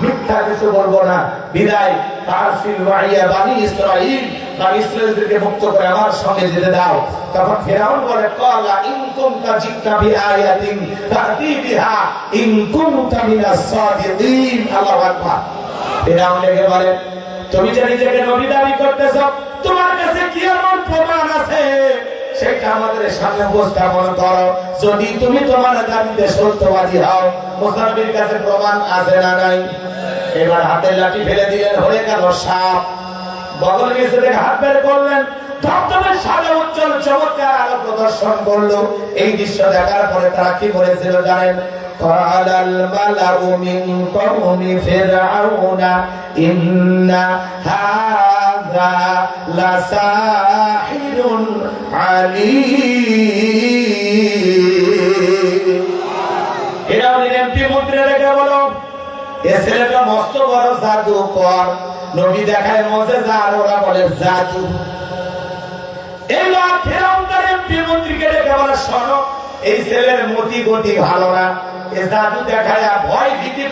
মিথ্যা কিছু বলবো না। বিদায় তারসিল ওয়াইয়া বানি ইসরাঈল, বানি ইসরাঈলকে মুক্ত করে আমার সঙ্গে যেতে দাও। তখন ফেরাউন বলে, ক্বালা ইন কুনতা জিতা বিআয়াতিন তাতি বিহা ইন কুনতা মিনাস সাদিকিন। আল্লাহু আকবার। ফেরাউন লেগে বলে, তুমি যে নিজেকে নবী দাবি করতেছ, তোমার কাছে কি এমন প্রমাণ আছে সেটা আমাদের সামনে উপস্থাপন করো। যদি তুমি তোমার দাবিতে সত্যবাদী হও, মুসা নবীর কাছে প্রমাণ আছে না নাই? এবার হাতের লাঠি ফেলে দিলেন, হয়ে গেল সাপ। বগল নিচে থেকে হাত বের করলেন, ধবধবে সাদা উজ্জ্বল চমৎকার আলো প্রদর্শন করলো। এই দৃশ্য দেখার পরে তারা কি বলেছিল জানেন? قال الملأ من قوم فرعون إن هذا لساحر عليم। ফিরআউনের এমপি মন্ত্রী রেখে বলো, এ ছেলেটা মস্ত বড় জাদুকর, নবী দেখায় মুজিজা আর ওরা বলে জাদু। এবার ফিরআউন তার এমপি মন্ত্রীকে ডেকে বলে, শোনো, এই ছেলের মতি গতি ভালো না, এ জাদু দেখায় ভয় ভীতি